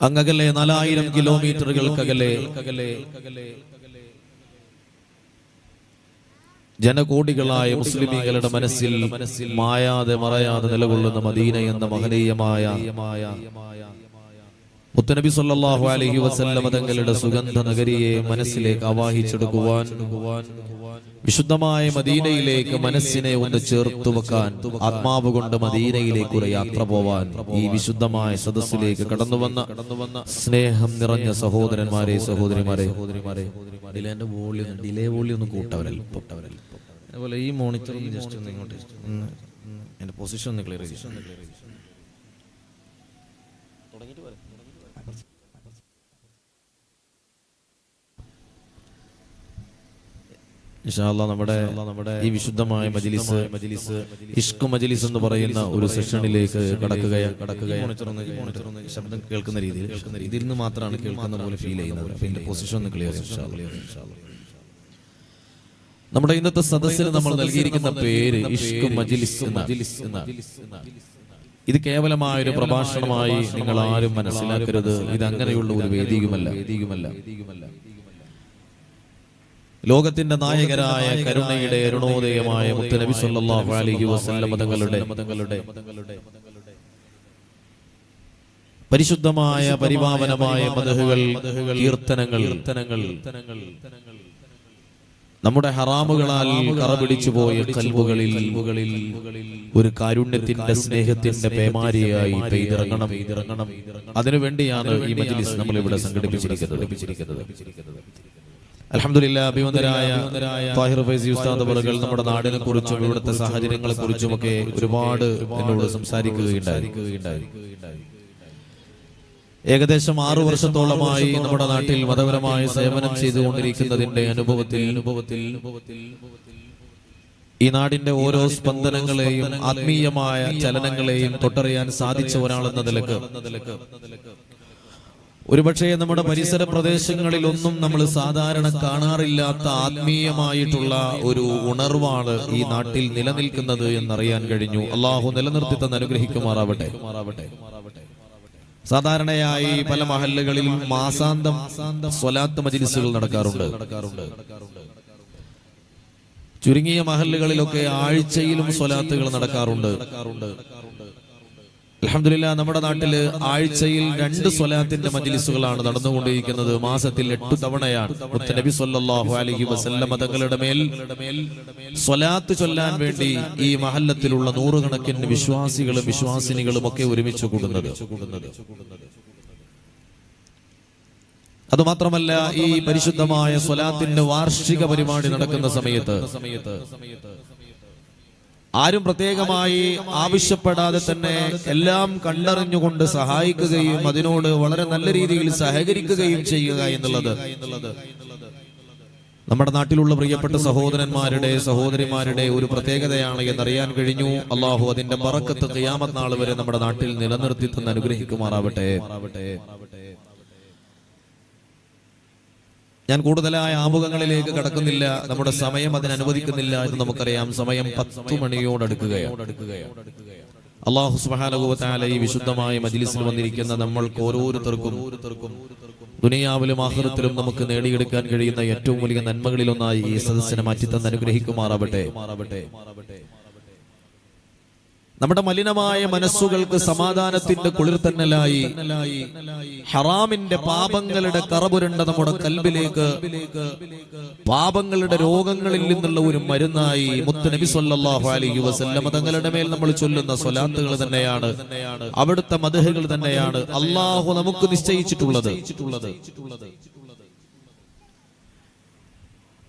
അങ്ങകലെ 4000 കിലോമീറ്ററുകൾക്കകലെ ജനകോടികളായ മുസ്ലിമീങ്ങളുടെ മനസ്സിൽ മായാതെ മറയാതെ നിലകൊള്ളുന്ന മദീന എന്ന മഹനീയമായ മുത്തനബി സല്ലല്ലാഹു അലൈഹി വസല്ലം തങ്ങളുടെ സുഗന്ധ നഗരിയെ മനസ്സിലേക്ക് ആവാഹിച്ചെടുക്കുവാൻ, വിശുദ്ധമായ മദീനയിലേക്ക് മനസ്സിനെ ഒന്ന് ചേർത്തു വെക്കാൻ, ആത്മാവ് കൊണ്ട് മദീനയിലേക്ക് ഒരു യാത്ര പോവാൻ ഈ വിശുദ്ധമായ സദസ്സിലേക്ക് കടന്നു വന്ന സ്നേഹം നിറഞ്ഞ സഹോദരന്മാരെ, സഹോദരിമാരെ, ഡിലേ വോളിയം ഒന്ന് കൂട്ടവരല്ല. അതുപോലെ ഈ മോണിറ്റർ ജസ്റ്റ് ഒന്ന് ഇങ്ങോട്ട് എന്റെ പൊസിഷൻ ഒന്ന് ക്ലിയർ ചെയ്യും. ഇൻഷാ അല്ലാഹ് നമ്മുടെ ഈ വിശുദ്ധമായ മജ്ലിസ് ഇഷ്ക് മജ്ലിസ് എന്ന് പറയുന്ന ഒരു സെഷനിലേക്ക് കടക്കുകയാണ്. ശബ്ദം കേൾക്കുന്ന രീതിയിൽ ഇതിൽ നിന്ന് മാത്രമാണ് കേൾക്കുന്ന പോലെ ഫീൽ ചെയ്യുന്നത്. പിന്നെ പൊസിഷൻ ഒന്ന് ക്ലിയർ ചെയ്യും. നമ്മുടെ ഇന്നത്തെ സദസ്സിന് നമ്മൾ നൽകിയിരിക്കുന്ന പേര് ഇഷ്ക് മജ്ലിസ് എന്നാണ്. ഇത് കേവലമായ ഒരു പ്രഭാഷണമായി നിങ്ങൾ ആരും മനസ്സിലാക്കരുത്. ഇത് അങ്ങനെയുള്ള ഒരു വേദിയുമല്ല. ലോകത്തിന്റെ നായകരായ കരുണയുടെ അരുണോദയമായ മുത്തനബി സല്ലല്ലാഹു അലൈഹി വസല്ലം തങ്ങളുടെ പരിശുദ്ധമായ പരിപാവനമായ മദ്ഹുകൾ, കീർത്തനങ്ങൾ നമ്മുടെ ഹറാമുകളാൽ കറപിടിച്ചു പോയ ഖൽബുകളിൽ ഒരു കാരുണ്യത്തിന്റെ സ്നേഹത്തിന്റെ പേമാരിയായി പെയ്തിറങ്ങണം. അതിനുവേണ്ടിയാണ് ഈ മജ്ലിസ് നമ്മൾ ഇവിടെ സംഘടിപ്പിച്ചിരിക്കുന്നത്. അൽഹംദുലില്ലാഹ്, അഭിവന്ദനായ താഹിർ ഫൈസി ഉസ്താദ് അവറുകൾ നമ്മുടെ നാടിനെ കുറിച്ചും ഇവിടുത്തെ സാഹചര്യങ്ങളെ കുറിച്ചുമൊക്കെ ഒരുപാട് എന്നോട് സംസാരിക്കുകയുണ്ടായി. ഏകദേശം 6 വർഷത്തോളമായി നമ്മുടെ നാട്ടിൽ മതപരമായ സേവനം ചെയ്തുകൊണ്ടിരിക്കുന്നതിന്റെ അനുഭവത്തിൽ ഈ നാടിന്റെ ഓരോ സ്പന്ദനങ്ങളെയും ആത്മീയമായ ചലനങ്ങളെയും തൊട്ടറിയാൻ സാധിച്ച ഒരാളെന്ന നിലക്ക് ഒരുപക്ഷെ നമ്മുടെ പരിസര പ്രദേശങ്ങളിലൊന്നും നമ്മൾ സാധാരണ കാണാറില്ലാത്ത ആത്മീയമായിട്ടുള്ള ഒരു ഉണർവാണ് ഈ നാട്ടിൽ നിലനിൽക്കുന്നത് എന്നറിയാൻ കഴിഞ്ഞു. അള്ളാഹു നിലനിർത്തി തന്ന് അനുഗ്രഹിക്കുമാറാവട്ടെ. സാധാരണയായി പല മഹല്ലുകളിലും മാസാന്തം സ്വലാത്ത് മജ്ലിസുകൾ നടക്കാറുണ്ട്. ചുരുങ്ങിയ മഹല്ലുകളിലൊക്കെ ആഴ്ചയിലും സ്വലാത്തുകൾ നടക്കാറുണ്ട്. അൽഹംദുലില്ലാഹ്, നമ്മുടെ നാട്ടില് ആഴ്ചയിൽ 2 സ്വലാത്തിന്റെ മജ്ലിസുകളാണ് നടന്നുകൊണ്ടിരിക്കുന്നത്. മാസത്തിൽ 8 തവണയാണ് മുത്തനബി സല്ലല്ലാഹു അലൈഹി വസല്ലം തങ്ങളുടെ മേൽ സ്വലാത്ത് ചൊല്ലാൻ വേണ്ടി ഈ മഹല്ലത്തിലുള്ള നൂറുകണക്കിന് വിശ്വാസികളും വിശ്വാസിനികളും ഒക്കെ ഒരുമിച്ച് കൂടുന്നത്. അതുമാത്രമല്ല, ഈ പരിശുദ്ധമായ സ്വലാത്തിന്റെ വാർഷിക പരിപാടി നടക്കുന്ന സമയത്ത് ആരും പ്രത്യേകമായി ആവശ്യപ്പെടാതെ തന്നെ എല്ലാം കണ്ടറിഞ്ഞുകൊണ്ട് സഹായിക്കുകയും അതിനോട് വളരെ നല്ല രീതിയിൽ സഹകരിക്കുകയും ചെയ്യുക എന്നുള്ളത് നമ്മുടെ നാട്ടിലുള്ള പ്രിയപ്പെട്ട സഹോദരന്മാരുടെ സഹോദരിമാരുടെ ഒരു പ്രത്യേകതയാണ് എന്നറിയാൻ കഴിഞ്ഞു. അള്ളാഹു അതിന്റെ ബറക്കത്ത് ഖിയാമത്ത് നാൾ വരെ നമ്മുടെ നാട്ടിൽ നിലനിർത്തി തന്ന് അനുഗ്രഹിക്കുമാറാവട്ടെ. ഞാൻ കൂടുതലായ ആമുഖങ്ങളിലേക്ക് കടക്കുന്നില്ല. നമ്മുടെ സമയം അതിനനുവദിക്കുന്നില്ല എന്ന് നമുക്കറിയാം. സമയം 10 മണിയോടടുക്കുകയാണ്. അല്ലാഹു സുബ്ഹാനഹു വ തആല ഈ വിശുദ്ധമായ മജ്ലിസിൽ വന്നിരിക്കുന്ന നമ്മൾക്ക് ഓരോരുത്തർക്കും ദുനിയാവിലും ആഖിറത്തിലും നമുക്ക് നേടിയെടുക്കാൻ കഴിയുന്ന ഏറ്റവും വലിയ നന്മകളിലൊന്നായി ഈ സദസ്സിനെ മാറ്റിത്തന്ന് അനുഗ്രഹിക്കുമാറാവട്ടെ. നമ്മുടെ മലിനമായ മനസ്സുകൾക്ക് സമാധാനത്തിന്റെ കുളിർത്തന്നലായി ഹറാമിന്റെ പാപങ്ങളുടെ കറപുരണ്ട നമ്മുടെ കൽബിലേക്ക് പാപങ്ങളുടെ രോഗങ്ങളിൽ നിന്നുള്ള ഒരു മരുന്നായി മുത്തുനബി സല്ലല്ലാഹു അലൈഹി വസല്ലം തങ്ങളുടെ മേൽ നമ്മൾ ചൊല്ലുന്ന സ്വലാത്തുകൾ തന്നെയാണ്, അവിടുത്തെ മദ്ഹുകൾ തന്നെയാണ് അല്ലാഹു നമുക്ക് നിശ്ചയിച്ചിട്ടുള്ളത്.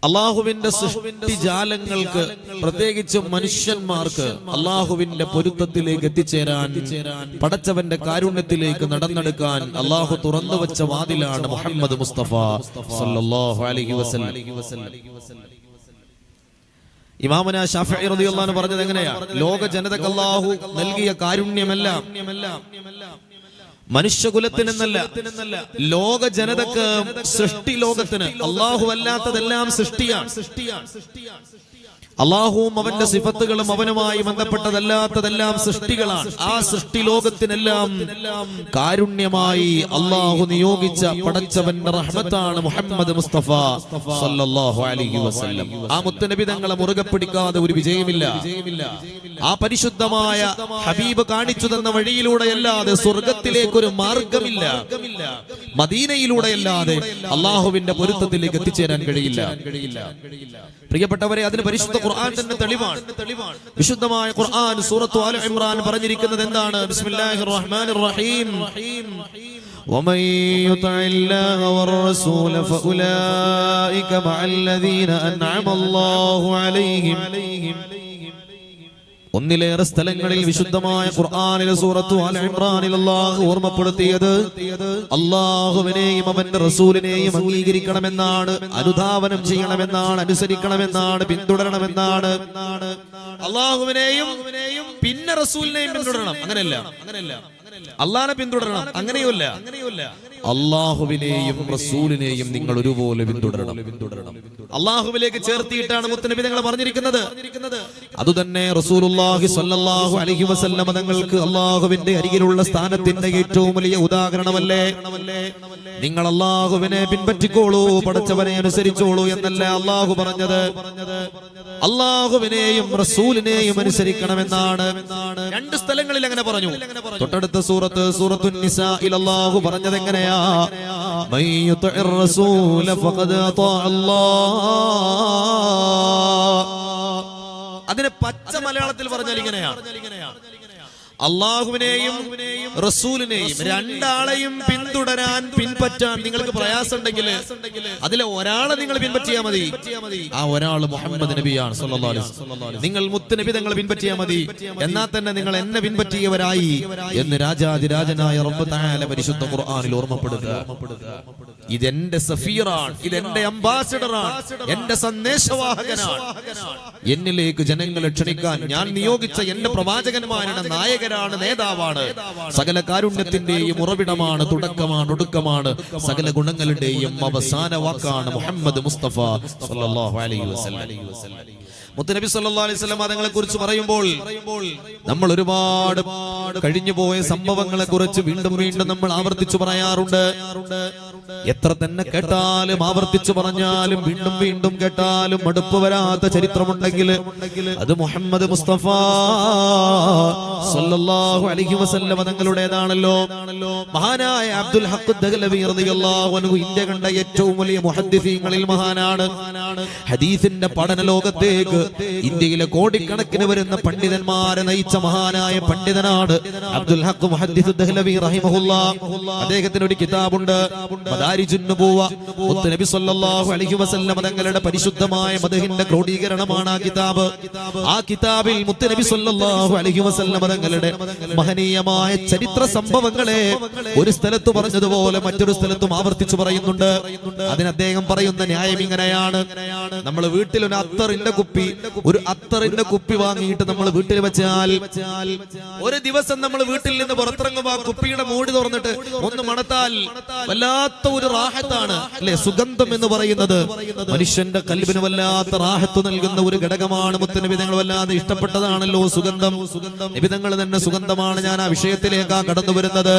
അള്ളാഹുവിന്റെ സൃഷ്ടിജാലങ്ങൾക്ക്, പ്രത്യേകിച്ച് മനുഷ്യന്മാർക്ക് അള്ളാഹുവിന്റെ പൊരുത്തത്തിലേക്ക് എത്തിച്ചേരാൻ, പടച്ചവന്റെ കാരുണ്യത്തിലേക്ക് നടന്നെടുക്കാൻ അള്ളാഹു തുറന്നു വെച്ച വാതിലാണ് മുഹമ്മദ് മുസ്തഫ സല്ലല്ലാഹു അലൈഹി വസല്ലം. ഇമാമുന ശാഫിഈ റളിയല്ലാഹു അൻഹു പറഞ്ഞത് എങ്ങനെയാണ്? ലോക ജനതക്ക് അള്ളാഹു നൽകിയ കാരുണ്യമെല്ലാം മനുഷ്യകുലത്തിനെന്നല്ല, ലോക ജനതക്ക്, സൃഷ്ടി ലോകത്തിന് അള്ളാഹു അല്ലാത്തതെല്ലാം സൃഷ്ടിയാണ്. അള്ളാഹുവും അവന്റെ സിഫത്തുകളും അവനുമായി ബന്ധപ്പെട്ടതല്ലാത്തതെല്ലാം സൃഷ്ടികളാണ്. ആ സൃഷ്ടി ലോകത്തിനെല്ലാം കാരുണ്യമായി അള്ളാഹു നിയോഗിച്ച പടച്ചവന്റെ റഹ്മത്താണ് മുഹമ്മദ് മുസ്തഫ സല്ലല്ലാഹു അലൈഹി വസല്ലം. ആ മുത്തുനബി തങ്ങളെ മുറുകെ പിടിക്കാതെ ഒരു വിജയമില്ല. ആ പരിശുദ്ധമായ ഹബീബ് കാണിച്ചു തന്ന വഴിയിലൂടെയല്ലാതെ സ്വർഗത്തിലേക്കൊരു മാർഗമില്ല. മദീനയിലൂടെയല്ലാതെ അള്ളാഹുവിന്റെ പൊരുത്തത്തിലേക്ക് എത്തിച്ചേരാൻ കഴിയില്ല. പ്രിയപ്പെട്ടവരെ, അതിന് പരിശുദ്ധ ഖുർആൻ തന്നെ തെളിവാണ്. വിശുദ്ധമായ ഖുർആൻ സൂറത്തു ആല ഇംറാൻ പറഞ്ഞിരിക്കുന്നത് എന്താണ്? ബിസ്മില്ലാഹിർ റഹ്മാനിർ റഹീം. ومن يطع الله والرسول فأولئك مع الذين أنعم الله عليهم. ഒന്നിലേറെ സ്ഥലങ്ങളിൽ വിശുദ്ധമായ ഖുർആനിലെ സൂറത്തു ആല ഇംറാനിൽ അല്ലാഹു ഓർമ്മപ്പെടുത്തിയത് അല്ലാഹുവിനെയും അവന്റെ റസൂലിനെയും അംഗീകരിക്കണമെന്നാണ്, അനുധാവനം ചെയ്യണമെന്നാണ്, അനുസരിക്കണമെന്നാണ്, പിന്തുടരണമെന്നാണ്. അല്ലാഹുവിനെയും പിന്നെ റസൂലിനെയും പിന്തുടരണം. അങ്ങനെയല്ല, അള്ളാഹനെ പിന്തുടരണം, അങ്ങനെയല്ല. അള്ളാഹുവിനെയും റസൂലിനെയും നിങ്ങൾ ഒരുപോലെ പിന്തുടരണം. അള്ളാഹുവിലേക്ക് ചേർത്തിയിട്ടാണ് മുത്തനബി തങ്ങൾ പറഞ്ഞിരിക്കുന്നത്. അതുതന്നെ റസൂലുള്ളാഹി സ്വല്ലല്ലാഹു അലൈഹി വസല്ലം തങ്ങൾക്ക് അള്ളാഹുവിന്റെ അരികിലുള്ള സ്ഥാനത്തിന്റെ ഏറ്റവും വലിയ ഉദാഹരണമല്ലേ? നിങ്ങൾ അള്ളാഹുവിനെ പിൻപറ്റിക്കോളൂ, പടച്ചവനെ അനുസരിച്ചോളൂ എന്നല്ല അള്ളാഹു പറഞ്ഞത്. അള്ളാഹുവിനെയും റസൂലിനെയും അനുസരിക്കണമെന്നാണ്. രണ്ട് സ്ഥലങ്ങളിൽ അങ്ങനെ പറഞ്ഞു. തൊട്ടടുത്ത സൂറത്തുൻ നിസാഇൽ അല്ലാഹു പറഞ്ഞത് എങ്ങനെയാ? മൻ യുതിഇർ റസൂല ഫഖദ് അതാ അല്ലാഹ്. അതിനെ പച്ച മലയാളത്തിൽ പറഞ്ഞാൽ ഇങ്ങനെയാണ്: അള്ളാഹുവിനെയും റസൂലിനെയും രണ്ടാളെയും പിൻപറ്റാൻ നിങ്ങൾക്ക് പ്രയാസമുണ്ടെങ്കിൽ അതിലെ ഒരാളെ നിങ്ങൾ പിൻപറ്റിയാൽ മതി. ആ ഒരാൾ മുഹമ്മദ് നബിയാണ് സല്ലല്ലാഹു അലൈഹി വസല്ലം. നിങ്ങൾ മുത്തുനബി തങ്ങളെ പിൻപറ്റിയാൽ മതി, എന്നാൽ തന്നെ നിങ്ങൾ എന്നെ പിൻപറ്റിയവരായി എന്ന് രാജാതിരാജനായ റബ്ബ് തആല പരിശുദ്ധ ഖുർആനിൽ ഓർമ്മപ്പെടുത്തുക. ഇതെന്റെ സഫീറാണ്, ഇതെന്റെ അംബാസഡറാണ്, എന്റെ സന്ദേശവാഹകനാണ്. എന്നിലേക്ക് ജനങ്ങളെ ക്ഷണിക്കാൻ ഞാൻ നിയോഗിച്ച എന്റെ പ്രവാചകന്മാരുടെ നായകരാണ്, നേതാവാണ്. സകല കാരുണ്യത്തിന്റെയും ഉറവിടമാണ്, തുടക്കമാണ്, ഒടുക്കമാണ്. സകല ഗുണങ്ങളുടെയും അവസാന വാക്കാണ് മുഹമ്മദ് മുസ്തഫ സല്ലല്ലാഹു അലൈഹി വസല്ലം. മുത്തനബി സല്ലല്ലാഹു അലൈഹി വസല്ലം തങ്ങളെ കുറിച്ച് പറയുമ്പോൾ നമ്മൾ ഒരുപാട് കഴിഞ്ഞുപോയ സംഭവങ്ങളെ കുറിച്ച് വീണ്ടും വീണ്ടും നമ്മൾ ആവർത്തിച്ചു പറയാറുണ്ട്. എത്ര തന്നെ കേട്ടാലും ആവർത്തിച്ചു പറഞ്ഞാലും വീണ്ടും വീണ്ടും കേട്ടാലും മടുപ്പ് വരാത്ത ചരിത്രമുണ്ടെങ്കിൽ അത് മുഹമ്മദ് മുസ്തഫ സല്ലല്ലാഹു അലൈഹി വസല്ലം തങ്ങളുടേതാണല്ലോ. മഹാനായ അബ്ദുൽ ഹഖ് ദഗ്ലവി റളിയല്ലാഹു അൻഹു ഇന്ത്യ കണ്ട ഏറ്റവും വലിയ മുഹദ്ദിസീങ്ങളിൽ മഹാനാണ്. ഹദീസിന്റെ പഠന ലോകത്തേക്ക് ഇന്ത്യയിലെ കോടിക്കണക്കിന് വരുന്ന പണ്ഡിതന്മാരെ നയിച്ച മഹാനായ പണ്ഡിതനാണ് അബ്ദുൽ ഹഖ് മുഹദ്ദിസ് ദഗ്ലവി റഹിമഹുല്ലാഹ്. അദ്ദേഹത്തിന് ഒരു കിതാബുണ്ട്, മദാരിജുൻ നുബുവ. മുത്തുനബി സല്ലല്ലാഹു അലൈഹി വസല്ലം തങ്ങളുടെ പരിശുദ്ധമായ മദ്ഹിന്റെ ക്രോഡീകരണമാണ് ആ കിതാബ്. ആ കിതാബിൽ മുത്തുനബി സല്ലല്ലാഹു അലൈഹി വസല്ലം തങ്ങളുടെ മഹനീയമായ ചരിത്ര സംഭവങ്ങളെ ഒരു സ്ഥലത്ത് പറഞ്ഞതുപോലെ മറ്റൊരു സ്ഥലത്തും ആവർത്തിച്ചു പറയുന്നുണ്ട്. അതിന് അദ്ദേഹം പറയുന്ന ന്യായം ഇങ്ങനെയാണ്: നമ്മൾ വീട്ടിൽ ഒരു അത്തറിന്റെ കുപ്പി വാങ്ങിയിട്ട് നമ്മൾ വീട്ടിൽ വെച്ചാൽ ഒരു ദിവസം നമ്മൾ വീട്ടിൽ നിന്ന് പുറത്തിറങ്ങുമ്പോൾ ആ കുപ്പിയുടെ മൂടി തുറന്നിട്ട് ഒന്ന് മണത്താൽ വല്ലാത്ത ഒരു റാഹത്താണ് അല്ലെ? സുഗന്ധം എന്ന് പറയുന്നത് മനുഷ്യന്റെ കൽബിന് വല്ലാത്ത റാഹത്ത് നൽകുന്ന ഒരു ഘടകമാണ്. മുത്തുനബി തങ്ങൾ വല്ലാതെ ഇഷ്ടപ്പെട്ടതാണല്ലോ സുഗന്ധം. നബി തങ്ങൾ തന്നെ സുഗന്ധമാണ്. ഞാൻ ആ വിഷയത്തിലേക്കാണ് കടന്നു വരുന്നത്.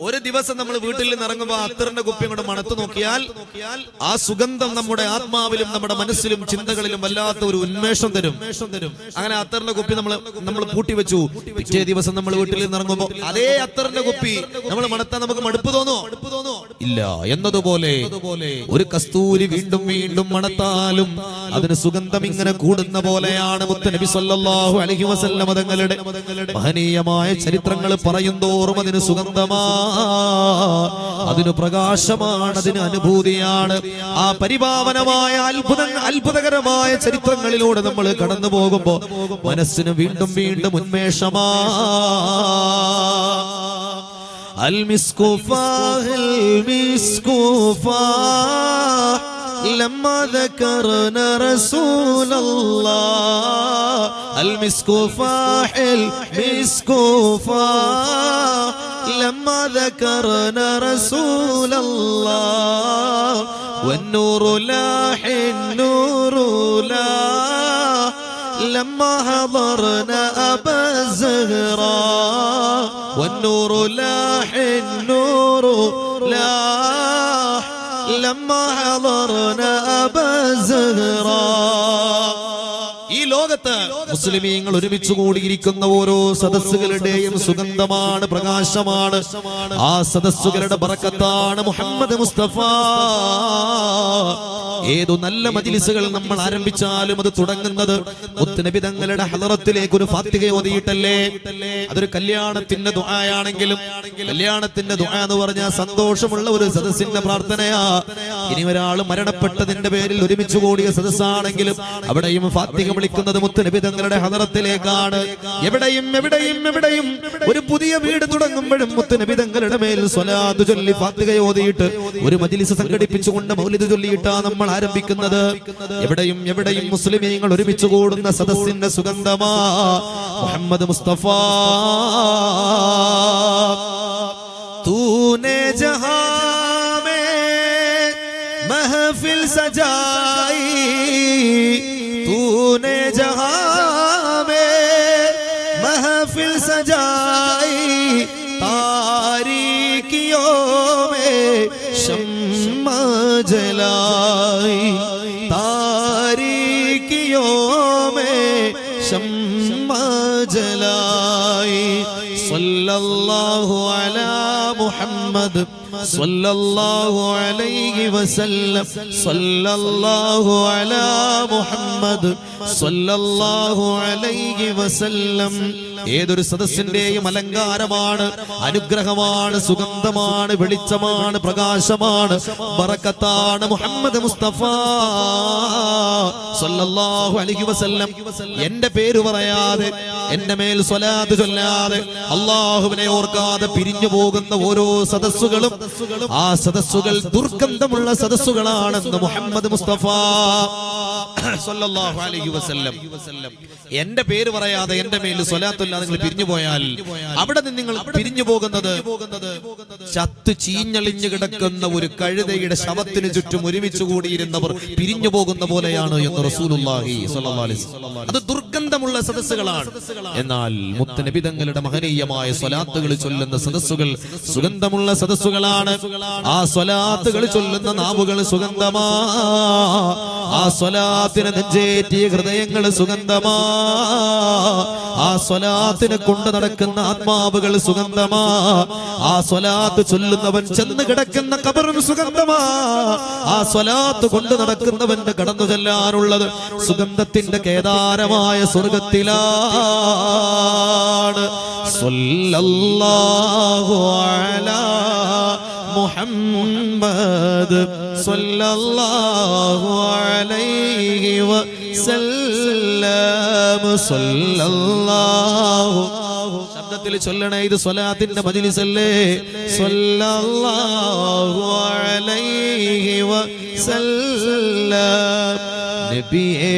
ഒരു ദിവസം നമ്മൾ വീട്ടിൽ നിന്ന് ഇറങ്ങുമ്പോൾ അത്തറിന്റെ കുപ്പി കൊണ്ട് മണത്തു നോക്കിയാൽ ആ സുഗന്ധം നമ്മുടെ ആത്മാവിലും നമ്മുടെ മനസ്സിലും ചിന്തകളിലും വല്ലാത്ത ഒരു ഉന്മേഷം തരും. അങ്ങനെ അത്തറിന്റെ കുപ്പി നമ്മൾ പൂട്ടി വെച്ചു. പിറ്റേ ദിവസം നമ്മൾ വീട്ടിൽ നിന്ന് ഇറങ്ങുമ്പോൾ അതേ അത്തറിന്റെ കുപ്പി നമ്മൾ മണത്താൻ നമുക്ക് മടുപ്പ് തോന്നോ? ഇല്ല. എന്നതുപോലെ ഒരു കസ്തൂരി വീണ്ടും വീണ്ടും മണത്താലും അതിന് സുഗന്ധം ഇങ്ങനെ കൂടുന്ന പോലെയാണ് മുത്തുനബി സല്ലല്ലാഹു അലൈഹി വസല്ലം തങ്ങളുടെ മഹനീയമായ ചരിത്രങ്ങൾ പറയുന്തോറും അതിന് സുഗന്ധമാ, അതിന് പ്രകാശമാണ്, അതിന് അനുഭൂതിയാണ്. ആ പരിപാവനമായ അത്ഭുതകരമായ ചരിത്രങ്ങളിലൂടെ നമ്മൾ കടന്നു പോകുമ്പോ മനസ്സിന് വീണ്ടും വീണ്ടും ഉന്മേഷമാ. المسك فاه المسك فاه لما ذكرنا رسول الله. المسك فاح المسك فاح لما ذكرنا رسول الله. والنور لاح النور لاح لما حضرنا أبا الزهراء والنور لاح النور لاح لما حضرنا أبا الزهراء. ഈ ലോകത്ത് മുസ്ലിമീങ്ങൾ ഒരുമിച്ച് കൂടിയിരിക്കുന്ന ഓരോ സദസ്സുകളുടെയും സുഗന്ധമാണ്, പ്രകാശമാണ്. ആ സദസ്സുകളുടെ ബറക്കത്താണ് മുഹമ്മദ് മുസ്തഫ. ഏതു നല്ല മജ്‌ലിസുകൾ നമ്മൾ ആരംഭിച്ചാലും അത് തുടങ്ങുന്നത് മുത്തുനബി തങ്ങളുടെ ഹളറത്തിലേക്ക് ഒരു ഫാത്തിഹ ഓതിയിട്ടല്ലേ. അതൊരു കല്യാണത്തിന്റെ ദുആയാണെങ്കിലും, കല്യാണത്തിന്റെ ദുആ എന്ന് പറഞ്ഞാൽ സന്തോഷമുള്ള ഒരു സദസ്സിന്റെ പ്രാർത്ഥനയാ. ഇനി ഒരാൾ മരണപ്പെട്ടതിന്റെ പേരിൽ ഒരുമിച്ച് കൂടിയ സദസ്സാണെങ്കിലും അവിടെയും ഫാത്തിഹ വിളിക്കുന്നത് മുത്തുനബി തങ്ങളുടെ ഹളറത്തിലേക്കാണ്. എവിടെയും എവിടെയും എവിടെയും ഒരു പുതിയ വീട് തുടങ്ങുമ്പോഴും മുത്തുനബി തങ്ങളുടെ മേൽ സ്വലാത്ത് ചൊല്ലി ഫാത്തിഹ ഓതിയിട്ട് ഒരു മജ്‌ലിസ് സംഘടിപ്പിച്ചുകൊണ്ട് മൗലിദ് ചൊല്ലിയിട്ടാ നമ്മൾ ആരംഭിക്കുന്നത്. എവിടെയും എവിടെയും മുസ്ലിമീങ്ങൾ ഒരുമിച്ച് കൂടുന്ന സദസ്സിന്റെ സുഗന്ധമാ മുഹമ്മദ് മുസ്തഫ. തൂനെ ജഹാൻ മേ महफिल सजाई तूने जहां में महफिल सजाई तारीकियों में शम्मा जलाई तारीकियों में शम्मा जलाई सल्लल्लाहु अला मुहम्मद सल्लल्लाहु अलैहि वसल्लम सल्लल्लाहु अला मुहम्मद സല്ലല്ലാഹു അലൈഹി വസല്ലം. ഏതൊരു സദസ്സിന്റെയും അലങ്കാരമാണ്, അനുഗ്രഹമാണ്, സുഗന്ധമാണ്, വെളിച്ചമാണ്, പ്രകാശമാണ്, ബറക്കത്താണ് മുഹമ്മദ് മുസ്തഫ സല്ലല്ലാഹു അലൈഹി വസല്ലം. എന്റെ പേര് പറയാതെ, എന്റെ മേൽ സ്വലാത്ത് ചൊല്ലാതെ, അല്ലാഹുവിനെ ഓർക്കാതെ പിരിഞ്ഞു പോകുന്ന ഓരോ സദസ്സുകളും ആ സദസ്സുകൾ ദുർഗന്ധമുള്ള സദസ്സുകളാണെന്ന് മുഹമ്മദ് മുസ്തഫ സല്ലല്ലാഹു അലൈഹി വസല്ലം. എന്റെ പേര് പറയാതെ, എന്റെ മേൽ സ്വലാത്തില്ലാതെ നിങ്ങൾ പിരിഞ്ഞു പോയാൽ അവിടെ നിന്ന് നിങ്ങൾ പിരിഞ്ഞു പോകുന്നത് ചത്ത് ചീഞ്ഞളിഞ്ഞു കിടക്കുന്ന ഒരു കഴുതയുടെ ശവത്തിന് ചുറ്റും ഒരുമിച്ച് കൂടിയിരുന്നവർ പിരിഞ്ഞു പോകുന്ന പോലെയാണ് എന്ന് റസൂലുള്ളാഹി സ്വല്ലല്ലാഹു അലൈഹി വസല്ലം. അത് ദുർഗന്ധമുള്ള സദസ്സുകളാണ്. എന്നാൽ മുത്തുനബി തങ്ങളുടെ മഹനീയമായ സ്വലാത്തുകൾ ചൊല്ലുന്ന സദസ്സുകൾ സുഗന്ധമുള്ള സദസ്സുകളാണ്. ആ സ്വലാത്തുകൾ ചൊല്ലുന്ന നാവുകൾ സുഗന്ധമാ, ആ സ്വലാത്തിന് നെഞ്ചേറ്റിയ ഹൃദയങ്ങൾ സുഗന്ധമാ, ആ സ്വലാത്തിനെ കൊണ്ട് നടക്കുന്ന ആത്മാവുകൾ സുഗന്ധമാ, ആ സ്വലാത്ത് ചൊല്ലുന്നവൻ ചെന്ന് കിടക്കുന്ന ഖബറും സുഗന്ധമാ, ആ സ്വലാത്ത് കൊണ്ട് നടക്കുന്നവന്റെ കടന്നു ചെല്ലാനുള്ളത് സുഗന്ധത്തിന്റെ കേദാരമായ സ്വർഗത്തിലാണ്. സല്ലല്ലാഹു അലാ മുഹമ്മദ് സല്ലല്ലാഹു അലൈഹി വസല്ലം സല്ലല്ലാഹു. ശബ്ദത്തിൽ ചൊല്ലണേ, ഇത് സ്വലാത്തിന്റെ മജ്‌ലിസ് അല്ലേ. സല്ലല്ലാഹു അലൈഹി വസല്ലം. നബിയേ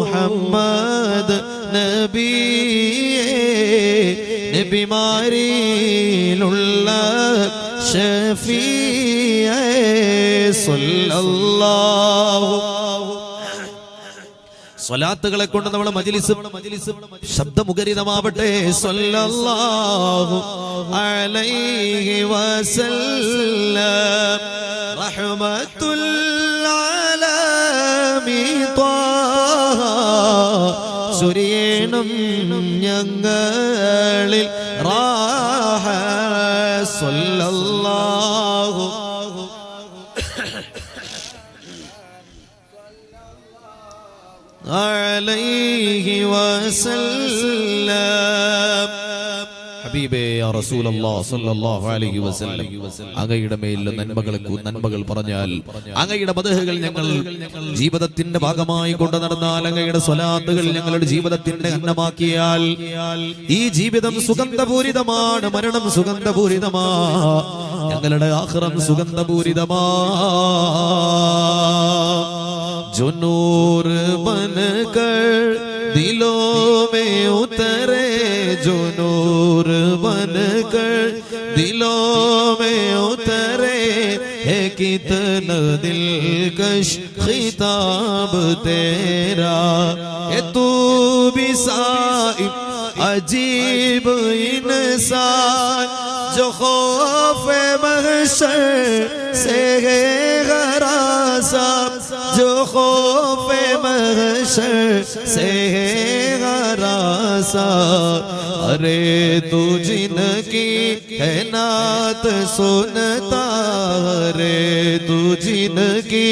മുഹമ്മദ് നബിയേ, നബിമാരിലുള്ള ഷഫീഅേ സല്ലല്ലാഹു. സ്വലാത്തുകളെ കൊണ്ട് നമ്മുടെ മജ്‌ലിസ് ശബ്ദമുഖരിതമാവട്ടെ. സല്ലല്ലാഹു അലൈഹി വസല്ലം. റഹ്മത്തുൽ ആലമീൻ ത്വാഹ ചൊരിയണം ഞങ്ങളിൽ റാഹ. സല്ലല്ലാഹു അലൈഹി വസല്ലം. ഹബീബേ യാ റസൂലല്ലാഹ് സ്വല്ലല്ലാഹു അലൈഹി വസല്ലം, അങ്ങയുടെ മേൽ നന്മകൾ പറഞ്ഞാൽ, അങ്ങയുടെ മദ്ഹുകൾ ഞങ്ങൾ ജീവിതത്തിന്റെ ഭാഗമായി കൊണ്ടു നടന്നാൽ, അങ്ങയുടെ സ്വലാത്തുകൾ ഞങ്ങളുടെ ജീവിതത്തിന്റെ അന്നമാക്കിയാൽ ഈ ജീവിതം സുഗന്ധപൂരിതമാണ്, മരണം സുഗന്ധപൂരിതമാ, ഞങ്ങളുടെ ആഖിറം സുഗന്ധപൂരിതമാ. जो नूर बनकर दिलों में उतरे, जो नूर बनकर दिलों में उतरे, है कितना दिलकश खिताब तेरा, ये बिसाइब अजीब इंसान जो खौफ महशर से है गरासा जो खौफ महशर से है गरासा अरे तू जिनकी है नात सुनता रे तू जिनकी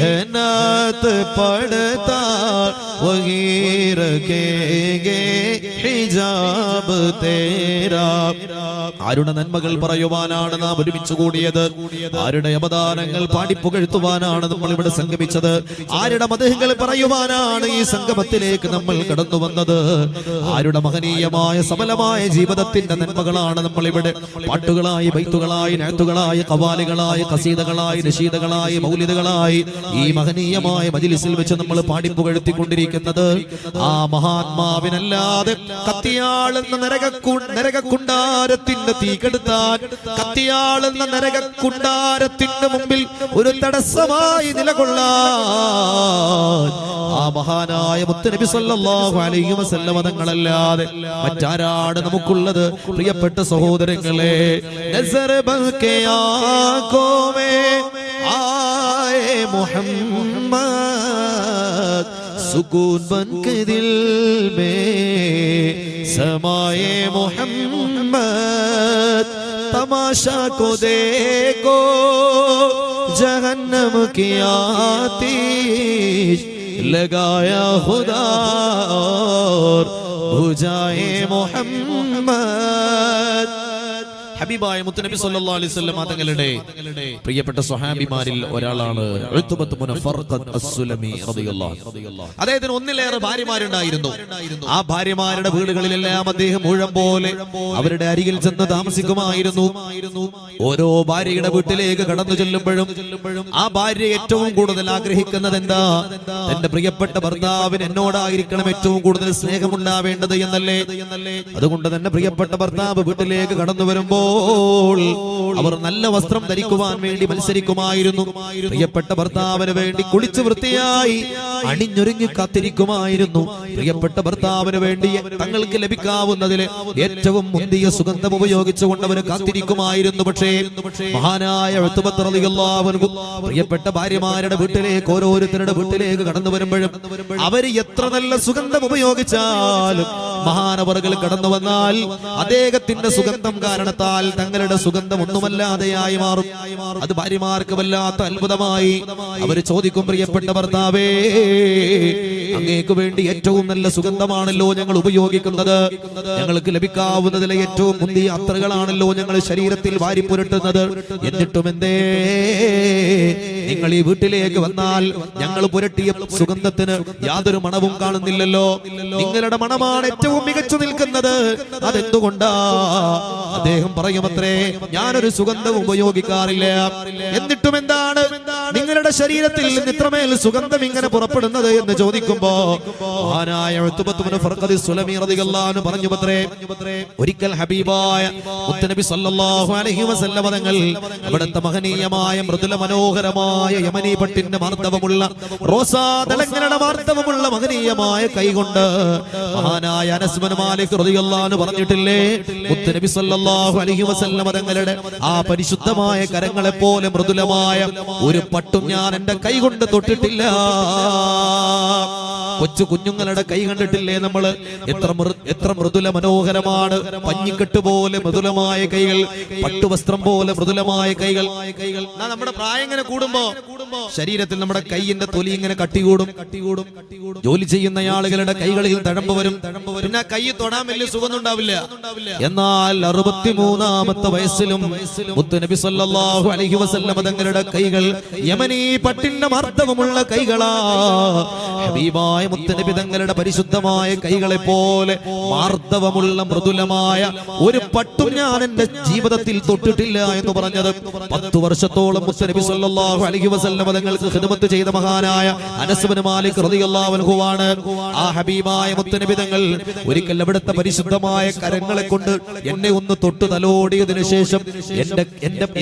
है नात पढ़ता वही रखेंगे हिजाब तेरा ആരുടെ നന്മകൾ പറയുവാനാണ് നാം ഒരുമിച്ച് കൂടിയത് ആരുടെ അപദാനങ്ങൾ പാടിപ്പുകഴ്ത്തുവാനാണ് നമ്മൾ ഇവിടെ സംഗമിച്ചത് ആരുടെ മദഹുകൾ പറയുവാനാണ് ഈ സംഗമത്തിലേക്ക് നമ്മൾ കടന്നു വന്നത് ആരുടെ മഹനീയമായ സഫലമായ ജീവിതത്തിന്റെ നന്മകളാണ് നമ്മൾ ഇവിടെ പാട്ടുകളായി ബൈത്തുകളായി നഅത്തുകളായി ഖവാലികളായി ഖസീദകളായി നശീദകളായി മൗലിദുകളായി ഈ മഹനീയമായ മജ്ലിസിൽ വെച്ച് നമ്മൾ പാടിപ്പുകഴ്ത്തിക്കൊണ്ടിരിക്കുന്നത് ആ മഹാത്മാവിനല്ലാതെ കത്തിയാളുന്ന നരകക്കുണ്ടാരത്തിന്റെ തീ കെടുത്താൻ കത്തിയാളുന്ന നരകക്കുണ്ടാരത്തിന്റെ മുമ്പിൽ ഒരു തടസ്സമായി നിലകൊള്ളാൻ ആ മഹാനായ മുത്തുനബി സല്ലല്ലാഹു അലൈഹി വസല്ലം തങ്ങളല്ലാതെ മറ്റാരാണ് നമുക്കുള്ളത് പ്രിയപ്പെട്ട സഹോദരങ്ങളെ നസർ ബൽകെ ആഖോ മേ ആയേ മുഹമ്മദ് सुकून बन के दिल में समाए मोहम्मद तमाशा को देखो जहन्नम की आतिश लगाया खुदा और बुझाए मोहम्मद ഹബീബായ മുത്തുനബി സല്ലല്ലാഹു അലൈഹി വസല്ലം തങ്ങളുടെ പ്രിയപ്പെട്ട സ്വഹാബിമാരിൽ ഒരാളാണ് ഉത്ബത്ത് ഇബ്നു ഫർഖത്ത് അസ്സുലമി റളിയല്ലാഹു. അദ്ദേഹത്തിന് ഒന്നിലേറെ ഭാര്യമാരുണ്ടായിരുന്നു. ആ ഭാര്യമാരുടെ വീടുകളിലെല്ലാം അദ്ദേഹം ഊഴം പോലെ അവരുടെ അരികിൽ ചെന്ന് താമസിക്കുമായിരുന്നു. ഓരോ ഭാര്യയുടെ വീട്ടിലേക്ക് കടന്നു ചെല്ലുമ്പോഴും ആ ഭാര്യ ഏറ്റവും കൂടുതൽ ആഗ്രഹിക്കുന്നത് എന്താ? തന്റെ പ്രിയപ്പെട്ട ഭർത്താവിന് എന്നോടായിരിക്കണം ഏറ്റവും കൂടുതൽ സ്നേഹമുണ്ടാവേണ്ടത് എന്നല്ലേ? അതുകൊണ്ട് തന്നെ പ്രിയപ്പെട്ട ഭർത്താവ് വീട്ടിലേക്ക് കടന്നു വരുമ്പോൾ അവർ നല്ല വസ്ത്രം ധരിക്കുവാൻ വേണ്ടി മത്സരിക്കുമായിരുന്നു. പ്രിയപ്പെട്ട ഭർത്താവിന് വേണ്ടി കുളിച്ചു വൃത്തിയായി അണിഞ്ഞൊരുങ്ങി കാത്തിരിക്കുമായിരുന്നു. പ്രിയപ്പെട്ട ഭർത്താവിന് വേണ്ടി തങ്ങൾക്ക് ലഭിക്കാവുന്നതിലെ ഏറ്റവും മുന്തിയ സുഗന്ധം ഉപയോഗിച്ചുകൊണ്ട് അവർ കാത്തിരിക്കുമായിരുന്നു. പക്ഷേ മഹാനായ ഉത്ബത്ത് റളിയല്ലാഹു അൻഹു പ്രിയപ്പെട്ട ഭാര്യമാരുടെ വീട്ടിലേക്ക് ഓരോരുത്തരുടെ വീട്ടിലേക്ക് കടന്നു വരുമ്പോഴും അവർ എത്ര നല്ല സുഗന്ധം ഉപയോഗിച്ചാലും മഹാനവറുകൾ കടന്നു വന്നാൽ അദ്ദേഹത്തിന്റെ സുഗന്ധം കാരണത്താൽ തങ്ങളുടെ സുഗന്ധം ഒന്നുമല്ലാതെയായി മാറും. അത് ഭാര്യമാർക്ക് വല്ലാത്ത അത്ഭുതമായി. അവർ ചോദിക്കും, പ്രിയപ്പെട്ട ഭർത്താവേ, അങ്ങേക്ക് വേണ്ടി ഏറ്റവും നല്ല സുഗന്ധമാണല്ലോ ഞങ്ങൾ ഉപയോഗിക്കുന്നത്, ഞങ്ങൾക്ക് ലഭിക്കാവുന്നതിലെ ഏറ്റവും മുന്തിയ അത്തറുകളാണല്ലോ ഞങ്ങൾ ശരീരത്തിൽ വാരിപ്പുരട്ടുന്നത്, എന്നിട്ടും എന്തേ നിങ്ങൾ ഈ വീട്ടിലേക്ക് വന്നാൽ ഞങ്ങൾ പുരട്ടിയ സുഗന്ധത്തിന് യാതൊരു മണവും കാണുന്നില്ലല്ലോ? നിങ്ങളുടെ മണമാണ് ഏറ്റവും മികച്ചു നിൽക്കുന്നത്, അതെന്തുകൊണ്ടാ? അദ്ദേഹം പറയുമത്രേ, ഞാനൊരു സുഗന്ധം ഉപയോഗിക്കാറില്ല. എന്നിട്ടും എന്താണ് നിങ്ങളുടെ ശരീരത്തിൽ നിന്ന് ഇത്രമേൽ സുഗന്ധം ഇങ്ങനെ പുറപ്പെടുന്നത് എന്ന് ചോദിക്കുമ്പോ മഹാനായ ഉത്ബത്ത് ഇബ്നു ഫർഖത്ത് അസ്സുലമി റളിയല്ലാഹു അൻഹു പറഞ്ഞുവത്രേ, ഒരിക്കൽ ഹബീബായ മുത്തുനബി സല്ലല്ലാഹു അലൈഹി വസല്ലം തങ്ങൾ അവിടുത്തെ മഹനീയമായ മൃദുല മനോഹരമായ യമനി പട്ടിന്റെ മാർദ്ദവമുള്ള റോസാദളങ്ങളുടെ മാർദ്ദവമുള്ള മഹനീയമായ കൈകൊണ്ട് മഹാനായ അനസ് ബിൻ മാലിക് റളിയല്ലാഹു അൻഹു പറഞ്ഞിട്ടില്ലേ, മുത്തുനബി സല്ലല്ലാഹു അലൈഹി വസല്ലം തങ്ങളുടെ ആ പരിശുദ്ധമായ കരങ്ങളെ പോലെ മൃദുലമായ ഒരു പട്ടും ഞാൻ എന്റെ കൈ കൊണ്ട് തൊട്ടിട്ടില്ല. കൊച്ചു കുഞ്ഞുങ്ങളുടെ കൈ കണ്ടിട്ടില്ലേ നമ്മൾ? എത്ര മൃദുല മനോഹരമാണ്. പഞ്ഞിക്കെട്ട് പോലെ മൃദുലമായ കൈകൾ, പട്ടുവസ്ത്രം പോലെ മൃദുലമായ കൈകൾ. നമ്മുടെ പ്രായം ഇങ്ങനെ കൂടുമ്പോ ശരീരത്തിൽ നമ്മുടെ കൈയിന്റെ തൊലി ഇങ്ങനെ കട്ടികൂടും. ജോലി ചെയ്യുന്ന ആളുകളുടെ കൈകളിൽ തഴമ്പ് വരും. പിന്നെ കൈ തൊടാൻ വലിയ സുഖം ഉണ്ടാവില്ല. എന്നാൽ 63-ാമത്തെ വയസ്സിലും മുത്തുനബി സല്ലല്ലാഹു അലൈഹി വസല്ലം തങ്ങളുടെ കൈകൾ യമനി പട്ടിന്റെ മാർദ്ദവമുള്ള കൈകളാ. ഹബീബായ മുത്തുനബി തങ്ങളുടെ പരിശുദ്ധമായ കൈകളെ പോലെ മാർദ്ദവമുള്ള മൃദുലമായ ഒരു പട്ടും ഞാൻ എന്റെ ജീവിതത്തിൽ തൊട്ടിട്ടില്ല എന്ന് പറഞ്ഞത് 10 വർഷത്തോളം മുത്തുനബി സല്ലല്ലാഹു അലൈഹി വസല്ലം തങ്ങൾക്ക് ഖിദ്മത്ത് ചെയ്ത മഹാനായ അനസ് ബിൻ മാലിക് റളിയല്ലാഹു അൻഹു ആണ്. ആ ഹബീബായ മുത്തുനബി തങ്ങൾ ഒരിക്കൽ അവിടുത്തെ പരിശുദ്ധമായ കരങ്ങളെ കൊണ്ട് എന്നെ ഒന്ന് തൊട്ട് തലോടിയതിനു ശേഷം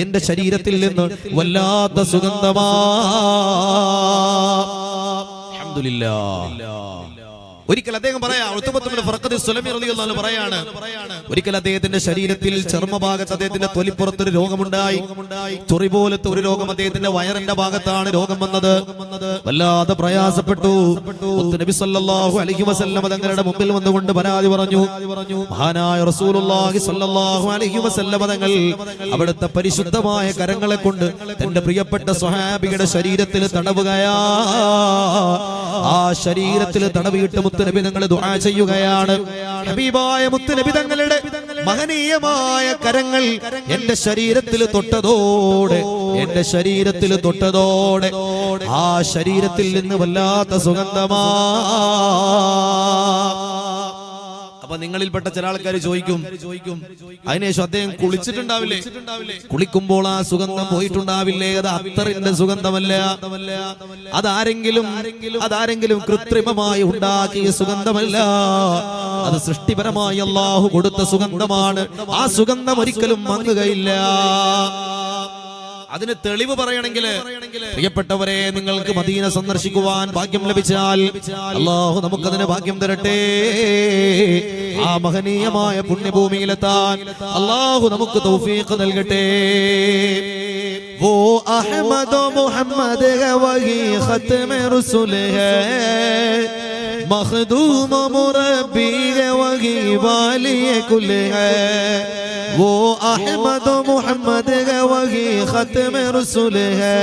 എന്റെ ശരീരത്തിൽ നിന്ന് വല്ലാത്ത സുഗന്ധമാ. അൽഹംദുലില്ലാഹ്. ഒരിക്കൽ അദ്ദേഹം പറയാണ്, ഒരിക്കൽ അദ്ദേഹത്തിന്റെ ശരീരത്തിൽ ചർമ്മഭാഗത്ത് അദ്ദേഹത്തിന്റെ തൊലിപ്പുറത്തൊരു രോഗമുണ്ടായി. ചൊറി പോലത്തെ ഒരു രോഗം അദ്ദേഹത്തിന്റെ വയറിന്റെ ഭാഗത്താണ് രോഗം വന്നത്. വല്ലാതെ പ്രയാസപ്പെട്ടു. നബി സല്ലല്ലാഹു അലൈഹി വസല്ലം തങ്ങളുടെ മുമ്പിൽ വന്നുകൊണ്ട് പരാതി പറഞ്ഞു. മഹാനായ റസൂലുള്ളാഹി സല്ലല്ലാഹു അലൈഹി വസല്ലം തങ്ങൾ അവിടുത്തെ പരിശുദ്ധമായ കരങ്ങളെ കൊണ്ട് തന്റെ പ്രിയപ്പെട്ട സ്വഹാബിയുടെ ശരീരത്തിൽ തടവുകയാ. ആ ശരീരത്തിൽ തടവിയിട്ട് മുത്തുനബി തങ്ങൾ ദുആ ചെയ്യുകയാണ്. ഹബീബായ മുത്തുനബി തങ്ങളുടെ മഹനീയമായ കരങ്ങൾ എന്റെ ശരീരത്തിൽ തൊട്ടതോടെ ആ ശരീരത്തിൽ നിന്ന് വല്ലാത്ത സുഗന്ധമാ. അപ്പൊ നിങ്ങളിൽപ്പെട്ട ചില ആൾക്കാർ ചോദിക്കും, അതിനുശേഷം അദ്ദേഹം കുളിച്ചിട്ടുണ്ടാവില്ലേ? കുളിക്കുമ്പോൾ ആ സുഗന്ധം പോയിട്ടുണ്ടാവില്ലേ? അത് അത്തറിന്റെ സുഗന്ധമല്ല, അതാരെങ്കിലും കൃത്രിമമായി ഉണ്ടാക്കിയ സുഗന്ധമല്ല. അത് സൃഷ്ടിപരമായി അല്ലാഹു കൊടുത്ത സുഗന്ധമാണ്. ആ സുഗന്ധം ഒരിക്കലും മങ്ങുകയില്ല. അതിന് തെളിവ് പറയണമെങ്കിൽ പ്രിയപ്പെട്ടവരെ, നിങ്ങൾക്ക് മദീന സന്ദർശിക്കുവാൻ ഭാഗ്യം ലഭിച്ചാൽ അല്ലാഹു നമുക്കതിന് ഭാഗ്യം തരട്ടെ. ആ മഹനീയമായ പുണ്യഭൂമിയിലെത്താൻ അല്ലാഹു നമുക്ക് തൗഫീഖ് നൽകട്ടെ. वो अहमद मोहम्मद है वही खत्म रसूल है, मखदूम मुरब्बी है वही वाली कुल है. वो अहमद मोहम्मद है वही खत्म रसूल है,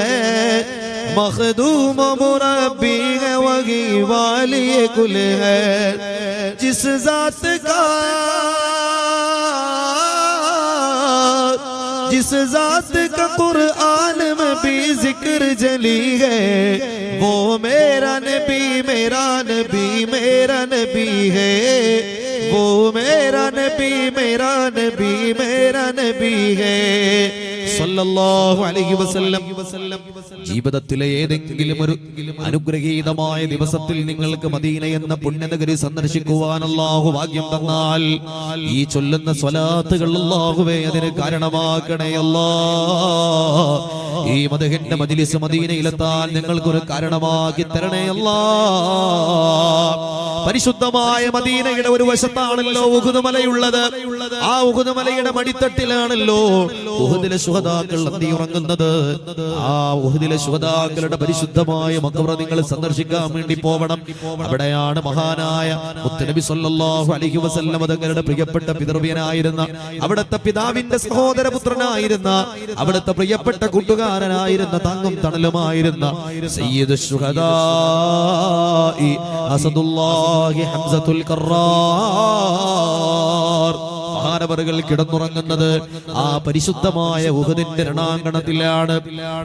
मखदूम मुरब्बी है वही वाली कुल है. जिस जात का कुरआन में भी जिक्र जली है, वो मेरा नबी मेरा नबी मेरा नबी है. वो मेरा नबी मेरा नबी मेरा नबी है സല്ലല്ലാഹു അലൈഹി വസല്ലം. ജീവിതത്തിലെ ഏതെങ്കിലും ഒരു അനുഗ്രഹീതമായ ദിവസത്തിൽ നിങ്ങൾക്ക് മദീന എന്ന പുണ്യനഗരി സന്ദർശിക്കുവാൻ അല്ലാഹു ഭാഗ്യം തന്നാൽ ഈ ചൊല്ലുന്ന സ്വലാത്തുകൾ അല്ലാഹുവേ അതിന് കാരണമാക്കണേ അല്ലാഹ്. ഈ മദഹിന്റെ മജ്ലിസ് മദീനയിലെത്താൻ നിങ്ങൾക്കൊരു കാരണമാക്കി തരണേ അല്ലാഹ്. പരിശുദ്ധമായ മദീനയുടെ ഒരു വശത്താണല്ലോ ഉഹുദ് മലയുള്ളത്. ആ ഉഹുദ് മലയുടെ മടിത്തട്ടിലാണല്ലോ ഉഹുദിലെ ശുഹദാക്കൾ അന്തിയുറങ്ങുന്നത്. ആ ഉഹുദിലെ ശുഹദാക്കളുടെ പരിശുദ്ധമായ മഖബർ നിങ്ങൾ സന്ദർശിക്കാൻ വേണ്ടി പോവണം. അവിടെയാണ് മഹാനായ മുത്തുനബി സല്ലല്ലാഹു അലൈഹി വസല്ലം തങ്ങളുടെ പ്രിയപ്പെട്ട പിതൃവ്യനായിരുന്ന, അവിടുത്തെ പിതാവിന്റെ സഹോദരപുത്രനായിരുന്ന, അവിടുത്തെ പ്രിയപ്പെട്ട കൂട്ടുകാരനായിരുന്ന, താങ്ങും തണലുമായിരുന്ന സയ്യിദ് ശുഹദാഇ അസദുല്ലാഹി ഹംസത്തുൽ ഖറാർ മഹാനവറുകൾ കിടന്നുറങ്ങുന്നത് ആ പരിശുദ്ധമായ ഉഹദിന്റെ രണാങ്കണത്തിലാണ്.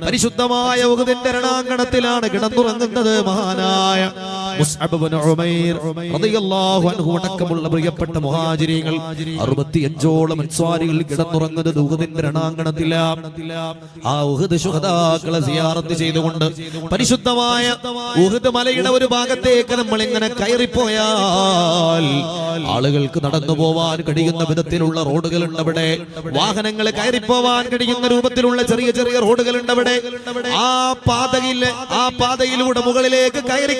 പരിശുദ്ധമായ ഉഹദിന്റെ രണാങ്കണത്തിലാണ് കിടന്നുറങ്ങുന്നത് മഹാനായ മുസ്അബ് ഇബ്നു ഉമൈർ റളിയല്ലാഹു അൻഹു അടക്കമുള്ള പ്രിയപ്പെട്ട മുഹാജിരീങ്ങൾ 65ഓളം അൻസ്വാരികൾ കിടന്നുറങ്ങുന്നത് ഉഹദിന്റെ രണാങ്കണത്തിലാണ്. ആ ഉഹദ് ശുഹദാക്കളെ സിയാറത്ത് ചെയ്തുകൊണ്ട് പരിശുദ്ധമായ ഉഹദ് മലയുടെ ഒരു ഭാഗത്തേക്ക് നമ്മൾ ഇങ്ങനെ കയറിപ്പോയാൽ ആളുകൾക്ക് നടന്നു പോവാൻ കഴിയുന്ന വിധത്തിലുള്ള റോഡുകളുണ്ട് അവിടെ. വാഹനങ്ങൾ കയറിപ്പോവാൻ കഴിയുന്ന രൂപത്തിലുള്ള ചെറിയ ചെറിയ റോഡുകളുണ്ട് അവിടെ. ആ പാതയിലൂടെ മുകളിലേക്ക് കയറി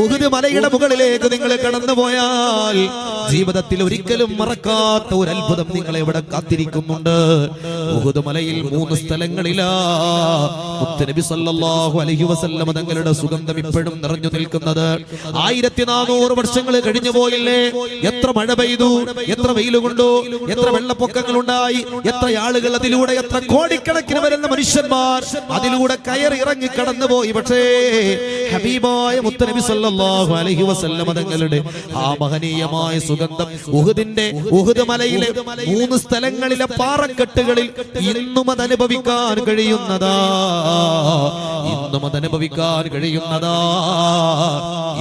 ഉഹുദ് മലയുടെ മുകളിലേക്ക് നിങ്ങൾ കടന്നു പോയാൽ ജീവിതത്തിൽ ഒരിക്കലും മറക്കാത്ത ഒരു അത്ഭുതം നിങ്ങളെ ഇവിടെ കാത്തിരിക്കുന്നുണ്ട്. ഉഹുദ് മലയിൽ 3 സ്ഥലങ്ങളിലാ മുത്തുനബി സല്ലല്ലാഹു അലൈഹി വസല്ലം തങ്ങളുടെ സുഗന്ധം ഇപ്പോഴും നിറഞ്ഞു നിൽക്കുന്നത്. 1400 വർഷങ്ങൾ കഴിഞ്ഞു പോയില്ലേ? എത്ര മഴ പെയ്തു, എത്ര വെയിൽ കൊണ്ടു, എത്ര വെള്ളപ്പൊക്കങ്ങൾ ഉണ്ടായി, എത്ര ആളുകൾ അതിലൂടെ, എത്ര കോടിക്കണക്കിന് വരുന്ന മനുഷ്യന്മാർ അതിലൂടെ കയറി ഇറങ്ങി കടന്നുപോയി. പക്ഷേ ഹബീബായ മുത്തുനബി സല്ലല്ലാഹു അലൈഹി വസല്ലം തങ്ങളുടെ ആ മഹനീയമായ സുഗന്ധം ഉഹുദ് മലയിലെ 3 സ്ഥലങ്ങളിലെ പാറക്കെട്ടുകളിൽ ഇന്നും അതനുഭവിക്കാൻ കഴിയുന്നതാ.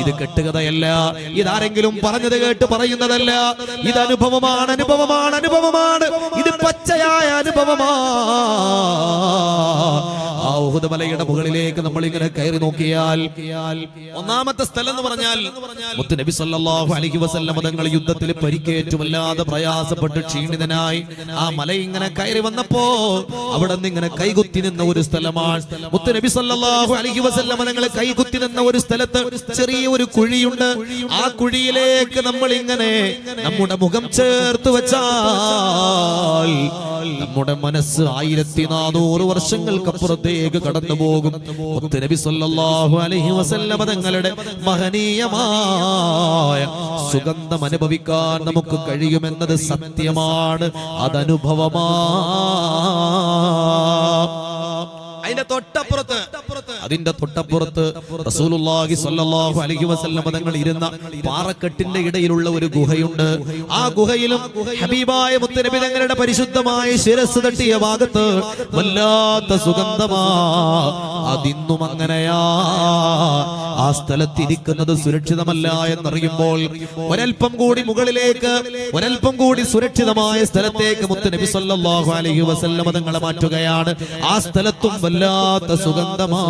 ഇത് കെട്ടുകഥയല്ല, ഇതാരെങ്കിലും പറഞ്ഞത് കേട്ട് പറയുന്നതല്ല. ഇത് അനുഭവമാണ്. ഇത് പച്ചയായ അനുഭവമാണ്. ഉഹുദ് മലയുടെ മുകളിലേക്ക് നമ്മൾ ഇങ്ങനെ കയറി നോക്കിയാൽ ഒന്നാമത്തെ സ്ഥലം എന്ന് പറഞ്ഞാൽ മുത്ത് നബി സല്ലല്ലാഹു അലൈഹി വസല്ലം തങ്ങൾ യുദ്ധത്തിൽ പരിക്കേറ്റുമല്ലാതെ പ്രയാസപ്പെട്ട് ക്ഷീണിതനായി ആ മല ഇങ്ങനെ കയറി വന്നപ്പോ അവിടെ നിന്ന് ഇങ്ങനെ കൈകുത്തി നിന്ന ഒരു സ്ഥലമാണ്. മുത്ത് നബി സല്ലല്ലാഹു അലൈഹി വസല്ലം തങ്ങൾ കൈകുത്തി നിന്ന ഒരു സ്ഥലത്ത് ചെറിയ ഒരു കുഴിയുണ്ട്. ആ കുഴിയിലേക്ക് നമ്മൾ ഇങ്ങനെ നമ്മുടെ മുഖം ചേർത്ത് വെച്ചാൽ നമ്മുടെ മനസ്സ് 1400 വർഷങ്ങൾക്കപ്പുറത്തേക്ക് കടന്നു പോകും. മുത്ത് നബി സല്ലല്ലാഹു അലൈഹി വസല്ലം തങ്ങളുടെ മഹനീയമായ സുഗന്ധം അനുഭവിക്കാൻ നമുക്ക് കഴിയുമെന്നത് സത്യമാണ്, അതനുഭവമാണ്. അതിന്റെ തൊട്ടപ്പുറത്ത് റസൂലുള്ളാഹി സ്വല്ലല്ലാഹു അലൈഹി വസല്ലം തങ്ങൾ ഇരുന്ന പാറക്കെട്ടിന്റെ ഇടയിലുള്ള ഒരു ഗുഹയുണ്ട്. ആ ഗുഹയിലും ഹബീബായ മുത്തുനബി തങ്ങളുടെ പരിശുദ്ധമായ ശിരസ് തട്ടിയ ഭാഗത്ത് വല്ലാത്ത സുഗന്ധമാ. അതിന്നും അങ്ങനെയാ. ആ സ്ഥലത്തിരിക്കുന്നത് സുരക്ഷിതമല്ല എന്നറിയുമ്പോൾ ഒരൽപ്പം കൂടി മുകളിലേക്ക്, ഒരൽപ്പം കൂടി സുരക്ഷിതമായ സ്ഥലത്തേക്ക് മുത്തുനബി സല്ലല്ലാഹു അലൈഹി വസല്ലം തങ്ങളെ മാറ്റുകയാണ്. ആ സ്ഥലത്തും വല്ലാത്ത സുഗന്ധമാ.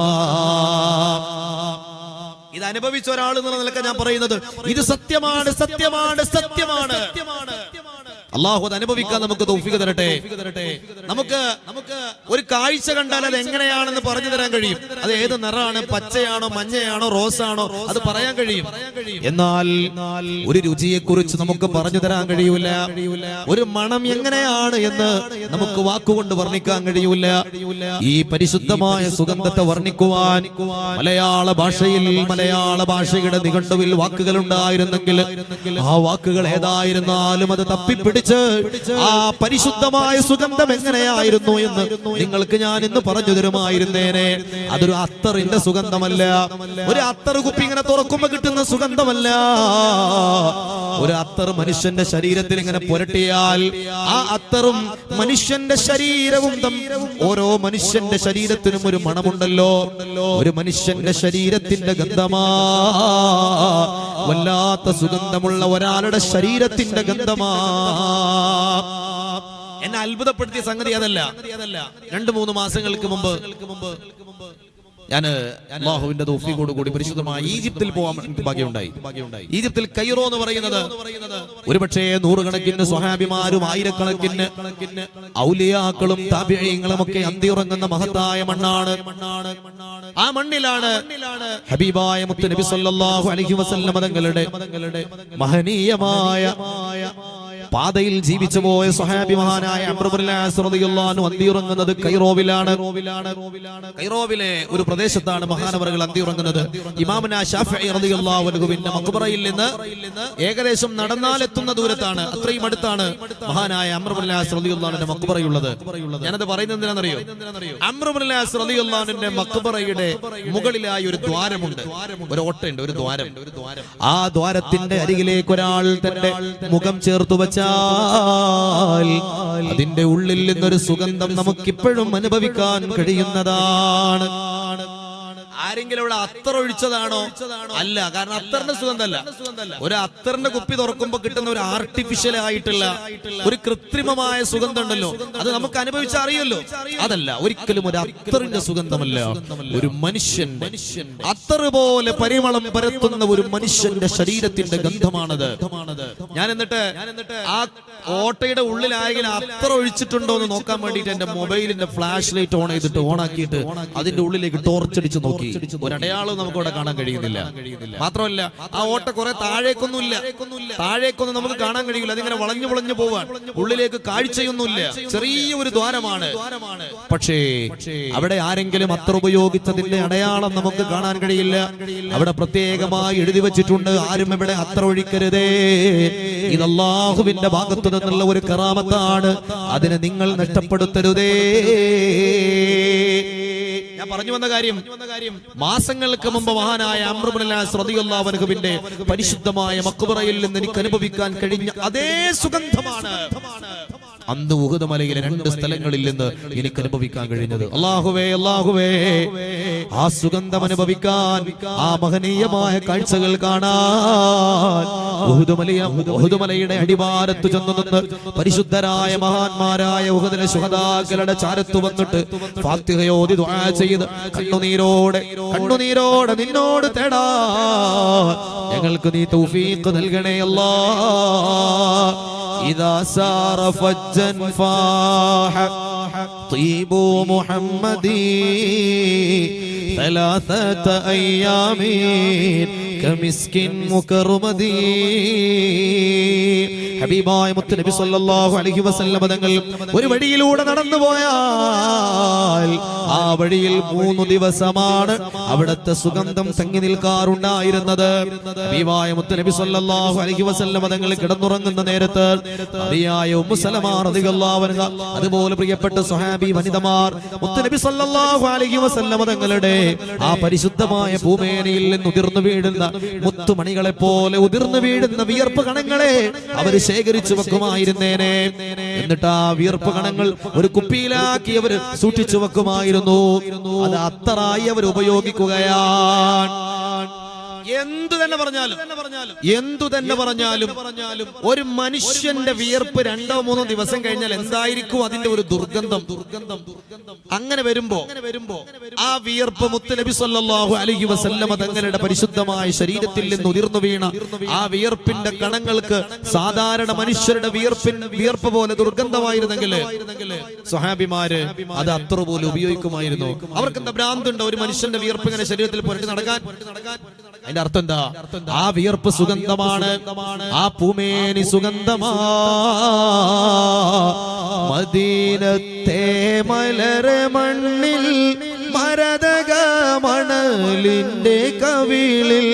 ഇത് അനുഭവിച്ച ഒരാൾ എന്നുള്ള നിലക്ക് ഞാൻ പറയുന്നത് ഇത് സത്യമാണ്, സത്യമാണ്, സത്യമാണ്. അല്ലാഹു അത് അനുഭവിക്കാൻ നമുക്ക് തൗഫീഖ് തരട്ടെ. നമുക്ക് ഒരു കാഴ്ച കണ്ടാൽ അത് എങ്ങനെയാണെന്ന് പറഞ്ഞു തരാൻ കഴിയും. അത് ഏത് നിറാണ്, പച്ചയാണോ മഞ്ഞയാണോ റോസാണോ, അത് പറയാൻ കഴിയും. എന്നാൽ ഒരു രുചിയെ കുറിച്ച് നമുക്ക് പറഞ്ഞു തരാൻ കഴിയൂല. ഒരു മണം എങ്ങനെയാണ് എന്ന് നമുക്ക് വാക്കുകൊണ്ട് വർണ്ണിക്കാൻ കഴിയൂല. ഈ പരിശുദ്ധമായ സുഗന്ധത്തെ വർണ്ണിക്കുവാൻ മലയാള ഭാഷയിൽ, മലയാള ഭാഷയുടെ നിഘണ്ടുവിൽ വാക്കുകൾ ഉണ്ടായിരുന്നെങ്കിൽ ആ വാക്കുകൾ ഏതായിരുന്നാലും അത് തപ്പിപ്പിടി ആ പരിശുദ്ധമായ സുഗന്ധം എങ്ങനെയായിരുന്നു എന്ന് നിങ്ങൾക്ക് ഞാൻ ഇന്ന് പറഞ്ഞു തരുമായിരുന്നേനെ. അതൊരു അത്തറിന്റെ സുഗന്ധമല്ല, ഒരു അത്തർ കുപ്പി ഇങ്ങനെ തുറക്കുമ്പോ കിട്ടുന്ന സുഗന്ധമല്ല. ഒരു അത്തർ മനുഷ്യന്റെ ശരീരത്തിൽ ഇങ്ങനെ പുരട്ടിയാൽ ആ അത്തറും മനുഷ്യന്റെ ശരീരവും ഓരോ മനുഷ്യന്റെ ശരീരത്തിനും ഒരു മണമുണ്ടല്ലോ. ഒരു മനുഷ്യന്റെ ശരീരത്തിന്റെ ഗന്ധമാ, വല്ലാത്ത സുഗന്ധമുള്ള ഒരാളുടെ ശരീരത്തിന്റെ ഗന്ധമാ. എന്നെ അത്ഭുതപ്പെടുത്തിയ സംഗതി അതല്ല. 2-3 മാസങ്ങൾക്ക് മുമ്പ് ഞാൻ അല്ലാഹുവിന്റെ തൗഫീഖോട് കൂടി പരിശുദ്ധമായ ഈജിപ്തിൽ പോകാൻ ഭാഗ്യമുണ്ടായി. ഈജിപ്തിൽ കൈറോ എന്ന് പറയുന്നത് ഒരുപക്ഷേ 100 കണക്കിന് സ്വഹാബിമാരും 1000 കണക്കിന് ഔലിയാക്കളും താബിഈങ്ങളും ഒക്കെ അന്തിയുറങ്ങുന്ന മഹത്തായ മണ്ണാണ്. ആ മണ്ണിലാണ് ഹബീബായ മുത്ത് നബി സല്ലല്ലാഹു അലൈഹി വസല്ലം തങ്ങളുടെ മഹനീയമായ പാതയിൽ ജീവിച്ചു പോയ സ്വഹാബി മഹാനായ അംർ ഇബ്നുൽ ആസ് റളിയല്ലാഹു അൻഹു അന്തിയുറങ്ങുന്നത് കൈറോവിലാണ്. കൈറോവിലെ ഒരു പ്രദേശത്താണ് മഹാനവറുകൾ അന്തിയുറങ്ങുന്നത്. ഇമാമുന ശാഫിഈ റളിയല്ലാഹു അൻഹുവിന്റെ മഖ്ബറയിൽ നിന്ന് ഏകദേശം നടന്നാൽ എത്തുന്ന ദൂരത്താണ്, അത്രയും അടുത്താണ് മഹാനായ അംർ ഇബ്നുൽ ആസ് റളിയല്ലാഹു അൻഹുവിന്റെ മഖ്ബറയുള്ളത്. ഞാനത് പറയുന്നത് എന്തിനാണെന്നറിയോ? അംർ ഇബ്നുൽ ആസ് റളിയല്ലാഹു അൻഹുവിന്റെ മഖ്ബറയുടെ മുകളിലായി ഒരു ദ്വാരമുണ്ട്, ഒരു ഓട്ടയുണ്ട്, ഒരു ദ്വാരം. ആ ദ്വാരത്തിന്റെ അരികിലേക്ക് ഒരാൾ തന്റെ മുഖം ചേർത്ത് വെച്ച അതിന്റെ ഉള്ളിൽ നിന്നൊരു സുഗന്ധം നമുക്കിപ്പോഴും അനുഭവിക്കാൻ കഴിയുന്നതാണ്. ആരെങ്കിലും ഇവിടെ അത്തർ ഒഴിച്ചതാണോ? അല്ല. കാരണം അത്തറിന്റെ സുഗന്ധമല്ല. ഒരു അത്തറിന്റെ കുപ്പി തുറക്കുമ്പോ കിട്ടുന്ന ഒരു ആർട്ടിഫിഷ്യൽ ആയിട്ടുള്ള ഒരു കൃത്രിമമായ സുഗന്ധം ഉണ്ടല്ലോ, അത് നമുക്ക് അനുഭവിച്ചറിയല്ലോ. അതല്ല, ഒരിക്കലും ഒരു അത്തറിന്റെ സുഗന്ധമല്ല. ഒരു മനുഷ്യന്റെ അത്തർ പോലെ പരിമളം പരത്തുന്ന ഒരു മനുഷ്യന്റെ ശരീരത്തിന്റെ ഗന്ധമാണത്. ഞാൻ എന്നിട്ട് ആ ഓട്ടയുടെ ഉള്ളിലായെങ്കിൽ അത്തർ ഒഴിച്ചിട്ടുണ്ടോ എന്ന് നോക്കാൻ വേണ്ടിയിട്ട് എന്റെ മൊബൈലിന്റെ ഫ്ലാഷ് ലൈറ്റ് ഓൺ ചെയ്തിട്ട് ഓണാക്കിയിട്ട് അതിന്റെ ഉള്ളിലേക്ക് ടോർച്ചടിച്ച് നോക്കി. ഒരടയാളവും നമുക്ക് ഇവിടെ കാണാൻ കഴിയുന്നില്ല. മാത്രമല്ല ആ ഓട്ട കുറെ താഴേക്കൊന്നുമില്ല, താഴേക്കൊന്നും നമുക്ക് കാണാൻ കഴിയില്ല. അതിങ്ങനെ വളഞ്ഞു വളഞ്ഞു പോവാൻ, ഉള്ളിലേക്ക് കാഴ്ചയൊന്നുമില്ല, ചെറിയ ഒരു ദ്വാരമാണ്. പക്ഷേ അവിടെ ആരെങ്കിലും അത്തർ ഉപയോഗിച്ചതിന്റെ അടയാളം നമുക്ക് കാണാൻ കഴിയില്ല. അവിടെ പ്രത്യേകമായി എഴുതി വെച്ചിട്ടുണ്ട്, ആരും ഇവിടെ അത്തർ ഒഴിക്കരുതേ, ഇത് അല്ലാഹുവിന്റെ ഭാഗത്തു നിന്നുള്ള ഒരു കറാമത്താണ്, അതിനെ നിങ്ങൾ നഷ്ടപ്പെടുത്തരുതേ. ഞാൻ പറഞ്ഞു വന്ന കാര്യം, മാസങ്ങൾക്ക് മുമ്പ് മഹാനായ അംർ ഇബ്നുൽ ആസ് റളിയല്ലാഹു അൻഹുവിന്റെ പരിശുദ്ധമായ മഖ്ബറയിൽ നിന്ന് എനിക്ക് അനുഭവിക്കാൻ കഴിഞ്ഞ അതേ സുഗന്ധമാണ്. അന്ന് ഉഹദ് മലയിലെ 2 സ്ഥലങ്ങളിൽ നിന്ന് എനിക്ക് അനുഭവിക്കാൻ കഴിഞ്ഞത്. അല്ലാഹുവേ അല്ലാഹുവേ, ആ സുഗന്ധം അനുഭവിക്കാൻ, ആ മഹനീയമായ കാഴ്ചകൾ കാണാൻ ഉഹദ് മലയുടെ അടിവാരത്ത് ചെന്നു നിന്ന് പരിശുദ്ധരായ മഹാന്മാരായ ഉഹദിലെ ശുഹദാക്കളുടെ ചാരത്ത് വന്നിട്ട് ഫാത്തിഹയോതി ദുആ ചെയ്ത് കണ്ണുനീരോടെ നിന്നോട് തേടാ ഞങ്ങൾക്ക് നീ തൗഫീഖ് നൽകണേ അല്ലാഹ്. ഇദാ സാറ ഫജ്ജൻ ഫാഹ طيبو محمدي ثلاثة أيام كمسك مكرمدي. ഹബീബായ മുത്ത് നബി സല്ലല്ലാഹു അലൈഹി വസല്ലം തങ്ങൾ ഒരു വഴിയിലൂടെ നടന്നു പോയാൽ ആ വഴിയിൽ 3 ദിവസമാണ് അവിടുത്തെ സുഗന്ധം തങ്ങി നിൽക്കാറുണ്ടായിരുന്നത്. ഹബീബായ മുത്ത് നബി സല്ലല്ലാഹു അലൈഹി വസല്ലം തങ്ങൾ കിടന്നുറങ്ങുന്ന നേരത്ത് അറിയായ ഉമ്മു സലമ റളിയല്ലാഹു അൻഹ, അതുപോലെ പ്രിയപ്പെട്ട സ്വഹാബി വനിതമാർ മുത്ത് നബി സല്ലല്ലാഹു അലൈഹി വസല്ലം തങ്ങളുടെ ആ പരിശുദ്ധമായ ഭൂമേനയിൽ നിന്ന് ഉതിർന്നു വീഴുന്ന മുത്തുമണികളെ പോലെ ഉതിർന്നു വീഴുന്ന വിയർപ്പ് കണങ്ങളെ അവർ ശേഖരിച്ചു വെക്കുമായിരുന്നേനെ. എന്നിട്ട് ആ വിയർപ്പ് കണങ്ങൾ ഒരു കുപ്പിയിലാക്കി അവർ സൂക്ഷിച്ചു വെക്കുമായിരുന്നു. അത് അത്തറായി അവർ ഉപയോഗിക്കുകയാണ്. എന്തു തന്നെ പറഞ്ഞാലും ഒരു മനുഷ്യന്റെ വിയർപ്പ് 2-3 ദിവസം കഴിഞ്ഞാൽ എന്തായിരിക്കും അതിന്റെ ഒരു ദുർഗന്ധം. അങ്ങനെ വരുമ്പോ ആ വിയർപ്പ് മുത്ത് നബി സല്ലല്ലാഹു അലൈഹി വസല്ലമ തങ്ങളുടെ പരിശുദ്ധമായ ശരീരത്തിൽ നിന്ന് ഉതിർന്നു വീണ ആ വിയർപ്പിന്റെ കണങ്ങൾക്ക് സാധാരണ മനുഷ്യരുടെ വിയർപ്പ് പോലെ ദുർഗന്ധമായിരുന്നെങ്കിൽ സ്വഹാബിമാര് അത് അത്ര പോലെ ഉപയോഗിക്കുമായിരുന്നു. അവർക്ക് എന്താ ഭ്രാന്തുണ്ടോ ഒരു മനുഷ്യന്റെ വിയർപ്പ് ഇങ്ങനെ ശരീരത്തിൽ പുരട്ടി നടക്കാൻ? അതിന്റെ അർത്ഥം എന്താ? ആ വിയർപ്പ് സുഗന്ധമാണ്, ആ പൂമേനി സുഗന്ധമാ. മദീനത്തെ മലർ മണ്ണിൽ മരതക മണലിന്റെ കവിളിൽ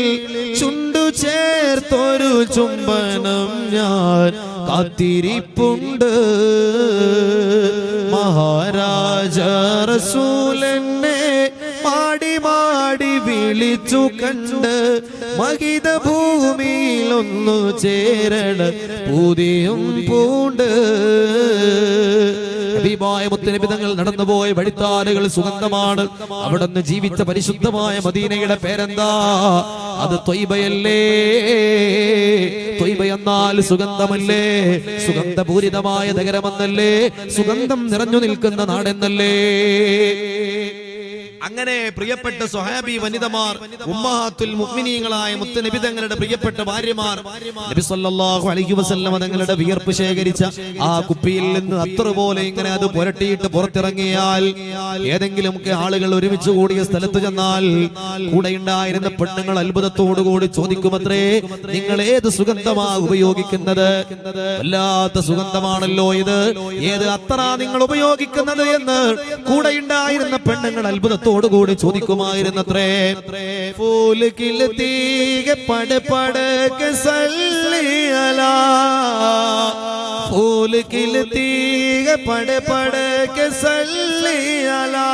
ചുണ്ടു ചേർത്തൊരു ചുംബനം ഞാൻ കാത്തിരിപ്പുണ്ട്. മഹാരാജ റസൂലനെ മാടി വിളിച്ചു കണ്ട് മഹിത ഭൂമിയിലൊന്നു ചേരണ പൂതിയും പൂണ്ട്. ഹബീബായ മുത്തുനബി തങ്ങൾ നടന്നുപോയ വഴിത്താലുകൾ സുഗന്ധമാണ്. അവിടുന്ന് ജീവിച്ച പരിശുദ്ധമായ മദീനയുടെ പേരെന്താ? അത് ത്വയ്ബയല്ലേ? ത്വയ്ബ എന്നാൽ സുഗന്ധമല്ലേ? സുഗന്ധപൂരിതമായ നഗരമെന്നല്ലേ? സുഗന്ധം നിറഞ്ഞു നിൽക്കുന്ന നാടെന്നല്ലേ? അങ്ങനെ പ്രിയപ്പെട്ട സ്വഹാബി വനിതമാർ, ഉമ്മഹാത്തുൽ മുഅ്മിനീങ്ങളായ മുത്തുനബി തങ്ങളുടെ പ്രിയപ്പെട്ട ഭാര്യമാർ നബി സല്ലല്ലാഹു അലൈഹി വസല്ലം തങ്ങളുടെ വിയർപ്പ് ശേഖരിച്ച ആ കുപ്പിയിൽ നിന്ന് അത്ര പോലെ ഇങ്ങനെ അത് പുരട്ടിയിട്ട് പുറത്തിറങ്ങിയാൽ ഏതെങ്കിലും ആളുകൾ ഒരുമിച്ച് കൂടിയ സ്ഥലത്ത് ചെന്നാൽ കൂടെ ഉണ്ടായിരുന്ന പെണ്ണുങ്ങൾ അത്ഭുതത്തോടുകൂടി ചോദിക്കുമത്രേ, നിങ്ങൾ ഏത് സുഗന്ധമാ ഉപയോഗിക്കുന്നത്? വല്ലാത്ത സുഗന്ധമാണല്ലോ ഇത്, ഏത് അത്ര നിങ്ങൾ ഉപയോഗിക്കുന്നത് എന്ന് കൂടെ ഉണ്ടായിരുന്ന പെണ്ണുങ്ങൾ അത്ഭുതത്തോടുകൂടി ചോദിക്കുമായിരുന്നത്രേ. ഫൂൽ കിൽത്തി പട് പടക സല്ലി അലാ, फूल खिलती है पड़ पड़ के सल्ली अला,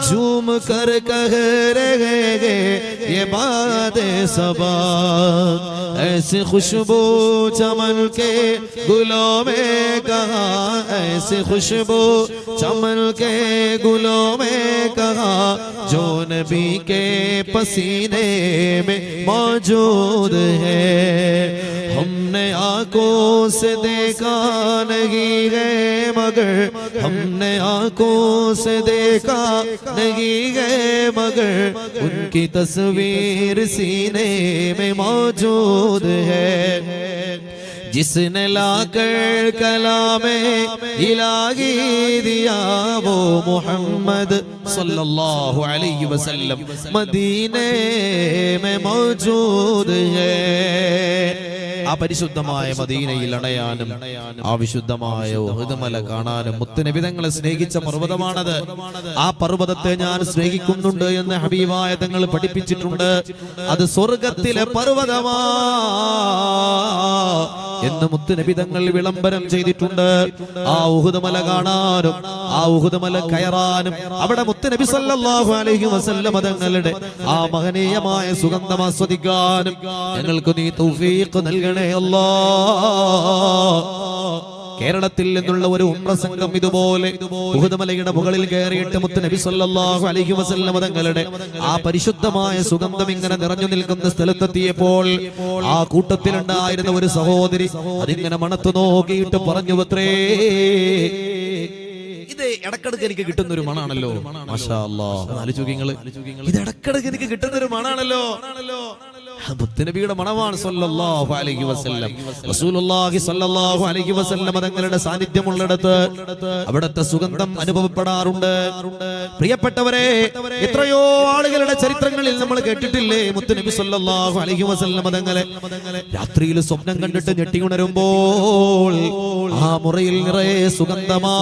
झूम कर कह रहे ये बात सबा, ऐसी खुशबू चमन के गुलों में कहा, ऐसी खुशबू चमन के गुलों में कहा, जो नबी के पसीने में मौजूद है। हमने आंखों से देखा नहीं है मगर, हमने आंखों से देखा नहीं है मगर, उनकी तस्वीर सीने में मौजूद है। जिसने लाकर कलामे इलाही दिया वो मुहम्मद सल्लल्लाहु अलैहि वसल्लम मदीने में मौजूद है। ആ പരിശുദ്ധമായ മദീനയിൽ അണയാനും ആ വിശുദ്ധമായ ഉഹദ് മല കാണാനും മുത്തുനബി തങ്ങളെ സ്നേഹിച്ച പർവ്വതമാണത്. ആ പർവ്വതത്തെ ഞാൻ സ്നേഹിക്കുന്നുണ്ട് എന്ന് ഹബീബായ തങ്ങൾ പഠിപ്പിച്ചിട്ടുണ്ട്. അത് സ്വർഗത്തിലെ പർവ്വതമാ എന്ന് മുത്തുനബി തങ്ങൾ വിളംബരം ചെയ്തിട്ടുണ്ട്. ആ ഉഹദ് മല കാണാനും ആ ഉഹദ് മല കയറാനും അവിടെ മുത്തുനബി സല്ലല്ലാഹു അലൈഹി വസല്ലം തങ്ങളുടെ ആ മഹനീയമായ സുഗന്ധം ആസ്വദിക്കാനും ഞങ്ങൾക്ക് നീ തൗഫീഖ് നൽകണേ അല്ലാഹ്. കേരളത്തിൽ നിന്നുള്ള ഒരു ഉംറ സംഘം ഇതുപോലെ ഉഹുദ് മലയുടെ മുകളിൽ കയറിയിട്ട് മുത്ത് നബി സല്ലല്ലാഹു അലൈഹി വസല്ലം തങ്ങളുടെ ആ പരിശുദ്ധമായ സുഗന്ധം ഇങ്ങനെ നിറഞ്ഞു നിൽക്കുന്ന സ്ഥലത്തെത്തിയപ്പോൾ ആ കൂട്ടത്തിലുണ്ടായിരുന്ന ഒരു സഹോദരി അതിങ്ങനെ മണത്തു നോക്കിയിട്ട് പറഞ്ഞു അത്രേ, ഇത് ഇടക്കിടക്ക് എനിക്ക് കിട്ടുന്ന ഒരു മണാണല്ലോ. മാഷാ അല്ലാഹ്, ആലോചിക്കുക, ഇത് ഇടക്കിടക്ക് എനിക്ക് കിട്ടുന്ന ഒരു മണാണല്ലോ. മുത്തുനബിയുടെ മണമാണ് സല്ലല്ലാഹു അലൈഹി വസല്ലം. റസൂലുള്ളാഹി സല്ലല്ലാഹു അലൈഹി വസല്ലം തങ്ങളുടെ സാന്നിധ്യമുള്ളിടത്ത് അവിടുത്തെ സുഗന്ധം അനുഭവപ്പെടാറുണ്ട്. പ്രിയപ്പെട്ടവരെ, എത്രയോ ആളുകളുടെ ചരിത്രങ്ങളിൽ നമ്മൾ കേട്ടിട്ടില്ലേ, മുത്തുനബി സല്ലല്ലാഹു അലൈഹി വസല്ലം തങ്ങളെ രാത്രിയിൽ സ്വപ്നം കണ്ടിട്ട് ഞെട്ടിയുണരുമ്പോൾ ആ മുറിയിൽ നിറയെ സുഗന്ധമാ.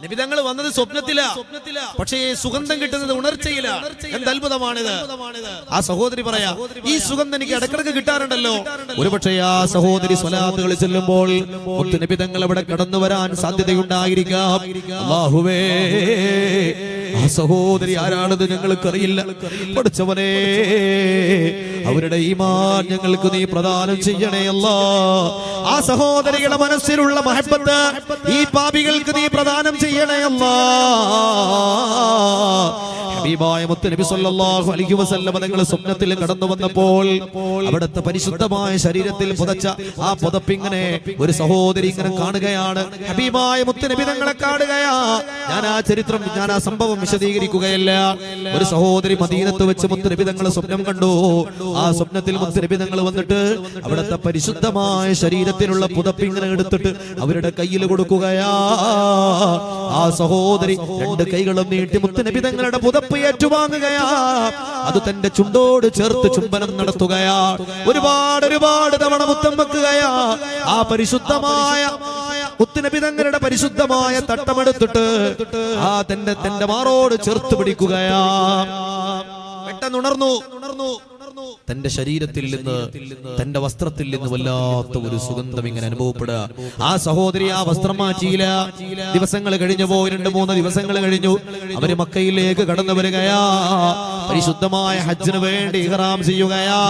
നബിതങ്ങൾ വന്നത് സ്വപ്നത്തിലാ, പക്ഷേ സുഗന്ധം കിട്ടുന്നത് ഉണർച്ചയില. എന്ത് അത്ഭുതമാണിത്! ആ സഹോദരി പറയാ, ഈ സുഗന്ധം എനിക്ക് ഇടക്കിടക്ക് കിട്ടാറുണ്ടല്ലോ. ഒരുപക്ഷെ ആ സഹോദരി സ്വലാത്തുകൾ ചെല്ലുമ്പോൾ നബിതങ്ങൾ അവിടെ കടന്നു വരാൻ സാധ്യതയുണ്ടായിരിക്കാം. അല്ലാഹുവേ, ആ സഹോദരി ആരാണെന്ന് ഞങ്ങൾക്കറിയില്ല. പഠിച്ചവനെ, അവരുടെ ഈമാൻ ഞങ്ങൾക്ക് നീ പ്രദാനം ചെയ്യണേ അല്ലാ. ആ സഹോദരിയുടെ മനസ്സിലുള്ള മഹബത്ത് ഈ പാപികൾക്ക് നീ പ്രദാനം ചെയ്യണേ അല്ലാ. ഹബീബായ മുത്തുനബി സല്ലല്ലാഹു അലൈഹി വസല്ലം തങ്ങൾ സ്വപ്നത്തിൽ കടന്നു വന്നപ്പോൾ അവിടുത്തെ പരിശുദ്ധമായ ശരീരത്തിൽ പുതച്ച ആ പുതപ്പിങ്ങനെ ഒരു സഹോദരി ഇങ്ങനെ കാണുകയാണ്. ഹബീബായ മുത്തുനബി തങ്ങളെ കാണുകയാ. ഞാൻ ആ സംഭവം വിശദീകരിക്കുകയല്ല. ഒരു സഹോദരി മദീനത്ത് വെച്ച് മുത്തുനബി തങ്ങൾ സ്വപ്നം കണ്ടു. ആ സ്വപ്നത്തിൽ മുത്തുനബി തങ്ങൾ വന്നിട്ട് അവിടുത്തെ പരിശുദ്ധമായ ശരീരത്തിലുള്ള പുതപ്പിങ്ങനെ എടുത്തിട്ട് അവരുടെ കയ്യിൽ കൊടുക്കുകയാ. ആ സഹോദരി രണ്ട് കൈകളും നീട്ടി മുത്തുനബി തങ്ങളുടെ പുതപ്പ് ഏറ്റുവാങ്ങുകയാ. അത് തന്റെ ചുണ്ടോട് ചേർത്ത് ചുംബനം നടത്തുകയാ. ഒരുപാട് തവണ മുത്തം വെക്കുകയാ. ആ പരിശുദ്ധമായ മുത്തുനബി തങ്ങളുടെ പരിശുദ്ധമായ തട്ടമെടുത്തിട്ട് ആ തന്റെ മാറോട് ചേർത്ത് പിടിക്കുകയാ. പെട്ടെന്നുണർന്നു. തന്റെ ശരീരത്തിൽ നിന്ന്, തന്റെ വസ്ത്രത്തിൽ നിന്ന് വല്ലാത്ത ഒരു സുഗന്ധം ഇങ്ങനെ അനുഭവപ്പെടുക. ആ സഹോദരി ആ വസ്ത്രം മാറ്റിയില്ല. ദിവസങ്ങൾ കഴിഞ്ഞു പോയി, 2-3 ദിവസങ്ങൾ കഴിഞ്ഞു. അവര് മക്കയിലേക്ക് കടന്നു വരികയാ. പരിശുദ്ധമായ ഹജ്ജിന് വേണ്ടി ഇഹ്റാം ചെയ്യുകയാ.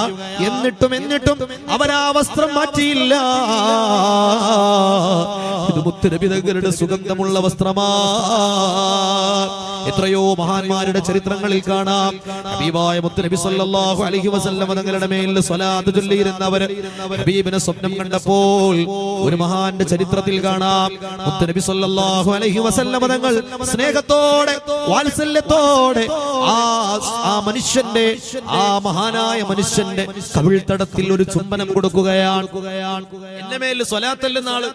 എന്നിട്ടും അവരാ വസ്ത്രം മാറ്റിയില്ല. ഇത് മുത്തുനബി തങ്ങളുടെ സുഗന്ധമുള്ള വസ്ത്രമാ. എത്രയോ മഹാന്മാരുടെ ചരിത്രങ്ങളിൽ കാണാം. ഹബീബായ മുത്തുനബി സല്ലല്ലാഹു അലൈഹി വസല്ലം തങ്ങളുടെ മേൽ സ്വലാത്ത് ചൊല്ലിയിരുന്നവർ ഹബീബിനെ സ്വപ്നം കണ്ടപ്പോൾ ഒരു മഹാന്റെ ചരിത്രത്തിൽ കാണാം. മുത്തുനബി സല്ലല്ലാഹു അലൈഹി വസല്ലം തങ്ങൾ സ്നേഹത്തോടെ, വാത്സല്യത്തോടെ ആ മനുഷ്യന്റെ, ആ മഹാനായ മനുഷ്യന്റെ കവിൾത്തടത്തിൽ ഒരു ചുംബനം കൊടുക്കുകയാണ്. എന്റെ മേൽ സ്വലാത്തല്ലെന്ന ആള്,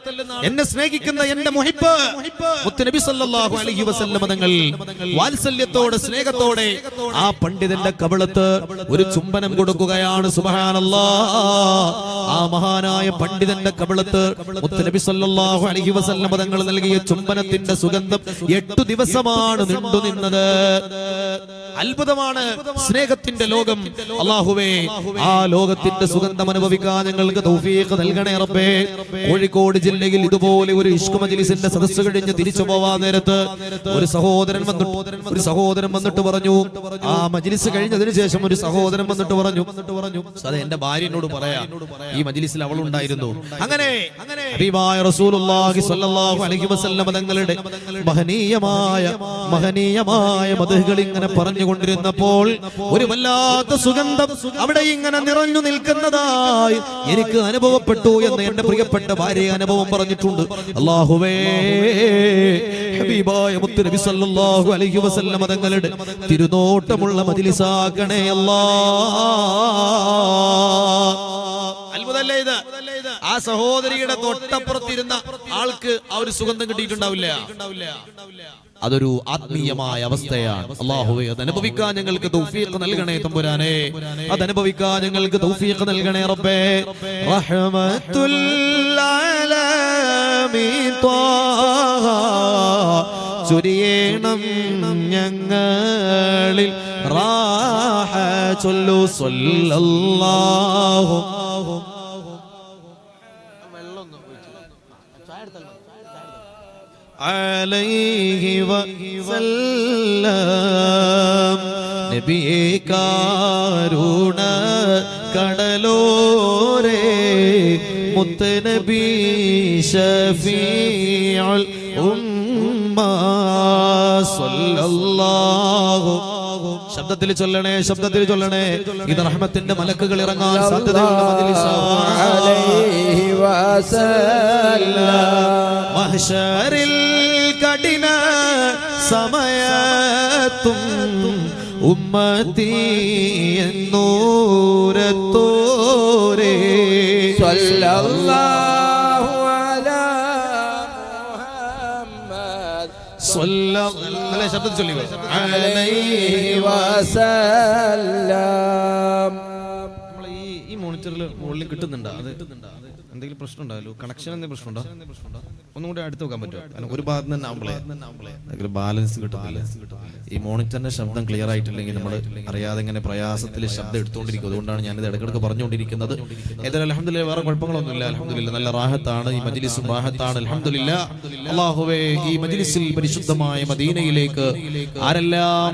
എന്നെ സ്നേഹിക്കുന്ന എന്റെ മുഹിബ്ബ് മുത്തുനബി സല്ലല്ലാഹു അലൈഹി വസല്ലം തങ്ങൾ വാത്സല്യത്തോടെ, സ്നേഹത്തോടെ ആ പണ്ഡിതന്റെ കവിളത്ത് ഒരു ചുംബനം കൊടുക്കുകയാണ്. സുബ്ഹാനല്ലാഹ്. ആ മഹാനായ പണ്ഡിതന്റെ കവിളത്ത് മുത്തുനബി സല്ലല്ലാഹു അലൈഹി വസല്ലം തങ്ങൾ നൽകിയ ചുംബനത്തിന്റെ സുഗന്ധം 8 ദിവസമാണ് നീണ്ടു നിന്നത്. അത്ഭുതമാണ് സ്നേഹത്തിന്റെ ലോകം. അല്ലാഹുവേ, ആ ലോകത്തിന്റെ സുഗന്ധം അനുഭവിക്കാൻ ഞങ്ങൾക്ക് തൗഫീഖ് നൽകണേ റബ്ബേ. കോഴിക്കോട് ജില്ലയിൽ ഇതുപോലെ ഒരു ഇഷ്ക് മജ്ലിസിന്റെ സദസ്സ് കഴിഞ്ഞ് തിരിച്ചു പോവാൻ നേരത്ത് ഒരു സഹോദരൻ വന്നിട്ട് പറഞ്ഞു, ആ മജ്ലിസ് കഴിഞ്ഞതിന് ശേഷം ഒരു സഹോദരൻ വന്നിട്ട് പറഞ്ഞു, അതെ എന്റെ ഭാര്യ എന്നോട് പറയാ, ഈ മജ്ലിസിൽ അവൾ ഉണ്ടായിരുന്നു. അങ്ങനെ ഹബീബായ റസൂലുള്ളാഹി സ്വല്ലല്ലാഹു അലൈഹി വസല്ലം തങ്ങളുടെ മഹനീയമായ മദ്ഹുകൾ ഇങ്ങനെ പറഞ്ഞുകൊണ്ടിരുന്നപ്പോൾ ഒരു വല്ലാത്ത സുഗന്ധം അവിടെ ഇങ്ങനെ നിറഞ്ഞു നിൽക്കുന്നതായി എനിക്ക് അനുഭവപ്പെട്ടു എന്ന് എന്റെ പ്രിയപ്പെട്ട ഭാര്യ അനുഭവം പറഞ്ഞിട്ടുണ്ട്. അല്ലാഹുവേ, ഹബീബായ മുത്തുനബി സല്ലല്ലാഹു അലൈഹി വസല്ലം തങ്ങളുടെ തിരുനോട്ടമുള്ള മജ്ലിസാക്കണേ അല്ലാഹ്. അത്ഭുതമല്ലേ ഇത്? ആ സഹോദരിയുടെ തൊട്ടപ്പുറത്തിരുന്ന ആൾക്ക് ആ ഒരു സുഗന്ധം കിട്ടിയിട്ടുണ്ടാവില്ല. അതൊരു ആത്മീയമായ അവസ്ഥയാണ്. അല്ലാഹുവേ, അതനുഭവിക്കാൻ ഞങ്ങൾക്ക് തൗഫീഖ് നൽകണേ തമ്പുരാനെ. അതനുഭവിക്കാൻ ഞങ്ങൾക്ക് തൗഫീഖ് നൽകണേ റബ്ബേ. റഹ്മത്തുൽ ആലമീൻ ത്വാഹ ചൊരിയണം ഞങ്ങളിൽ റാഹ ചൊല്ലു സല്ലല്ലാഹു അലൈഹി വസല്ലം. നബിയേ കാരുണ കടലോരേ മുത്തനബി ശഫീഉൽ ഉമ്മ സല്ലല്ലാഹു. ശബ്ദത്തിൽ ചൊല്ലണേ, ശബ്ദത്തിൽ ചൊല്ലണേ. ഇത് റഹ്മത്തിന്റെ മലക്കുകൾ ഇറങ്ങാൻ സാധ്യതയുള്ള മജ്‌ലിസാണ്. മഹ്ശറിൽ കഠിന സമയത്തും ഉമ്മത്തി എന്നൂരത്തോരേ സല്ലല്ലാഹു അലാ മുഹമ്മദ് സല്ലല്ലാഹു ശബ്ദത്തിൽ ചൊല്ലുക. അലൈഹി വസല്ലം. നമ്മൾ ഈ മോണിറ്ററിൽ മുകളിൽ കിട്ടുന്നുണ്ടോ? അത് എന്തെങ്കിലും പ്രശ്നം ഉണ്ടാവല്ലോ, കണക്ഷൻ എന്തെങ്കിലും പ്രശ്നമുണ്ടോ? ഒന്നും കൂടി അടുത്ത് വെക്കാൻ പറ്റുമോ? കാരണം ഒരു ഭാഗത്ത് തന്നെ ആവുമ്പോഴേ ബാലൻസ് കിട്ടുന്നില്ല. ഈ മോണിറ്ററിന്റെ ശബ്ദം ക്ലിയർ ആയിട്ടില്ലെങ്കിൽ നമ്മൾ അറിയാതെ ഇങ്ങനെ പ്രയാസത്തിൽ ശബ്ദം എടുത്തുകൊണ്ടിരിക്കും. അതുകൊണ്ടാണ് ഞാനിത് ഇടയ്ക്കിടയ്ക്ക് പറഞ്ഞുകൊണ്ടിരിക്കുന്നത്. ഏതായാലും അൽഹംദുലില്ലാ വേറെ കുഴപ്പങ്ങളൊന്നുമില്ല. അൽഹംദുലില്ലാ നല്ല റാഹത്താണ്, ഈ മജ്‌ലിസും റാഹത്താണ്. അൽഹംദുലില്ലാ. അല്ലാഹുവേ, ഈ മജ്‌ലിസിൽ പരിശുദ്ധമായ മദീനയിലേക്ക് ആരെല്ലാം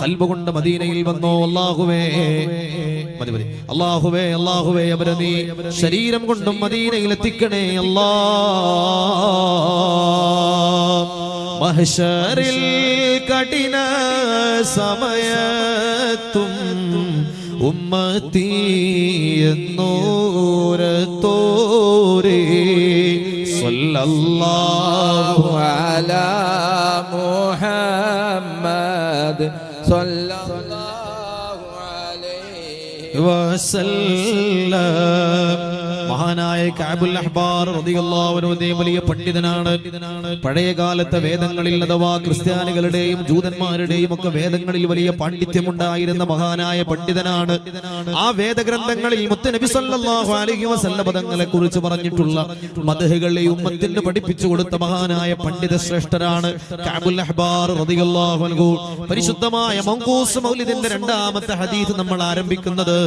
ഖൽബ് കൊണ്ട് മദീനയിൽ വന്നോ അല്ലാഹുവേ, അല്ലാഹുവേ, അല്ലാഹുവേ, അവരെ നീ ശരീരം കൊണ്ടും മദീനയിൽ എത്തിക്കണേ അല്ലാ. മഹ്ശറിൽ കഠിന സമയത്തും ഉമ്മത്തി എന്നൂരത്തോരേ സല്ലല്ലാഹു അലാ മുഹമ്മദ് സല്ലല്ലാഹു അലൈഹി വസല്ലം. മഹാനായ കഅബുൽ അഹ്ബാർ റളിയല്ലാഹു അൻഹു വലിയ പണ്ഡിതനാണ്. പഴയ കാലത്തെ വേദങ്ങളിൽ അഥവാ ക്രിസ്ത്യാനികളുടെയും ജൂതന്മാരുടെയും ഒക്കെ വേദങ്ങളിൽ വലിയ പാണ്ഡിത്യമുണ്ടായിരുന്ന മഹാനായ പണ്ഡിതനാണ്. ആ വേദഗ്രന്ഥങ്ങളിൽ മുത്തുനബി സല്ലല്ലാഹു അലൈഹി വസല്ലം തങ്ങളെ കുറിച്ച് പറഞ്ഞിട്ടുള്ള മദ്ഹുകൾ ഈ ഉമ്മത്തിന് പഠിപ്പിച്ചു കൊടുത്ത മഹാനായ പണ്ഡിത ശ്രേഷ്ഠരാണ് കഅബുൽ അഹ്ബാർ റളിയല്ലാഹു അൻഹു. പരിശുദ്ധമായ മൗഖൂസ് മൗലിദിന്റെ രണ്ടാമത്തെ ഹദീസ് നമ്മൾ ആരംഭിക്കുന്നത്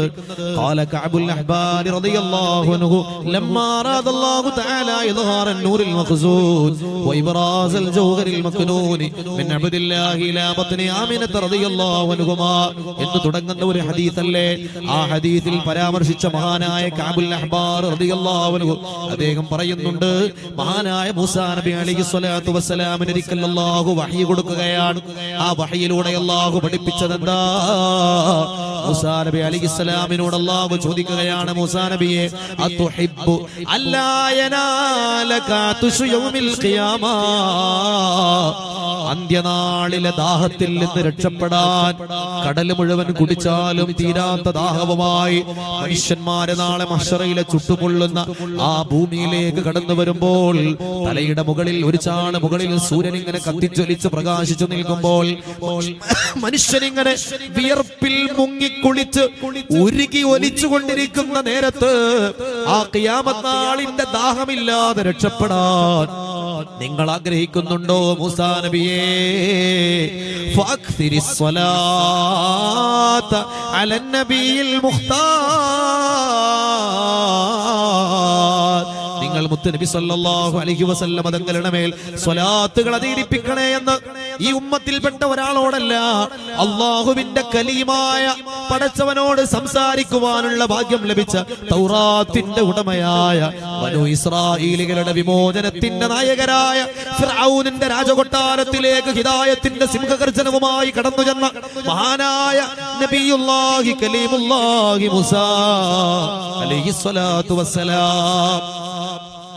ഖാല കഅബുൽ അഹ്ബാർ റളിയല്ലാഹു അൻഹു لما أراد الله تعالى إظهار النور المخزون وإبراز الجوهر المكنون من عبد الله إلى بطن آمنة رضي الله عنهما എന്ന് തുടങ്ങുന്ന ഒരു ഹദീസ് അല്ലേ? ആ ഹദീസിൽ പരാമർശിച്ച മഹാനായ കഅബുൽ അഹ്ബാർ റളിയല്ലാഹു അൻഹു അദ്ദേഹം പറയുന്നുണ്ട്, മഹാനായ മൂസാ നബി അലൈഹി സ്വലാത്തു വസ്സലാമിന് ഒരിക്കൽ അല്ലാഹു വഹി കൊടുക്കുകയാണ്. ആ വഹിയിലൂടെ അല്ലാഹു പഠിപ്പിച്ചതെന്താ? മൂസാ നബി അലൈഹി സ്വലാമിനോട് അല്ലാഹു ചോദിക്കുകയാണ്, മൂസാ നബിയെ അതുഹിബ്ബു അല്ലാ യനാലക തുശു യൗമിൽ ഖിയാമ, അന്ത്യനാളിലെ ദാഹത്തിൽ നിന്ന് രക്ഷപ്പെടാൻ കടൽ മുഴുവൻ കുടിച്ചാലും തീരാത്ത ദാഹവുമായി മനുഷ്യന്മാരെ നാളെ മഹ്ശറയിലെ ചുട്ടുപൊള്ളുന്ന ആ ഭൂമിയിലേക്ക് കടന്നു വരുമ്പോൾ തലയുടെ മുകളിൽ ഒരു ചാണ് മുകളിൽ സൂര്യൻ ഇങ്ങനെ കത്തിജ്വലിച്ച് പ്രകാശിച്ചു നിൽക്കുമ്പോൾ മനുഷ്യനിങ്ങനെ വിയർപ്പിൽ മുങ്ങിക്കുളിച്ച് ഉരുകി ഒലിച്ചു കൊണ്ടിരിക്കുന്ന നേരത്ത് ആ ഖിയാമത്ത് നാളിന്റെ ദാഹമില്ലാതെ രക്ഷപ്പെടാൻ നിങ്ങൾ ആഗ്രഹിക്കുന്നുണ്ടോ മൂസാ നബിയേ? ഫഅക്സിരിസ് സ്വലാത്ത അലൻ നബിയിൽ മുഖ്താർ, നിങ്ങൾ മുത്തുനബി സല്ലല്ലാഹു അലൈഹി വസല്ലം തങ്ങളുടെ മേൽ സ്വലാത്തുകൾ അധികരിപ്പിക്കണേ എന്ന് ഈ ഉമ്മത്തിൽപ്പെട്ട ഒരാളോടല്ല, അല്ലാഹുവിന്റെ കലീമായ പടച്ചവനോട് സംസാരിക്കുവാനുള്ള ഭാഗ്യം ലഭിച്ച തൗറാത്തിന്റെ ഉടമയായ ബനൂ ഇസ്രായേലികളുടെ വിമോചനത്തിന്റെ നായകരായ ഫിർഔനിന്റെ രാജകൊട്ടാരത്തിലേക്ക് ഹിദായത്തിന്റെ സിംഹഗർജനവുമായി കടന്നു ചെന്ന മഹാനായ നബിയുല്ലാഹി കലീമുല്ലാഹി മൂസാ അലൈഹി സ്വലാത്തു വസ്സലാം.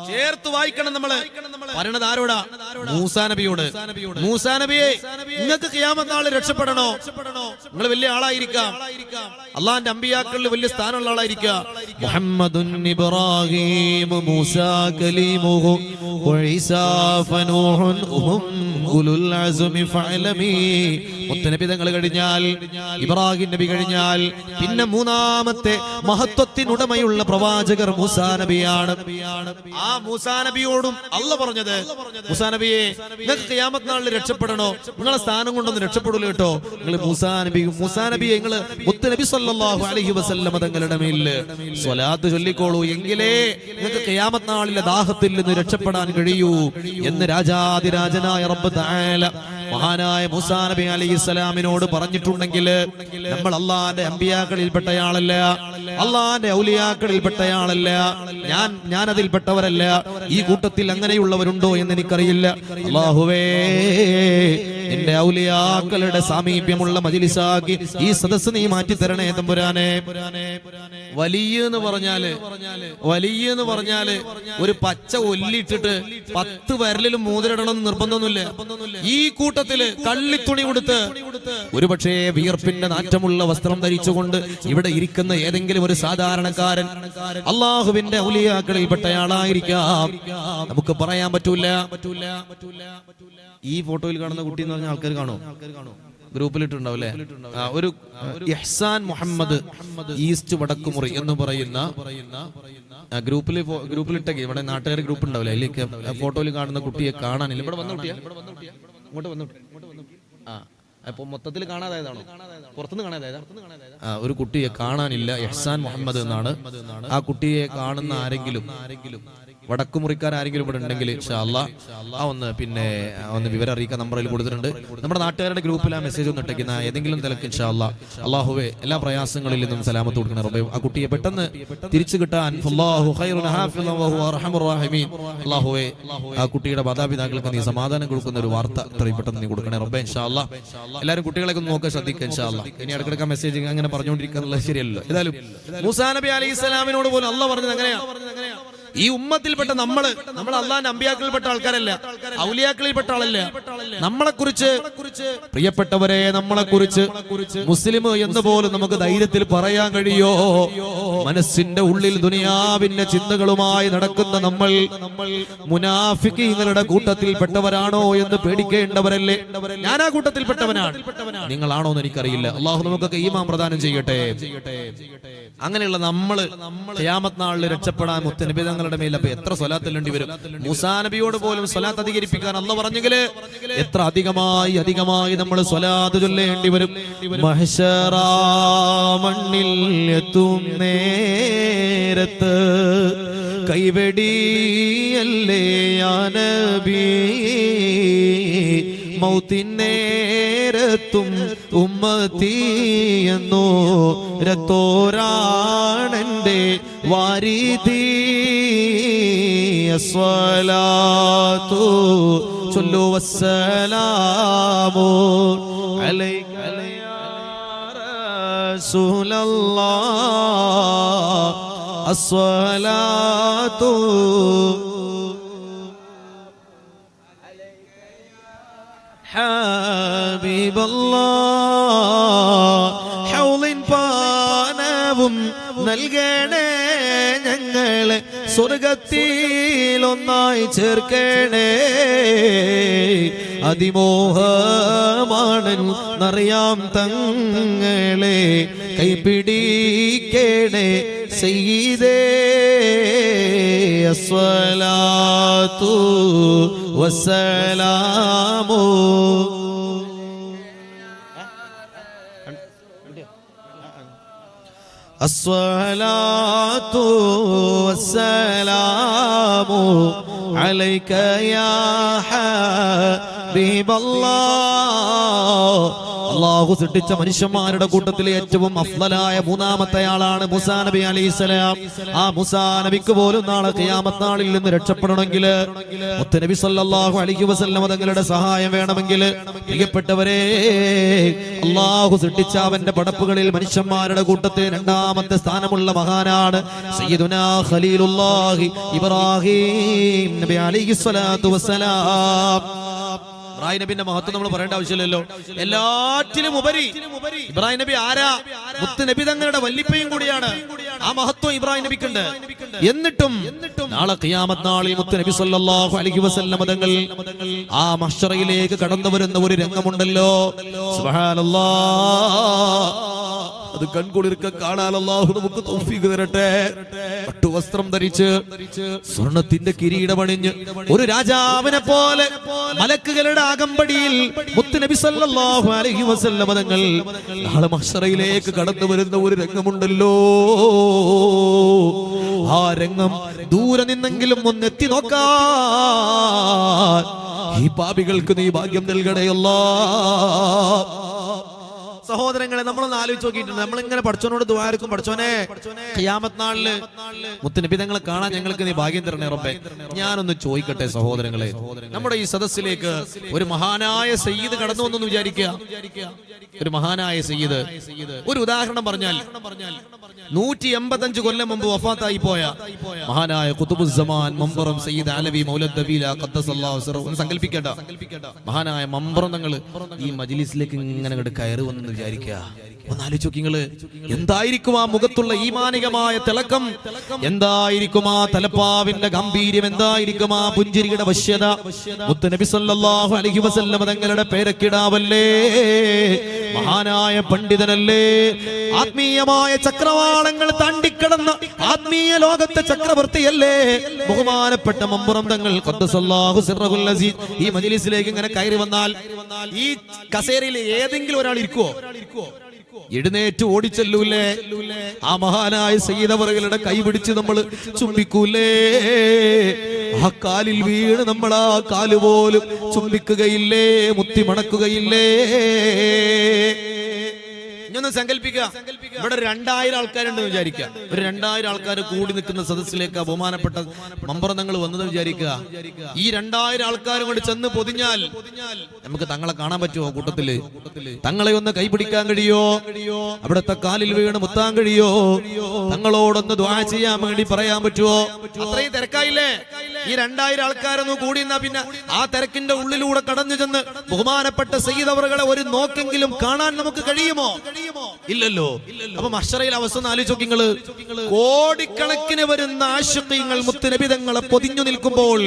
ചേർത്ത് വായിക്കണം നമ്മള്. പറയണത് ആരോടാ? മൂസാ നബിയോട്. മൂസാ നബിയെ, നിങ്ങൾക്ക് ഖിയാമത്ത് നാളിൽ രക്ഷപ്പെടണോ? നിങ്ങൾ വലിയ ആളായിരിക്കാം, അള്ളാന്റെ അമ്പിയാക്കളിൽ വലിയ സ്ഥാനമുള്ള ആളായിരിക്കാം. മുഹമ്മദുൻ ഇബ്രാഹീം മൂസാ കലീമുഹു വഈസാ ഫനൂഹുൻ ഉലുൽ അസ്മി ഫഅലമി. മുത്തനബി തങ്ങൾ കഴിഞ്ഞാൽ, ഇബ്രാഹിം നബി കഴിഞ്ഞാൽ പിന്നെ മൂന്നാമത്തെ മഹത്വത്തിനുടമയുള്ള പ്രവാചകർ മൂസാ നബിയാണ്. ആ മൂസാ നബിയോടും അല്ല പറഞ്ഞത്, മൂസാ നബിയെ, നിങ്ങൾക്ക് ഖിയാമത്ത് നാളിൽ രക്ഷപ്പെടണോ? നിങ്ങളെ സ്ഥാനം കൊണ്ടൊന്നും രക്ഷപ്പെടൂല കേട്ടോ. നിങ്ങൾ മൂസാ നബിയെ നിങ്ങൾ മുത്തുനബി സല്ലല്ലാഹു അലൈഹി വസല്ലം തങ്ങളുടെ മേൽ സ്വലാത്ത് ചൊല്ലിക്കോളൂ, എങ്കിലേ നിങ്ങൾക്ക് ഖിയാമത്ത് നാളിലെ ദാഹത്തിൽ നിന്ന് രക്ഷപ്പെടാൻ കഴിയൂ എന്ന് രാജാതിരാജനായ റബ്ബ് തആല മഹാനായ മൂസാ നബി അലൈഹിസ്സലാമിനോട് പറഞ്ഞിട്ടുണ്ടെങ്കിൽ നമ്മൾ അള്ളാന്റെ അമ്പിയാക്കളിൽപ്പെട്ടയാളല്ല. അള്ളാന്റെ ഔലിയാക്കളിൽപ്പെട്ടയാളല്ല, ഞാൻ അതിൽപ്പെട്ടവരല്ല. ഈ കൂട്ടത്തിൽ അങ്ങനെയുള്ളവരുണ്ടോ എന്ന് എനിക്കറിയില്ല. അല്ലാഹുവേ, നിന്റെ ഔലിയാക്കളുടെ സാമീപ്യമുള്ള മജ്ലിസാക്കി ഈ സദസ്സ് നീ മാറ്റി തരണേ തമ്പുരാനെ. വലിയ എന്ന് പറഞ്ഞാല് ഒരു പച്ച ഒല്ലിട്ടിട്ട് 10 വിരലിലും മോതിരിടണമെന്ന് നിർബന്ധമൊന്നുമില്ല. ഈ കൂട്ടത്തില് കള്ളിത്തുണി കൊടുത്ത് ഒരുപക്ഷേ വിയർപ്പിന്റെ നാറ്റമുള്ള വസ്ത്രം ധരിച്ചുകൊണ്ട് ഇവിടെ ഇരിക്കുന്ന ഏതെങ്കിലും ഒരു സാധാരണക്കാരൻ അള്ളാഹുവിന്റെ ഔലിയാക്കളിൽപ്പെട്ടയാളായിരിക്കാം. നമുക്ക് പറയാൻ പറ്റൂല. ഈ ഫോട്ടോയിൽ കാണുന്ന കുട്ടി എന്ന് പറഞ്ഞ ആൾക്കാർ കാണോ? ഗ്രൂപ്പിലിട്ടുണ്ടാവും അല്ലെ? ഒരു ഇഹ്സാൻ മുഹമ്മദ് ഈസ്റ്റ് വടക്കുമുറി എന്ന് പറയുന്ന ഗ്രൂപ്പിലിട്ടൊക്കെ ഇവിടെ നാട്ടുകാർ ഗ്രൂപ്പ് ഉണ്ടാവില്ല, അതിലേക്ക് ഫോട്ടോയിൽ കാണുന്ന കുട്ടിയെ കാണാനില്ല. ഇവിടെ വന്നു കുട്ടിയാ, ഇങ്ങോട്ട് വന്നു. അപ്പൊ മൊത്തത്തിൽ കാണാതായതാണോ? പുറത്തുനിന്ന് കാണാതായതാ? ഒരു കുട്ടിയെ കാണാനില്ല, ഇഹ്സാൻ മുഹമ്മദ് എന്നാണ്. ആ കുട്ടിയെ കാണുന്ന ആരെങ്കിലും വടക്കുമുറിക്കാരെങ്കിലും ഇവിടെ ഉണ്ടെങ്കിൽ ഇൻഷാ അല്ലാഹ് ഒന്ന് വിവരം അറിയിക്കാൻ നമ്പറിൽ കൊടുത്തിട്ടുണ്ട്. നമ്മുടെ നാട്ടുകാരുടെ ഗ്രൂപ്പിൽ ആ മെസ്സേജ് ഒന്ന് ഇട്ടേക്കുന്ന ഏതെങ്കിലും തലക്ക് ഇൻഷാ അല്ലാഹ്. അല്ലാഹുവേ, എല്ലാ പ്രയാസങ്ങളിൽ നിന്നും സലാമത്ത് കൊടുക്കണം റബ്ബേ. ആ കുട്ടിയെ പെട്ടെന്ന് തിരിച്ചു കിട്ടാൻ അല്ലാഹു ഖൈറുൻ ഹാഫിളൻ വഹുവ അർഹമുർ റഹീമീൻ. അല്ലാഹുവേ, ആ കുട്ടിയുടെ മാതാപിതാക്കൾക്ക് നീ സമാധാനം കൊടുക്കുന്ന ഒരു വാർത്ത എത്രയും പെട്ടെന്ന് നീ കൊടുക്കണേ റബ്ബേ ഇൻഷാ അല്ലാഹ്. എല്ലാവരും കുട്ടികളെയൊക്കെ ഒന്ന് നോക്കാൻ ശ്രദ്ധിക്കുക ഇൻഷാ അല്ലാഹ്. ഇനി ഇടയ്ക്കിടയ്ക്ക് മെസ്സേജ് അങ്ങനെ പറഞ്ഞുകൊണ്ടിരിക്കുക എന്നുള്ളത് ശരിയല്ലല്ലോ. ഏതായാലും മൂസാ നബി അലൈഹിസ്സലാമിനോട് പോലും അല്ലാഹ് പറഞ്ഞത് എങ്ങനെയാ? ഈ ഉമ്മത്തിൽപ്പെട്ട നമ്മൾ അള്ളാന്റെ അമ്പിയാക്കളിൽപ്പെട്ട ആൾക്കാരല്ല, ഔലിയാക്കളിൽപ്പെട്ട ആളല്ല. നമ്മളെക്കുറിച്ച് പ്രിയപ്പെട്ടവരെ, നമ്മളെക്കുറിച്ച് മുസ്ലിം എന്ന് പോലും നമുക്ക് ധൈര്യത്തിൽ പറയാൻ കഴിയോ? മനസ്സിന്റെ ഉള്ളിൽ ദുനിയാവിന്റെ ചിന്തകളുമായി നടക്കുന്ന നമ്മൾ മുനാഫിഖീങ്ങളുടെ കൂട്ടത്തിൽപ്പെട്ടവരാണോ എന്ന് പേടിക്കേണ്ടവരല്ലേ? ഞാൻ ആ കൂട്ടത്തിൽപ്പെട്ടവനാണ്. നിങ്ങളാണോ എന്ന് എനിക്കറിയില്ല. അള്ളാഹു നമുക്കൊക്കെ ഈമാൻ പ്രദാനം ചെയ്യട്ടെ. അങ്ങനെയുള്ള നമ്മള് ഖിയാമത്ത് നാളിൽ രക്ഷപ്പെടാൻ മുത്തനബി തങ്ങളുടെ മേൽ അപ്പൊ എത്ര സ്വലാത്തില്ലേണ്ടി വരും? മൂസാ നബിയോട് പോലും സ്വലാത്ത് അധികരിപ്പിക്കാൻ അല്ലാഹു പറഞ്ഞെങ്കില് എത്ര അധികമായി നമ്മൾ സ്വലാത്ത് ചൊല്ലേണ്ടി വരും. മഹ്ശറാ മണ്ണിൽ എത്തും നേരത്ത് കൈവെടിയല്ലേ യാ നബി, മൗത്തിനേരത്തും ഉമ്മത്തിയെന്നോ രത്തോരാണെന്റെ വാരിദി. അസ്സലാത്തു ചൊല്ലു വസ്സലാമു അലൈക യാ റസൂലല്ലാഹ്. അസ്സലാത്തു ഹബീബല്ലാഹ്. ഹൗലിൻ പാനവും നൽകണേ ഞങ്ങളെ, സ്വർഗത്തിൽ ഒന്നായി ചേർക്കണേ. അതിമോഹമാണെന്നറിയാം തങ്ങളെ, കൈപിടിക്കണേ സയ്യിദേ. അസ്സലാത്തു വസ്സലാമു. അസ്സലാത്തു വസ്സലാമു അലൈക യാ ഹബീബല്ലാഹ്. അല്ലാഹു സൃഷ്ടിച്ച മനുഷ്യന്മാരുടെ കൂട്ടത്തിൽ ഏറ്റവും അഫ്ളലായ മൂന്നാമത്തെ ആളാണ് മൂസാ നബി അലൈഹിസ്സലാം. ആ മൂസാ നബിക്ക് പോലും നാളെ ഖിയാമത്ത് നാളിൽ നിന്ന് രക്ഷപ്പെടണമെങ്കിൽ മുത്തനബി സല്ലല്ലാഹു അലൈഹി വസല്ലം തങ്ങളുടെ സഹായം വേണമെങ്കിൽ പ്രിയപ്പെട്ടവരെ, അല്ലാഹു സൃഷ്ടിച്ച അവന്റെ പടപ്പുകളിൽ മനുഷ്യന്മാരുടെ കൂട്ടത്തിൽ രണ്ടാമത്തെ സ്ഥാനമുള്ള മഹാനാണ് സയ്യിദുനാ ഖലീലുല്ലാഹി ഇബ്രാഹിം നബി അലൈഹിസ്സലാത്തു വസ്സലാം. ഇബ്രാഹിം നബിന്റെ മഹത്വം നമ്മൾ പറയേണ്ട ആവശ്യമില്ലല്ലോ. എല്ലാറ്റിലും ഉപരി ഇബ്രാഹിം നബി ആരാ? മുത്ത് നബി തങ്ങളുടെ വല്ലിപ്പയും കൂടിയാണ്. ആ മഹത്വം ഇബ്രാഹിം നബിക്കുണ്ട്. എന്നിട്ടും നാളെ ഖിയാമത്ത് നാളിൽ മുത്ത് നബി സല്ലല്ലാഹു അലൈഹി വസല്ലം തങ്ങൾ ആ മഹ്ശറയിലേക്ക് കടന്നു വരുന്ന ഒരു രംഗമുണ്ടല്ലോ. സുബ്ഹാനല്ലാഹ്, അത് കൺകുളിർക്ക കാണാൻ അല്ലാഹു നമുക്ക് തൗഫീഖ് തരട്ടെ. പട്ടുവസ്ത്രം ധരിച്ച് സ്വർണത്തിന്റെ കിരീടമണിഞ്ഞ് ഒരു രാജാവിനെ പോലെ മലക്കുകളുടെ അകമ്പടിയിൽ മുത്ത് നബി സല്ലല്ലാഹു അലൈഹി വസല്ലം തങ്ങൾ നാളെ മഹ്ശറയിലേക്ക് കടന്നു വരുന്ന ഒരു രംഗമുണ്ടല്ലോ. ആ രംഗം ദൂരെ നിന്നെങ്കിലും ഒന്നെത്തി നോക്കാൻ ഈ പാപികൾക്ക് നീ ഭാഗ്യം നൽകണേ അല്ലാഹ്. സഹോദരങ്ങളെ, നമ്മളൊന്ന് ആലോചിച്ച് നോക്കിയിട്ടുണ്ട്. നമ്മളിങ്ങനെ പഠിച്ചവനോട് ദുആർക്കും, പഠിച്ചോനെ ഖിയാമത്ത് നാളില് മുത്തുനബി തങ്ങളെ കാണാൻ ഞങ്ങൾക്ക് നീ ഭാഗ്യം തരണേ റബ്ബേ. ഞാനൊന്ന് ചോദിക്കട്ടെ സഹോദരങ്ങളെ, നമ്മുടെ ഈ സദസ്സിലേക്ക് ഒരു മഹാനായ സയ്യിദ് കടന്നു വന്നെന്ന് വിചാരിക്കുക. ഒരു മഹാനായ സയ്യിദ്, ഒരു ഉദാഹരണം പറഞ്ഞാൽ 185 കൊല്ലം മുമ്പ് വഫാത്തായി പോയ മഹാനായ ഖുതുബുസ്സമാൻ മമ്പറം സയ്യിദ് അലവി മൗലദ് ദബീല ഖദ്ദസല്ലാഹു സിറഹു. ഒന്ന് സങ്കല്പിക്കണ്ട, മഹാനായ മമ്പറം തങ്ങൾ ഈ മജ്ലിസിലേക്ക് ഇങ്ങനെ കയറി വന്നെന്ന് വിചാരിക്കുക. ഒന്ന് ആലോചിച്ച് നോക്കി നിങ്ങള്, എന്തായിരിക്കും ആ മുഖത്തുള്ള ഈമാനികമായ തിളക്കം, എന്തായിരിക്കും ആ തലപ്പാവിന്റെ ഗംഭീര്യം, എന്തായിരിക്കും ആ പുഞ്ചിരിയുടെ വശ്യത. മുത്തുനബി സല്ലല്ലാഹു അലൈഹി വസല്ലം തങ്ങളുടെ പേരക്കിടാവല്ലേ, മഹാനായ പണ്ഡിതനല്ലേ, ആത്മീയമായ ചക്രവാളങ്ങൾ താണ്ടിക്കടന്ന ആത്മീയ ലോകത്തെ ചക്രവർത്തിയല്ലേ, ബഹുമാനപ്പെട്ട മമ്പുറം തങ്ങൾ ഖദ്ദസല്ലാഹു സിർറഹുൽ അസീസ് ഈ മജ്ലിസിലേക്ക് ഇങ്ങനെ കയറി വന്നാൽ ഈ കസേരയിൽ ഏതെങ്കിലും ഒരാൾ ഇരിക്കുവോ? എഴുന്നേറ്റ് ഓടിച്ചെല്ലൂലേ? ആ മഹാനായ സയ്യിദ് അവറുകളുടെ കൈ പിടിച്ച് നമ്മൾ ചുംബിക്കൂലേ? ആ കാലിൽ വീണ് നമ്മൾ ആ കാല് പോലും ചുംബിക്കുകയില്ലേ? മുത്തി മണക്കുകയില്ലേ? ഇഞ്ഞൊന്ന് സങ്കല്പിക്കുക, ഇവിടെ 2000 ആൾക്കാരുണ്ടെന്ന് വിചാരിക്കുക. ഒരു 2000 ആൾക്കാർ കൂടി നിൽക്കുന്ന സദസ്സിലേക്ക് ബഹുമാനപ്പെട്ട മമ്പറം തങ്ങൾ വന്നത് വിചാരിക്കുക. ഈ 2000 ആൾക്കാരും കൊണ്ട് ചെന്ന് പൊതിഞ്ഞാൽ നമുക്ക് തങ്ങളെ കാണാൻ പറ്റുമോ? കൂട്ടത്തില് തങ്ങളെ ഒന്ന് കൈപിടിക്കാൻ കഴിയോ? അവിടുത്തെ കാലിൽ വീണ് മുത്താൻ കഴിയോ? തങ്ങളോടൊന്ന് ദുആ ചെയ്യാൻ വേണ്ടി പറയാൻ പറ്റുമോ? അത്രയും തിരക്കായില്ലേ? ഈ 2000 ആൾക്കാരൊന്നും കൂടി നിന്നാ പിന്നെ ആ തിരക്കിന്റെ ഉള്ളിലൂടെ കടന്നു ചെന്ന് ബഹുമാനപ്പെട്ട സയ്യിദ് അവറുകളെ ഒരു നോക്കെങ്കിലും കാണാൻ നമുക്ക് കഴിയുമോ? ഇല്ലല്ലോ. അപ്പൊ മഹ്ശറയിലെ അവസ്ഥ ആലോചിച്ച് നോക്കി നിങ്ങള്. കോടിക്കണക്കിന് വരുന്ന ആശിഖീങ്ങൾ മുത്തുനബി തങ്ങളെ പൊതിഞ്ഞു നിൽക്കുമ്പോൾ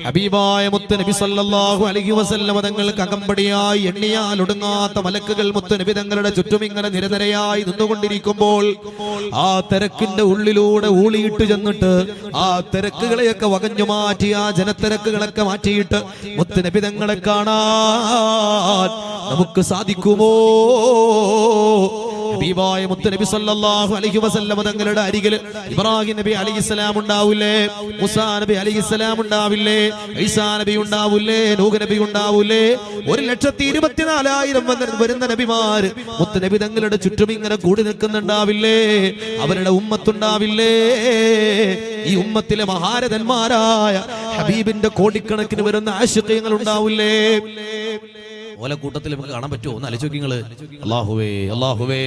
ഹബീബായ മുത്തുനബി സല്ലല്ലാഹു അലൈഹി വസല്ലം തങ്ങൾക്ക് അകമ്പടിയായി എണ്ണിയാൽ ഒടുങ്ങാത്ത മലക്കുകൾ മുത്തുനബി തങ്ങളുടെ ചുറ്റും ഇങ്ങനെ നിരനിരയായി നിന്നുകൊണ്ടിരിക്കുമ്പോൾ ആ തിരക്കിന്റെ ഉള്ളിലൂടെ ഊളിയിട്ട് ചെന്നിട്ട് ആ തിരക്കുകളെയൊക്കെ വകഞ്ഞു മാറ്റി, ആ ജനത്തിരക്കുകളൊക്കെ മാറ്റിയിട്ട് മുത്തുനബി തങ്ങളെ കാണാൻ നമുക്ക് സാധിക്കുമോ? ഹബീബായ മുത്തുനബി സല്ലല്ലാഹു അലൈഹി വസല്ലം തങ്ങളുടെ അരികിൽ ഇബ്രാഹിം നബി അലൈഹിസ്സലാം ഉണ്ടാവില്ലേ? മൂസാ നബി അലൈഹിസ്സലാം ഉണ്ടാവില്ലേ? ഈസാ നബി ഉണ്ടാവില്ലേ? നൂഹ് നബി ഉണ്ടാവില്ലേ? 1,24,000 വരുന്ന നബിമാര് മുത്തുനബി തങ്ങളുടെ ചുറ്റും ഇങ്ങനെ കൂടി നിൽക്കുന്നുണ്ടാവില്ലേ? അവരുടെ ഉമ്മത്തുണ്ടാവില്ലേ? ഈ ഉമ്മത്തിലെ മഹാരഥന്മാരായ ഹബീബിന്റെ കോടിക്കണക്കിന് വരുന്ന ആശിഖീങ്ങൾ ഉണ്ടാവില്ലേ? ഓല കൂട്ടത്തിൽ നമുക്ക് കാണാൻ പറ്റുമോ? ഒന്ന് ആലോചിച്ച് നിങ്ങള്. അല്ലാഹുവേ, അല്ലാഹുവേ,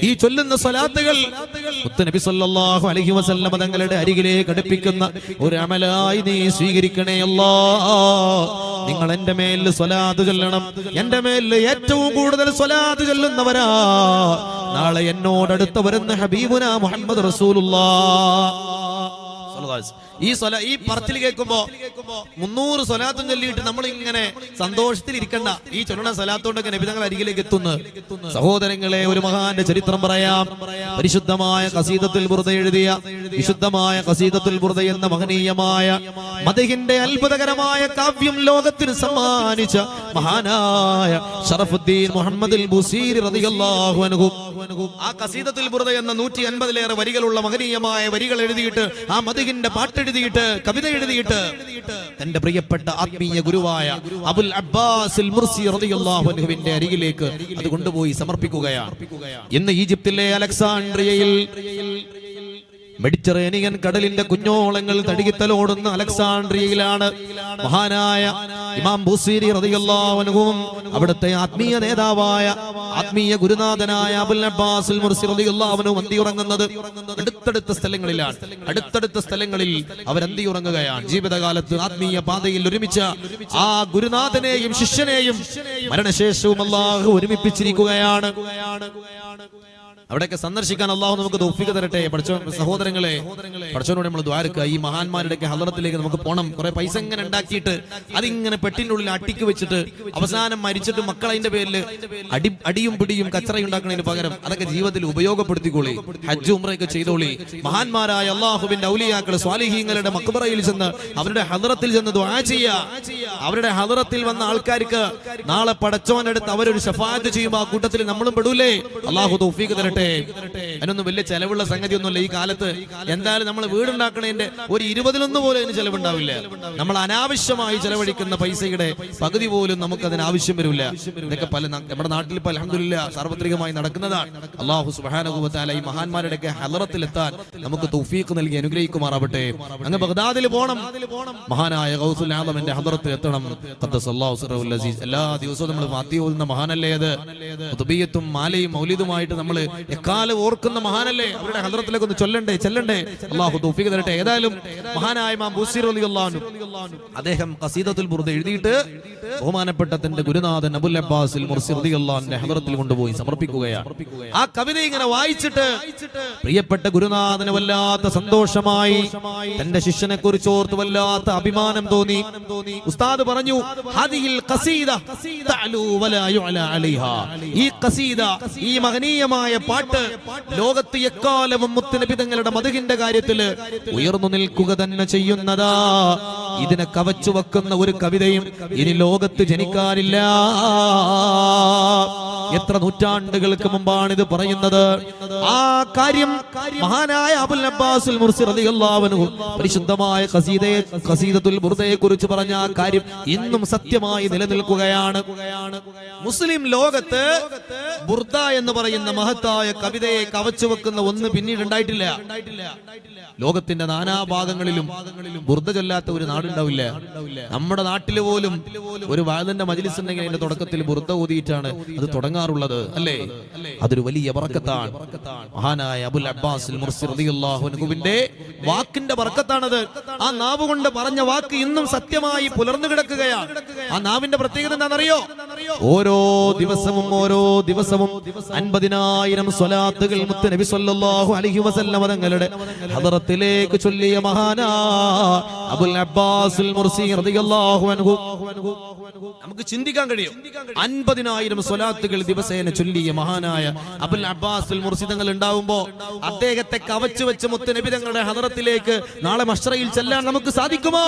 ഈ ചൊല്ലുന്ന സ്വലാത്തുകൾ മുത്തുനബി സല്ലല്ലാഹു അലൈഹി വസല്ലം തങ്ങളുടെ അരികിലേക്ക് അടുപ്പിക്കുന്ന ഒരു അമലായി നീ സ്വീകരിക്കണേ അല്ലാഹ്. നിങ്ങൾ എന്റെ മേൽ സ്വലാത്ത് ചൊല്ലണം. എന്റെ മേൽ ഏറ്റവും കൂടുതൽ സ്വലാത്ത് ചൊല്ലുന്നവരാ നാളെ എന്നോടടുത്ത് വരുന്ന ഹബീബുനാ മുഹമ്മദ് റസൂലുള്ളാഹ്. ഈ പറച്ചിൽ കേൾക്കുമ്പോ 300 സ്വലാത്തും ചൊല്ലിയിട്ട് നമ്മൾ ഇങ്ങനെ സന്തോഷത്തിൽ ഇരിക്കണ്ട. ഈ ചൊല്ലണ സ്വലാത്തോണ്ടൊക്കെ നബി തങ്ങൾ അരികിലേക്ക് എത്തുന്നു. സഹോദരങ്ങളെ, ഒരു മഹാന്റെ ചരിത്രം പറയാം. പരിശുദ്ധമായ ഖസീദത്തുൽ ബുർദ എഴുതിയ വിശുദ്ധമായ ഖസീദത്തുൽ ബുർദ എന്ന മഹനീയമായ മദഹിന്റെ അത്ഭുതകരമായ കാവ്യം ലോകത്തിന് സമ്മാനിച്ച മഹാനായ ശറഫുദ്ദീൻ മുഹമ്മദ് അൽ ബുസീരി റളിയല്ലാഹു അൻഹു ആ ഖസീദത്തുൽ ബുർദ എന്ന 150-ലേറെ വരികളുള്ള മഹനീയമായ വരികൾ എഴുതിയിട്ട്, ആ മദഹിന്റെ പാട്ടെഴുതിയിട്ട്, കവിത എഴുതിയിട്ട് തന്റെ പ്രിയപ്പെട്ട ആത്മീയ ഗുരുവായ അബുൽ അബ്ബാസ് അൽ മുർസി റളിയല്ലാഹു അൻഹുവിന്റെ അരികിലേക്ക് അത് കൊണ്ടുപോയി സമർപ്പിക്കുകയാണ്. ഇന്ന് ഈജിപ്തിലെ അലക്സാണ്ട്രിയയിൽ മെഡിറ്ററേനിയൻ കടലിന്റെ കുഞ്ഞോളങ്ങൾ തടികിത്തലോടുന്ന അലക്സാണ്ട്രിയയിലാണ് മഹാനായ ഇമാം ബുസീരി റളിയല്ലാഹു അൻഹുവും അവിടുത്തെ ആത്മീയ നേതാവായ ആത്മീയ ഗുരുനാഥനായ അബുൽ അബ്ബാസ് അൽ മുർസി റളിയല്ലാഹു അൻഹു അന്തിയുറങ്ങുന്നത്. അടുത്തടുത്ത സ്ഥലങ്ങളിൽ അവർ അന്തിയുറങ്ങുകയാണ്. ജീവിതകാലത്ത് ആത്മീയ പാതയിൽ ഒരുമിച്ച ആ ഗുരുനാഥനെയും ശിഷ്യനെയും മരണശേഷവും അല്ലാഹു ഒരുമിപ്പിച്ചിരിക്കുകയാണ്. അവിടെയൊക്കെ സന്ദർശിക്കാൻ അല്ലാഹു നമുക്ക് തൗഫീഖ് തരട്ടെ. സഹോദരങ്ങളെ, പഠിച്ചവനോട് നമ്മൾ ദ്വാരക്കുക. ഈ മഹാന്മാരുടെയൊക്കെ ഹളറത്തിലേക്ക് നമുക്ക് പോകണം. കുറെ പൈസ ഇങ്ങനെ ഉണ്ടാക്കിയിട്ട് അതിങ്ങനെ പെട്ടിന്റെ ഉള്ളിൽ അട്ടിക്ക് വെച്ചിട്ട് അവസാനം മരിച്ചിട്ട് മക്കൾ അതിന്റെ പേരിൽ അടിയും പിടിയും കച്ചറയും ഉണ്ടാക്കുന്നതിന് പകരം അതൊക്കെ ജീവിതത്തിൽ ഉപയോഗപ്പെടുത്തിക്കോളി. ഹജ്ജ് ഉംറയൊക്കെ ചെയ്തോളി. മഹാന്മാരായ അല്ലാഹുവിന്റെ ഔലിയാക്കൾ സ്വാലിഹീങ്ങളുടെ മഖ്ബറയിൽ ചെന്ന് അവരുടെ ഹളറത്തിൽ ചെന്ന് ദുആ ചെയ്യുക. അവരുടെ ഹളറത്തിൽ വന്ന ആൾക്കാർക്ക് നാളെ പടച്ചവന്റെ അടുത്ത് അവരൊരു ശഫാഅത്ത് ചെയ്യുമ്പോൾ ആ കൂട്ടത്തിൽ നമ്മളും പെടൂലേ? അല്ലാഹു തൗഫീഖ് തരട്ടെ. തരട്ടെ. അതിനൊന്നും വലിയ ചെലവുള്ള സംഗതിയൊന്നുമില്ല ഈ കാലത്ത്. എന്തായാലും നമ്മൾ വീടുണ്ടാക്കണതിന്റെ ഒരു 20-1 പോലും അതിന് ചെലവുണ്ടാവില്ല. നമ്മൾ അനാവശ്യമായി ചെലവഴിക്കുന്ന പൈസയുടെ പകുതി പോലും നമുക്ക് അതിന് ആവശ്യം വരില്ല. ഇതൊക്കെ നമ്മുടെ നാട്ടിൽ ഇപ്പൊ അൽഹംദുലില്ലാ സാർവത്രികമായി നടക്കുന്നതാണ്. അല്ലാഹു സുബ്ഹാനഹു വ തആല ഈ മഹാന്മാരുടെയൊക്കെ ഹളറത്തിലെത്താൻ നമുക്ക് തൗഫീഖ് നൽകി അനുഗ്രഹിക്കുമാറാവട്ടെ. അങ്ങ് ബഗ്ദാദിൽ പോകണം, മഹാനായ ഗൗസുൽ ആദമിന്റെ ഹളറത്തിൽ എത്തണം. ഖദ്ദസല്ലാഹു സിറഹുൽ അസീസ്. എല്ലാ ദിവസവും നമ്മൾ ഫാത്തിഹ ഓതുന്ന മഹാനല്ലേ അത്. ഖുതുബിയത്തും മാലയും മൗലിദുമായിട്ട് നമ്മൾ എക്കാലം ഓർക്കുന്ന മഹാനല്ലേ. അവരുടെ ഹളറത്തിലേക്ക് ഒന്ന് ചെല്ലണ്ടേ. അല്ലാഹു തൗഫീഖ് തരട്ടെ. ഏതായാലും മഹാനായ ഇമാം ബൂസീർ റളിയല്ലാഹു അൻഹു അദ്ദേഹം ഖസീദത്തുൽ ബുർദ എഴുതിയിട്ട് ബഹുമാനപ്പെട്ട തന്റെ ഗുരുനാഥൻ അബുൽ അബ്ബാസിൽ മുർസി റളിയല്ലാഹു അൻഹു ഹളറത്തിൽ കൊണ്ടുപോയി സമർപ്പിക്കുകയാണ്. ആ കവിത ഇങ്ങനെ വായിച്ചിട്ട് പ്രിയപ്പെട്ട ഗുരുനാഥന് വല്ലാത്ത സന്തോഷമായി. തന്റെ ശിഷ്യനെ കുറിച്ച് ഓർത്ത് വല്ലാത്ത അഭിമാനം തോന്നി. ഉസ്താദ് പറഞ്ഞു, ഹാദിഹിൽ ഖസീദ തഅലു വലാ യുഅല അലൈഹാ. ഈ ഖസീദ, ഈ മഹനീയമായ പാട്ട് ലോകത്ത് എക്കാലവും മുത്തുനബി തങ്ങളുടെ മദ്ഹിന്റെ കാര്യത്തിൽ ഉയർന്നു നിൽക്കുക തന്നെ ചെയ്യുന്നതാ. ഇതിനെ കവച്ചു വെക്കുന്ന ഒരു കവിതയും ഇനി ലോകത്ത് ജനിക്കാനില്ല. എത്ര നൂറ്റാണ്ടുകൾക്ക് മുമ്പാണ് ഇത് പറയുന്നത്. ആ കാര്യം മഹാനായ അബുൽ അബ്ബാസുൽ മുർസി റളിയല്ലാഹു അൻഹു പരിശുദ്ധമായ ഖസീദത്തുൽ ബുർദയെ കുറിച്ച് പറഞ്ഞ ആ കാര്യം ഇന്നും സത്യമായി നിലനിൽക്കുകയാണ്. മുസ്ലിം ലോകത്ത് ബുർദ എന്ന് പറയുന്ന മഹത്തായ കവിതയെ കവച്ചു വെക്കുന്ന ഒന്ന് പിന്നീട് ഉണ്ടായിട്ടില്ല. ലോകത്തിന്റെ നാനാഭാഗങ്ങളിലും ബുർദ ചൊല്ലാത്ത ഒരു നാടുണ്ടാവില്ല. നമ്മുടെ നാട്ടിൽ പോലും ഒരു വഅദിന്റെ മജ്ലിസ് ഉണ്ടെങ്കിൽ അതിന്റെ തുടക്കത്തിൽ ബുർദ ഓതിയിട്ടാണ് അത് തുടങ്ങാറുള്ളത്, അല്ലേ? അതൊരു വലിയ ബറക്കത്താണ്. മഹാനായ അബുൽ അബ്ബാസിൽ മുർസി റളിയല്ലാഹു അൻഹുവിന്റെ വാക്കിന്റെ ബറക്കത്താണത്. ആ നാവ് കൊണ്ട് പറഞ്ഞ വാക്ക് ഇന്നും സത്യമായി പുലർന്നു കിടക്കുകയാണ്. ആ നാവിന്റെ പ്രത്യേകത എന്താണെന്നറിയോ? ഓരോ ദിവസവും 50,000 സ്വലാത്തുകൾ മുത്ത് നബി സല്ലല്ലാഹു അലൈഹി വസല്ലം തങ്ങളുടെ ഹദറത്തിലേക്ക് ചൊല്ലിയ മഹാനാ അബുൽ അബ്ബാസുൽ മുർസി റളിയല്ലാഹു അൻഹു. നമുക്ക് ചിന്തിക്കാൻ കഴിയും, 50,000 സ്വലാത്തുകൾ ദിവസേന ചൊല്ലിയ മഹാനായ അബുൽ അബ്ബാസുൽ മുർസി തങ്ങൾ ഉണ്ടാവുമ്പോ അദ്ദേഹത്തെ കവച്ചു വെച്ച് മുത്ത് നബി തങ്ങളുടെ ഹദറത്തിലേക്ക് നാളെ മഹ്ശറയിൽ ചെല്ലാൻ നമുക്ക് സാധിക്കുമോ?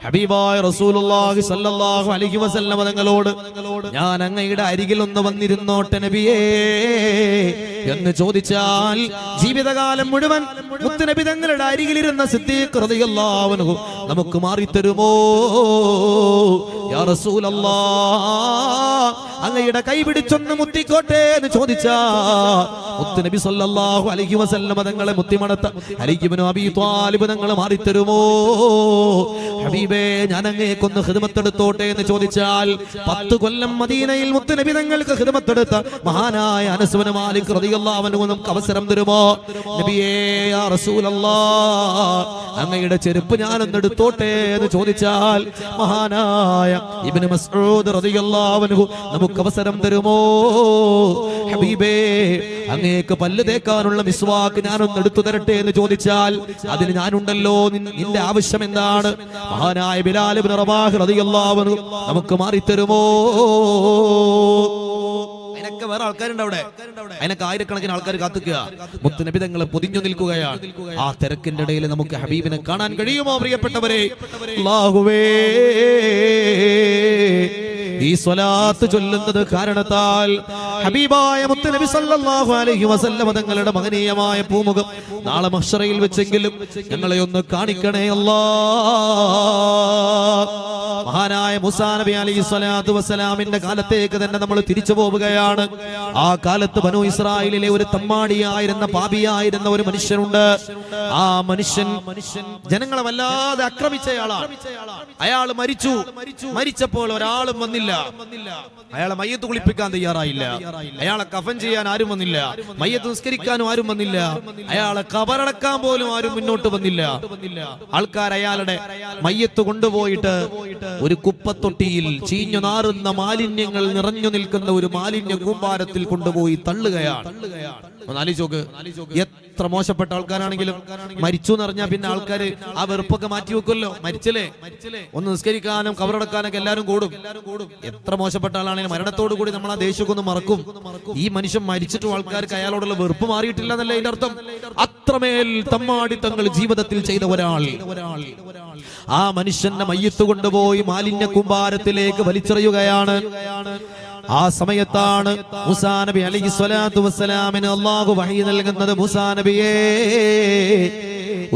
ഹബീബായ റസൂലുള്ളാഹി സ്വല്ലല്ലാഹു അലൈഹി വസല്ലം തങ്ങളോട്, ഞാൻ അങ്ങയുടെ അരികിൽ ഒന്ന് വന്നിരുന്നോട്ടെ നബിയേ എന്ന് ചോദിച്ചാൽ ജീവിതകാലം മുഴുവൻ മുത്തുനബി തങ്ങളുടെ അരികിലിരുന്ന സിദ്ദീഖ് റളിയല്ലാഹു അൻഹു നമുക്ക് മാറിത്തരുമോ? യാ റസൂലല്ലാഹ്, അങ്ങയുടെ കൈ പിടിച്ചൊന്ന് മുത്തിക്കോട്ടെ എന്ന് ചോദിച്ചാ മുത്തുനബി സല്ലല്ലാഹു അലൈഹി വസല്ലം തങ്ങളെ മുത്തിമണത്ത അലി ഇബ്നു അബീ ത്വാലിബ് തങ്ങൾ മാറിത്തരുമോ? ഹബീബേ, ഞാൻ അങ്ങേക്കൊന്ന് ഖിദ്മത്തെടുത്തോട്ടെ എന്ന് ചോദിച്ചാൽ 10 കൊല്ലം മദീനയിൽ മുത്തുനബി തങ്ങൾക്ക് ഖിദ്മത്തെടുത്ത മഹാനായ അനസ് ഇബ്നു മാലിക് റളിയല്ലാഹു അൻഹു നമുക്ക് അവസരം തരുമോ? നബിയേ, യാ റസൂലല്ലാഹ്, അങ്ങയുടെ ചെരുപ്പ് ഞാനൊന്ന് എടുത്തോട്ടെ എന്ന് ചോദിച്ചാൽ മഹാനായ ഇബ്നു മസ്ഊദ് റളിയല്ലാഹു അൻഹു നമുക്ക് അവസരം തരുമോ? ഹബീബേ, അങ്ങേക്ക് പല്ല് തേക്കാനുള്ള മിസ്വാക്ക് ഞാനൊന്ന് എടുത്തു തരട്ടെ എന്ന് ചോദിച്ചാൽ അതിന് ഞാനുണ്ടല്ലോ, നിന്റെ ആവശ്യം എന്താണ്? മഹാനായ ബിലാൽ ഇബ്നു റബാഹ് റളിയല്ലാഹു അൻഹു നമുക്ക് മാറിത്തരുമോ? അതിനൊക്കെ വേറെ ആൾക്കാരുണ്ട് അവിടെ. അതിനൊക്കെ ആയിരക്കണക്കിന് ആൾക്കാർ കാത്തുക. മുത്തുനബി തങ്ങൾ പൊതിഞ്ഞു നിൽക്കുകയാണ്. ആ തിരക്കിന്റെ ഇടയിൽ നമുക്ക് ഹബീബിനെ കാണാൻ കഴിയുമോ? പ്രിയപ്പെട്ടവരെ, അല്ലാഹുവേ, ഈ സ്വലാത്ത് ചൊല്ലുന്നത് കാരണത്താൽ ഹബീബായ മുത്തുനബി സല്ലല്ലാഹു അലൈഹി വസല്ലം തങ്ങളുടെ മഹനീയമായ പൂമുഖം നാളെ മഹ്ശറയിൽ വെച്ചെങ്കിലും ഞങ്ങളെ ഒന്ന് കാണിക്കണേ അല്ലാഹ്. മഹാനായ മൂസാ നബി അലൈഹി സ്വലാത്തു വസ്സലാമിന്റെ കാലത്തേക്ക് തന്നെ നമ്മൾ തിരിച്ചു പോവുകയാണ്. ആ കാലത്ത് ബനൂ ഇസ്രായേലിലെ ഒരു തമ്മാടിയായിരുന്ന പാപിയായിരുന്ന ഒരു മനുഷ്യനുണ്ട്. ആ മനുഷ്യൻ ജനങ്ങളെ വല്ലാതെ ആക്രമിച്ചയാളാണ്. അയാൾ മരിച്ചപ്പോൾ ഒരാളും വന്നില്ല. അയാളെ മയ്യത്ത് കുളിപ്പിക്കാൻ തയ്യാറായില്ല. അയാളെ കഫൻ ചെയ്യാൻ ആരും വന്നില്ല. മയ്യത്ത് നിസ്കരിക്കാനും ആരും വന്നില്ല. അയാളെ കബറടക്കാൻ പോലും ആരും മുന്നോട്ട് വന്നില്ല. ആൾക്കാർ അയാളുടെ മയ്യത്ത് കൊണ്ടുപോയിട്ട് ഒരു കുപ്പത്തൊട്ടിയിൽ ചീഞ്ഞു നാറുന്ന മാലിന്യങ്ങൾ നിറഞ്ഞു നിൽക്കുന്ന ഒരു മാലിന്യ കൂമ്പാരത്തിൽ കൊണ്ടുപോയി തള്ളുകയാണ്. ഒന്നാലോചിച്ചോക്ക്, എത്ര മോശപ്പെട്ട ആൾക്കാരാണെങ്കിലും മരിച്ചു എന്ന് പറഞ്ഞാൽ പിന്നെ ആൾക്കാർ ആ വെറുപ്പൊക്കെ മാറ്റി വെക്കുമല്ലോ. മരിച്ചല്ലേ, ഒന്ന് നിസ്കരിക്കാനും കബറടക്കാനൊക്കെ എല്ലാവരും കൂടും. എത്ര മോശപ്പെട്ട ആളാണെങ്കിലും മരണത്തോടു കൂടി നമ്മൾ ആ ദേഷ്യമൊക്കെ ഒന്ന് മറക്കും. ഈ മനുഷ്യൻ മരിച്ചിട്ടും ആൾക്കാർക്ക് അയാളോടുള്ള വെറുപ്പ് മാറിയിട്ടില്ല എന്നല്ല അതിന്റെ അർത്ഥം. അത്രമേൽ തമ്മാടിത്തങ്ങൾ ജീവിതത്തിൽ ചെയ്ത ഒരാൾ ആ മനുഷ്യന്റെ മയ്യത്ത് കൊണ്ടുപോയി മാലിന്യ കൂമ്പാരത്തിലേക്ക് വലിച്ചെറിയുകയാണ്. ആ സമയത്താണ് മൂസാ നബി അലൈഹി സ്വലാത്തു വസ്സലാമിന് അല്ലാഹു വഹി നൽകുന്നത്, മൂസാ നബിയേ,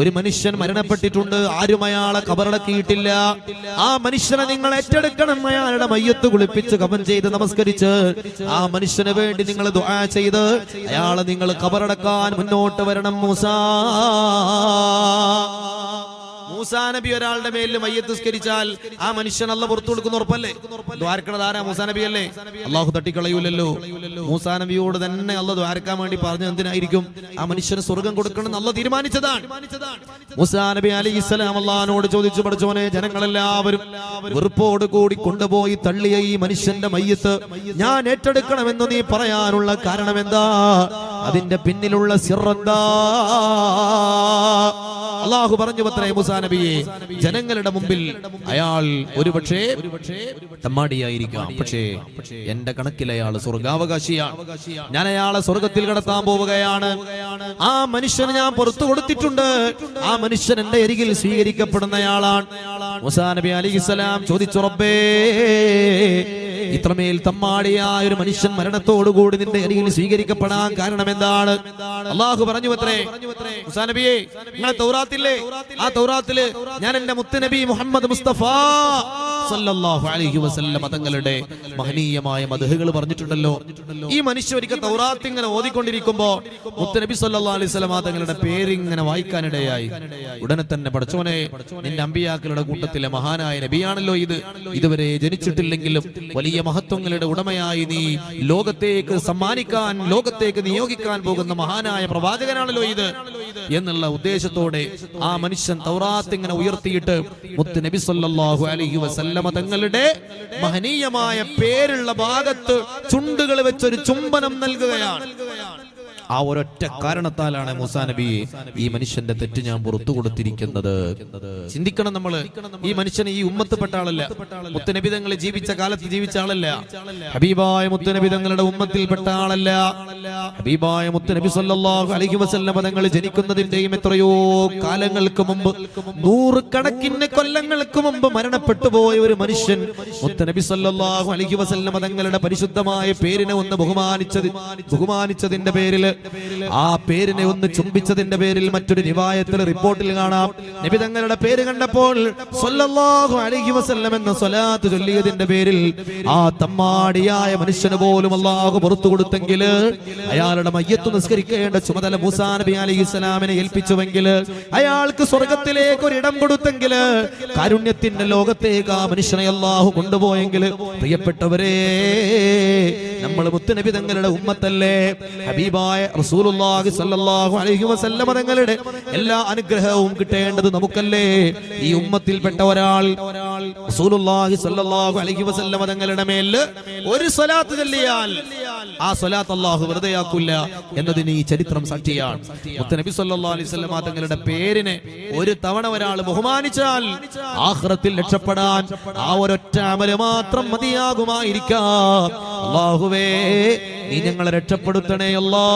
ഒരു മനുഷ്യൻ മരണപ്പെട്ടിട്ടുണ്ട്, ആരും അയാളെ ഖബറടക്കിയിട്ടില്ല. ആ മനുഷ്യനെ നിങ്ങൾ ഏറ്റെടുക്കണം. അയാളുടെ മയ്യത്ത് കുളിപ്പിച്ച് കഫൻ ചെയ്ത് നമസ്കരിച്ച് ആ മനുഷ്യന് വേണ്ടി നിങ്ങൾ ദുആ ചെയ്ത് അയാളെ നിങ്ങൾ ഖബറടക്കാൻ മുന്നോട്ട് വരണം. മൂസാ നബി ഒരാളുടെ മേലിൽ മയ്യത്ത് നിസ്കരിച്ചാൽ ആ മനുഷ്യൻ അല്ലാഹു പുറത്തു കൊടുക്കുന്ന ഉറപ്പല്ലേ? ദ്വാരക്കണത് ആരാ? മൂസാ നബി അല്ലേ? അല്ലാഹു തട്ടിക്കളയൂലല്ലോ. മൂസാ നബിയോട് തന്നെ അല്ലാഹു ദ്വാരക്കാൻ വേണ്ടി പറഞ്ഞത് എന്തിനായിരിക്കും? ആ മനുഷ്യന് സ്വർഗം കൊടുക്കണം എന്ന് അല്ലാഹു തീരുമാനിച്ചതാണ്. മൂസാ നബി അലൈഹിസ്സലാം അല്ലാഹുവിനോട് ചോദിച്ചു, പഠിച്ചോനെ, ജനങ്ങളെല്ലാവരും വെറുപ്പോട് കൂടി കൊണ്ടുപോയി തള്ളിയ ഈ മനുഷ്യന്റെ മയ്യത്ത് ഞാൻ ഏറ്റെടുക്കണമെന്ന് നീ പറയാനുള്ള കാരണം എന്താ? അതിന്റെ പിന്നിലുള്ള സിറെന്താ? അല്ലാഹു പറഞ്ഞു അത്രേ, മൂസാ നബിയെ, ജനങ്ങളുടെ മുമ്പിൽ അയാൾ ഒരുപക്ഷേ തമ്മാടിയായിരിക്കാം, പക്ഷേ എന്റെ കണക്കിൽ അയാൾ സ്വർഗാവകാശിയാണ്. ഞാൻ അയാളെ സ്വർഗത്തിൽ കടത്താൻ പോവുകയാണ്. ആ മനുഷ്യന് ഞാൻ പുറത്തു കൊടുത്തിട്ടുണ്ട്. ആ മനുഷ്യൻ എന്റെ അരികിൽ സ്വീകരിക്കപ്പെടുന്നയാളാണ്. മൂസാ നബി അലൈഹിസ്സലാം ചോദിച്ചു, റബ്ബേ, ഇത്രമേൽ തമ്മാടിയായ ഒരു മനുഷ്യൻ മരണത്തോടുകൂടി നിന്റെ അരികിൽ സ്വീകരിക്കപ്പെടാൻ കാരണം എന്താണ്? അല്ലാഹു പറഞ്ഞു അത്രേ, മൂസാ നബിയെ, നിങ്ങൾ തൗറാത്തില്ലേ, ആ തൗറാത്തില് ഞാൻ എന്റെ മുത്തുനബി മുഹമ്മദ് മുസ്തഫ സല്ലല്ലാഹു അലൈഹി വസല്ലം തങ്ങളുടെ മഹനീയമായ മദ്ഹുകൾ പറഞ്ഞിട്ടുണ്ടല്ലോ. ഈ മനുഷ്യൻ ഒരിക്കൽ തൗറാത്ത് ഇങ്ങനെ ഓതിക്കൊണ്ടിരിക്കുമ്പോ മുത്തുനബി സല്ലല്ലാഹു അലൈഹി വസല്ലം തങ്ങളുടെ പേര് ഇങ്ങനെ വായിക്കാനിടയായി. ഉടനെ തന്നെ, പടച്ചോനെ, നിന്റെ അമ്പിയാക്കളുടെ കൂട്ടത്തിലെ മഹാനായ നബിയാണല്ലോ ഇത്, ഇതുവരെ ജനിച്ചിട്ടില്ലെങ്കിലും വലിയ മഹത്വങ്ങളുടെ ഉടമയായി നീ ലോകത്തേക്ക് സമ്മാനിക്കാൻ, ലോകത്തേക്ക് നിയോഗിക്കാൻ പോകുന്ന മഹാനായ പ്രവാചകനാണല്ലോ ഇത് എന്നുള്ള ഉദ്ദേശത്തോടെ ആ മനുഷ്യൻ തൗറാത്ത് ഇങ്ങനെ ഉയർത്തിയിട്ട് മുത്ത് നബി സല്ലല്ലാഹു അലൈഹി വസല്ലമ തങ്ങളുടെ മഹനീയമായ പേരുള്ള ഭാഗത്ത് ചുണ്ടുകൾ വെച്ചൊരു ചുംബനം നൽകുകയാണ്. ആ ഒരൊറ്റ കാരണത്താലാണ് മൂസാ നബി ഈ മനുഷ്യന്റെ തെറ്റ് ഞാൻ പുറത്തു കൊടുത്തിരിക്കുന്നത്. ചിന്തിക്കണം നമ്മള്, ഈ മനുഷ്യൻ ഈ ഉമ്മത്തിൽപ്പെട്ട ആളല്ല, മുത്തുനബി തങ്ങൾ ജീവിച്ച കാലത്ത് ജീവിച്ച ആളല്ല, ഹബീബായ മുത്തുനബി തങ്ങളുടെ ഉമ്മത്തിൽപ്പെട്ട ആളല്ല. ഹബീബായ മുത്തുനബി സല്ലല്ലാഹു അലൈഹി വസല്ലം തങ്ങൾ ജനിക്കുന്നതിന്റെയും എത്രയോ കാലങ്ങൾക്ക് മുമ്പ്, നൂറുകണക്കിന് കൊല്ലങ്ങൾക്ക് മുമ്പ് മരണപ്പെട്ടു പോയ ഒരു മനുഷ്യൻ മുത്തുനബി സല്ലല്ലാഹു അലൈഹി വസല്ലം തങ്ങളുടെ പരിശുദ്ധമായ പേരിനെ ഒന്ന് ബഹുമാനിച്ചതിന്റെ പേരിൽ, ആ പേരിനെ ഒന്ന് ചുംബിച്ചതിന്റെ പേരിൽ മറ്റൊരു റിവായത്തിൽ റിപ്പോർട്ടിൽ കാണാം, നബി തങ്ങളുടെ പേര് കണ്ടപ്പോൾ സല്ലല്ലാഹു അലൈഹി വസല്ലം എന്ന സ്വലാത്ത് ചൊല്ലിയതിന്റെ പേരിൽ ആ തമ്മാടിയായ മനുഷ്യന് പോലും അല്ലാഹു പുറത്തു കൊടുത്തെങ്കിൽ, അയാളുടെ മയ്യത്ത് നിസ്കരിക്കേണ്ട ചുമതല മൂസാ നബി അലൈഹിസ്സലാമിനെ ഏൽപ്പിച്ചുവെങ്കിൽ, അയാൾക്ക് സ്വർഗത്തിലേക്ക് ഒരിടം കൊടുത്തെങ്കിൽ, കാരുണ്യത്തിന്റെ ലോകത്തേക്ക് ആ മനുഷ്യനെ അല്ലാഹു കൊണ്ടുപോയെങ്കിൽ, പ്രിയപ്പെട്ടവരെ, നമ്മൾ മുത്തുനബി തങ്ങളുടെ ഉമ്മത്തല്ലേ? ഹബീബായ റസൂലുള്ളാഹി സ്വല്ലല്ലാഹു അലൈഹി വസല്ലം തങ്ങളുടെ എല്ലാ അനുഗ്രഹവും കിട്ടേണ്ടത് നമുക്കല്ലേ? ഈ ഉമ്മത്തിൽപ്പെട്ട ഒരാൾ റസൂലുള്ളാഹി സ്വല്ലല്ലാഹു അലൈഹി വസല്ലം തങ്ങളുടെ മേൽ ഒരു സ്വലാത്ത് ചൊല്ലിയാൽ ആ സ്വലാത്ത് അല്ലാഹു വെറുതെയാക്കില്ല എന്നതിന് ഈ ചരിത്രം സാക്ഷിയാണ്. മുത്തുനബി സ്വല്ലല്ലാഹു അലൈഹി വസല്ലം തങ്ങളുടെ പേരിനെ ഒരു തവണ ഒരാൾ ബഹുമാനിച്ചാൽ ആഖിറത്തിൽ രക്ഷപ്പെടാൻ ആ ഒരൊറ്റ അമല് മാത്രം മതിയാകുമായിരിക്കാം. അല്ലാഹുവേ, നീ ഞങ്ങളെ രക്ഷപ്പെടുത്തണേ അല്ലാ.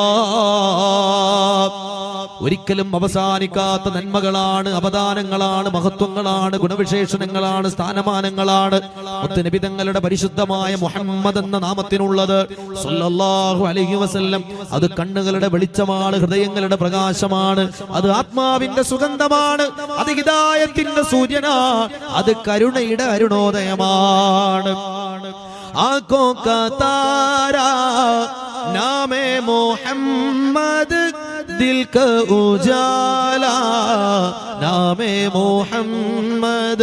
ഒരിക്കലും അവസാനിക്കാത്ത നന്മകളാണ്, അവദാനങ്ങളാണ്, മഹത്വങ്ങളാണ്, ഗുണവിശേഷണങ്ങളാണ്, സ്ഥാനമാനങ്ങളാണ് മുത്തുനബി തങ്ങളുടെ പരിശുദ്ധമായ മുഹമ്മദ് എന്ന നാമത്തിനുള്ളത്. സല്ലല്ലാഹു അലൈഹി വസല്ലം അത് കണ്ണുകളുടെ വെളിച്ചമാണ്, ഹൃദയങ്ങളുടെ പ്രകാശമാണ്, അത് ആത്മാവിന്റെ സുഗന്ധമാണ്, അത് ഹിദായത്തിന്റെ സൂര്യനാണ്, അത് കരുണയുടെ അരുണോദയമാണ്. आंखों का तारा नामे मोहम्मद, दिल का उजाला नामे मोहम्मद,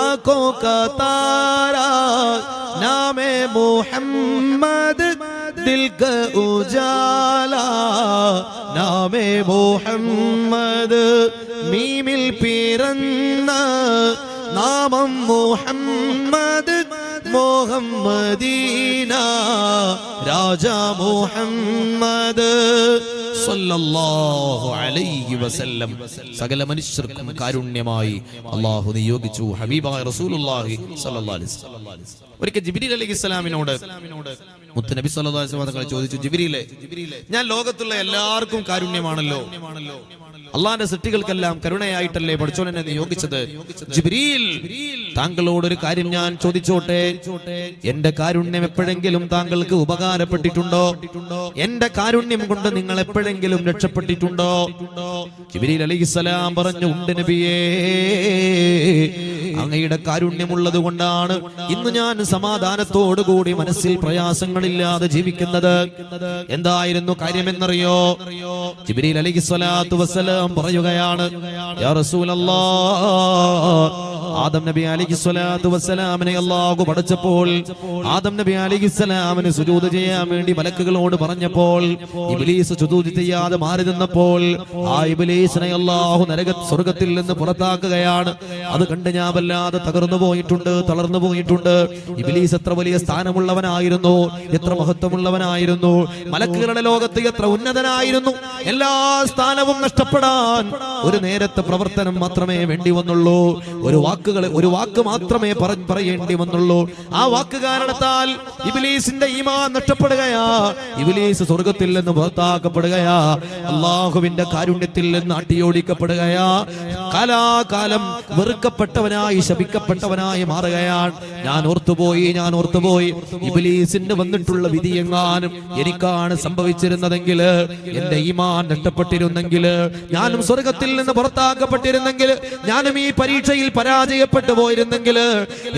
आंखों का तारा नामे मोहम्मद, दिल का उजाला नामे मोहम्मद, मीमिल पिरन्न नामम मोहम्मद, മുഹമ്മദീന രാജ മുഹമ്മദ് സല്ലല്ലാഹു അലൈഹി വസല്ലം സകല മനുഷ്യർക്കും കാരുണ്യമായി അല്ലാഹു നിയോഗിച്ചു ഹബീബായ റസൂലുള്ളാഹി സ്വല്ലല്ലാഹു അലൈഹി വസല്ലം. ഒരിക്കൽ ജിബ്രീൽ അലൈഹിസ്സലാമിനോട് മുത്തുനബി സ്വല്ലല്ലാഹു അലൈഹി വസല്ലം ചോദിച്ചു, ജിബ്രീലേ, ഞാൻ ലോകത്തുള്ള എല്ലാവർക്കും കാരുണ്യമാണല്ലോ, അള്ളാന്റെ സൃഷ്ടികൾക്കെല്ലാം കരുണയായിട്ടല്ലേ പഠിച്ചോൻ എന്നെ നിയോഗിച്ചത്. ജിബ്രീൽ, താങ്കളോടൊരു കാര്യം ഞാൻ ചോദിച്ചോട്ടെ, എന്റെ കാരുണ്യം എപ്പോഴെങ്കിലും താങ്കൾക്ക് ഉപകാരപ്പെട്ടിട്ടുണ്ടോ? എന്റെ കാരുണ്യം കൊണ്ട് നിങ്ങൾ എപ്പോഴെങ്കിലും രക്ഷപ്പെട്ടിട്ടുണ്ടോ? ജിബ്രീൽ അലൈഹിസ്സലാം പറഞ്ഞു, ഉണ്ട് നബിയേ, അങ്ങയുടെ കാരുണ്യമുള്ളത് കൊണ്ടാണ് ഇന്ന് ഞാൻ സമാധാനത്തോടുകൂടി മനസ്സിൽ പ്രയാസങ്ങളില്ലാതെ ജീവിക്കുന്നത്. എന്തായിരുന്നു കാര്യമെന്നറിയോ? ജിബ്രീൽ അലൈഹിസ്സലാത്തു വസ്സലാം പറയുകയാണ്, യാ റസൂലല്ലാഹ്, ആദം നബി അലൈഹിസ്സലാത്തു വസ്സലാമിനെ അല്ലാഹു പടച്ചപ്പോൾ ആദം നബി അലൈഹിസ്സലാമിന് സുജൂദ് ചെയ്യാൻ വേണ്ടി മലക്കുകളോട് പറഞ്ഞപ്പോൾ ഇബ്ലീസ് സുജൂദ് ചെയ്യാതെ മാറി നിന്നപ്പോൾ ആ ഇബ്ലീസിനെ അല്ലാഹു സ്വർഗ്ഗത്തിൽ നിന്ന് പുറത്താക്കുകയാണ്. അത് കണ്ട് ഞാൻ വല്ലാതെ തകർന്നു പോയിട്ടുണ്ട്. ഇബ്ലീസ് എത്ര വലിയ സ്ഥാനമുള്ളവനായിരുന്നു, എത്ര മഹത്വമുള്ളവനായിരുന്നു, മലക്കുകളുടെ ലോകത്ത് എത്ര ഉന്നതനായിരുന്നു. എല്ലാ സ്ഥാനവും നഷ്ടപ്പെടാൻ ഒരു നേരത്തെ പ്രവർത്തനം മാത്രമേ വേണ്ടി വന്നുള്ളൂ. ഒരു വാക്ക് മാത്രമേ പറയേണ്ടി വന്നുള്ളൂ. ആ വാക്ക് കാരണത്താൽ ഇബ്ലീസിന്റെ ഈമാൻ നഷ്ടപ്പെടുകയാ, ഇബ്ലീസ് സ്വർഗ്ഗത്തിൽ നിന്ന് പുറത്താക്കപ്പെടുകയാ, അല്ലാഹുവിന്റെ കാരുണ്യത്തിൽ നിന്ന് അട്ടിയോടിക്കപ്പെടുകയാ, കാലാകാലം വെറുക്കപ്പെട്ടവനായി ശപിക്കപ്പെട്ടവനായി മാറുകയാണ്. ഞാൻ ഓർത്തുപോയി, ഇബ്ലീസിന് വന്നിട്ടുള്ള വിധിയെങ്ങാനും എനിക്കാണ് സംഭവിച്ചിരുന്നതെങ്കിൽ, എന്റെ ഈമാൻ നഷ്ടപ്പെട്ടിരുന്നെങ്കിൽ, ഞാനും സ്വർഗ്ഗത്തിൽ നിന്ന് പുറത്താക്കപ്പെട്ടിരുന്നെങ്കിൽ, ഞാനും ഈ പരീക്ഷയിൽ പരാജയപ്പെട്ടു പോയിരുന്നെങ്കിൽ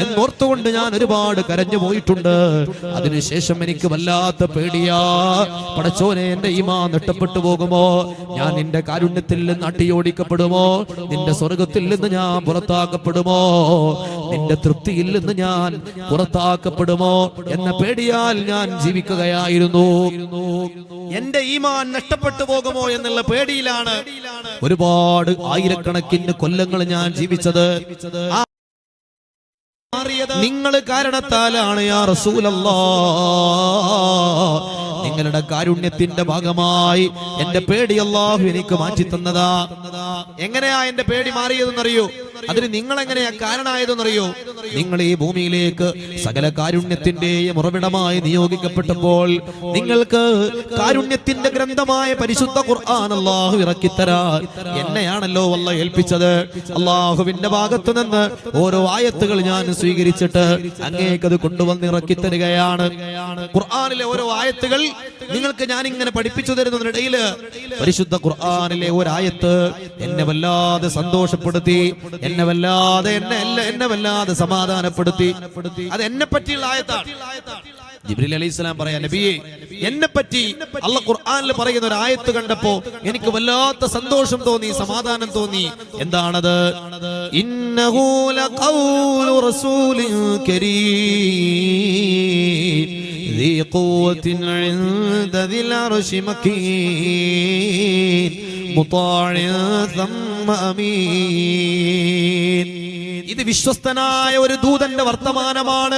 എന്നോർത്തുകൊണ്ട് ഞാൻ ഒരുപാട് കരഞ്ഞു പോയിട്ടുണ്ട്. അതിനുശേഷം എനിക്ക് വല്ലാത്ത പേടിയാ, പടച്ചോനെ, എന്റെ ഈമാൻ നഷ്ടപ്പെട്ടു പോകുമോ? ഞാൻ നിന്റെ കാരുണ്യത്തിൽ നിന്ന് അട്ടിയോടിക്കപ്പെടുമോ? നിന്റെ സ്വർഗ്ഗത്തിൽ നിന്ന് ഞാൻ പുറത്താക്കപ്പെടുമോ? നിന്റെ തൃപ്തിയിൽ നിന്ന് ഞാൻ പുറത്താക്കപ്പെടുമോ എന്ന പേടിയാൽ ഞാൻ ജീവിക്കുകയായിരുന്നു. എന്റെ ഈമാൻ നഷ്ടപ്പെട്ടു പോകുമോ എന്നുള്ള പേടിയിലാണ് ഒരുപാട് ആയിരക്കണക്കിന് കൊല്ലങ്ങൾ ഞാൻ ജീവിച്ചത്. നിങ്ങൾ കാരണത്താലാണ് യാ റസൂലല്ലാഹ്. നിങ്ങളുടെ കാരുണ്യത്തിന്റെ ഭാഗമായി എന്റെ പേടി അല്ലാഹു എനിക്ക് മാറ്റി തന്നതാ. എങ്ങനെയാ എന്റെ പേടി മാറിയതെന്നറിയോ? അതിന് നിങ്ങൾ എങ്ങനെയാ കാരണമായതെന്നറിയോ? നിങ്ങൾ ഈ ഭൂമിയിലേക്ക് സകല കാരുണ്യത്തിന്റെയും ഉറവിടമായി നിയോഗിക്കപ്പെട്ടപ്പോൾ നിങ്ങൾക്ക് കാരുണ്യത്തിന്റെ ഗ്രന്ഥമായ പരിശുദ്ധ ഖുർആൻ അല്ലാഹു ഇറക്കിത്തരാൻ എന്നെയാണല്ലോ അല്ലാഹു ഏൽപ്പിച്ചത്. അല്ലാഹുവിന്റെ ഭാഗത്തു നിന്ന് ഓരോ ആയത്തുകൾ ഞാൻ സ്വീകരിച്ചിട്ട് അങ്ങേക്കത് കൊണ്ടുവന്ന് ഇറക്കി തരികയാണ്. ഖുർആനിലെ ഓരോ ആയത്തുകൾ നിങ്ങൾക്ക് ഞാൻ ഇങ്ങനെ പഠിപ്പിച്ചു തരുന്നതിനിടയിൽ പരിശുദ്ധ ഖുർആനിലെ ഒരായത്ത് എന്നെ വല്ലാതെ സന്തോഷപ്പെടുത്തി, എന്നെ വല്ലാതെ സമാധാനപ്പെടുത്തി. അത് എന്നെ പറ്റിയുള്ള ആയത്താണ്. ജിബ്രീൽ അലൈഹിസ്സലാം പറയാ, നബിയെ, എന്നെ പറ്റി അല്ലാഹു ഖുർആനിൽ പറയുന്ന ഒരു ആയത്ത് കണ്ടപ്പോ എനിക്ക് വല്ലാത്ത സന്തോഷം തോന്നി, സമാധാനം തോന്നി. എന്താണത്? ഇന്നഹു ലഖൗലു റസൂലിൻ കരീം ذي قوة عند ذي العرش مكين مطاع ثم أمين. ഇത് വിശ്വസ്തനായ ഒരു ദൂതന്റെ വർത്തമാനമാണ്,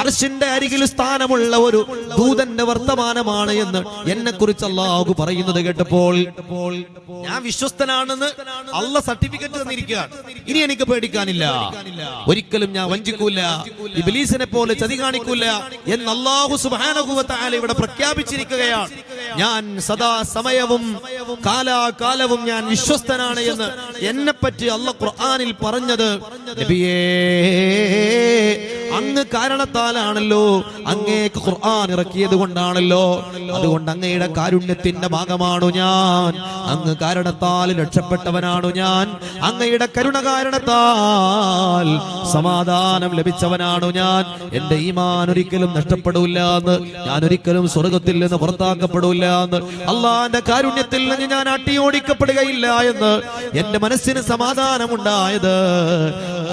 അർശിന്റെ അരികിൽ സ്ഥാനമുള്ള ഒരു ദൂതന്റെ വർത്തമാനമാണ് എന്ന് എന്നെ കുറിച്ച് അല്ലാഹു പറയുന്നത് കേട്ടപ്പോൾ ഞാൻ വിശ്വസ്തനാണെന്ന് അല്ലാഹ് സർട്ടിഫിക്കറ്റ് തന്നിരിക്കുകയാണ്. ഇനി എനിക്ക് പേടിക്കാനില്ല, ഒരിക്കലും ഞാൻ വഞ്ചിക്കൂല, ഇബ്ലീസിനെ പോലെ ചതി കാണിക്കൂല എന്ന് അല്ലാഹു സുബ്ഹാനഹു വ തആല ഇവിടെ പ്രഖ്യാപിച്ചിരിക്കുകയാണ്. ഞാൻ സദാ സമയവും കാലാകാലവും ഞാൻ വിശ്വസ്തനാണ് എന്ന് എന്നെ പറ്റി അല്ലാഹു ഖുർആനിൽ പറഞ്ഞത്. നബിയേ, അങ്ങ് കാരണത്താലാണല്ലോ, അങ്ങേക്ക് ഖുർആൻ ഇറക്കിയത് കൊണ്ടാണല്ലോ. അതുകൊണ്ട് അങ്ങയുടെ കാരുണ്യത്തിന്റെ ഭാഗമാണു ഞാൻ, അങ്ങ് കാരണത്താൽ രക്ഷപ്പെട്ടവനാണു ഞാൻ, അങ്ങയുടെ കരുണ കാരണത്താൽ സമാധാനം ലഭിച്ചവനാണു ഞാൻ. എന്റെ ഈമാൻ ഒരിക്കലും നഷ്ടപ്പെടില്ല എന്ന്, ഞാൻ ഒരിക്കലും സ്വർഗ്ഗത്തിൽ നിന്ന് പുറത്താക്കപ്പെടില്ല എന്ന്, അള്ളാന്റെ കാരുണ്യത്തിൽ നിന്ന് ഞാൻ അട്ടിയോടിക്കപ്പെടുകയില്ല എന്ന് എന്റെ മനസ്സിന് സമാധാനമുണ്ടായത്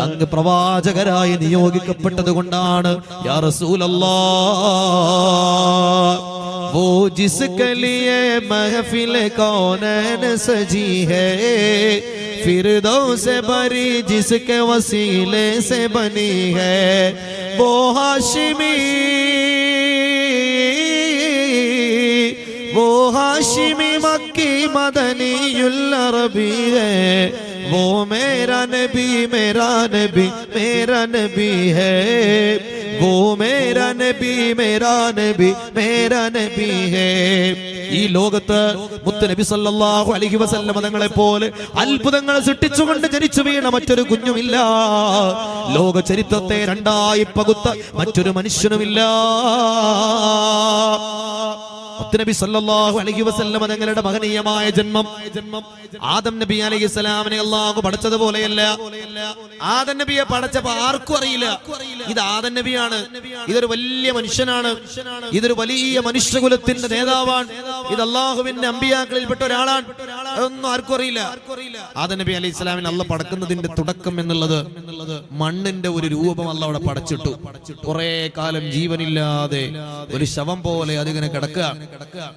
അങ്ങ് പ്രവാചകരായി നിയോഗിക്കപ്പെട്ടത് കൊണ്ടാണ്. യാ റസൂലല്ലാഹ്, वो जिसके लिए महफिल कौनैन सजी है, फिरदौस से भरी जिसके वसीले से बनी है, वो हाशिमी मक्की मदनीयुल अरबी है, वो मेरा नबी है, वो मेरा नबी मेरा नबी मेरा नबी है. ഈ ലോകത്ത് മുത്ത് നബി സല്ലല്ലാഹു അലൈഹി വസല്ലം തങ്ങളെ പോലെ അത്ഭുതങ്ങൾ സൃഷ്ടിച്ചുകൊണ്ട് ജനിച്ചു വീണ മറ്റൊരു കുഞ്ഞുമില്ല. ലോക ചരിത്രത്തെ രണ്ടായി പകുത്ത മറ്റൊരു മനുഷ്യനുമില്ല. മുത്തുനബി സല്ലല്ലാഹു അലൈഹി വസല്ലം തങ്ങളുടെ മഹനീയമായ ജന്മം ആദം നബി അലൈഹിസ്സലാമിനെ അല്ലാഹു പഠിച്ചതുപോലെയല്ല. ആദം നബിയെ പഠിച്ചപ്പോൾ ആർക്കും അറിയില്ല ഇത് ആദം നബിയാണ്, ഇതൊരു വലിയ മനുഷ്യനാണ്, ഇതൊരു വലിയ മനുഷ്യകുലത്തിന്റെ നേതാവാണ്, ഇത് അല്ലാഹുവിന്റെ അമ്പിയാക്കളിൽപ്പെട്ട ഒരാളാണ്. അതൊന്നും ആർക്കും അറിയില്ല. ആദം നബി അലൈഹിസ്സലാമിനെ അല്ലാഹു പടക്കുന്നതിന്റെ തുടക്കം എന്നുള്ളത് മണ്ണിന്റെ ഒരു രൂപം അല്ലാഹു അവിടെ പടച്ചിട്ടു. കുറെ കാലം ജീവനില്ലാതെ ഒരു ശവം പോലെ അതിങ്ങനെ കിടക്കുക.